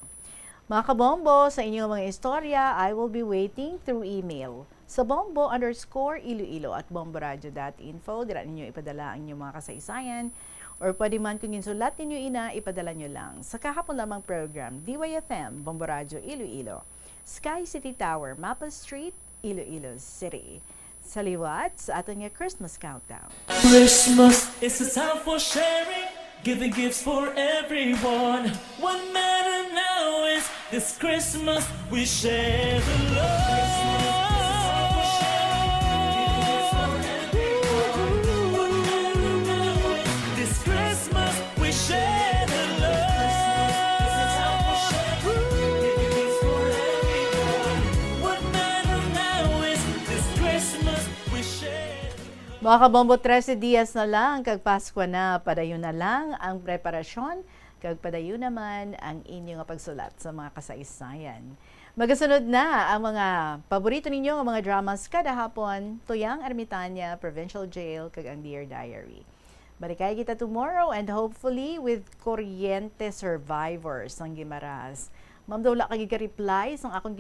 Mga kabombo, sa inyong mga istorya, I will be waiting through email sa bombo_iloilo@bomboradio.info. Dira ninyo ipadala ang inyong mga kasaysayan. Or pwede man kung insulat ninyo ipadala nyo lang sa kahapon lamang program, DYFM, Bombo Radio, Iloilo, Sky City Tower, Mapa Street, Iloilo City. Sa liwat sa ating Christmas countdown. Christmas is a time for sharing, giving gifts for everyone. What matter now is this Christmas we share the love. Mga kabombo, 13 dias na lang, kag Pasko na, padayon na lang ang preparasyon, kag padayon naman ang inyong pagsulat sa mga kasaysayan. Magasunod na ang mga paborito ninyo, ang mga dramas kada hapon, Tuyang Ermitanya, Provincial Jail, kag ang Dear Diary. Balikay kita tomorrow and hopefully with kuryente survivors ng Gimaras. Ma'am daw la kagi reply sang akong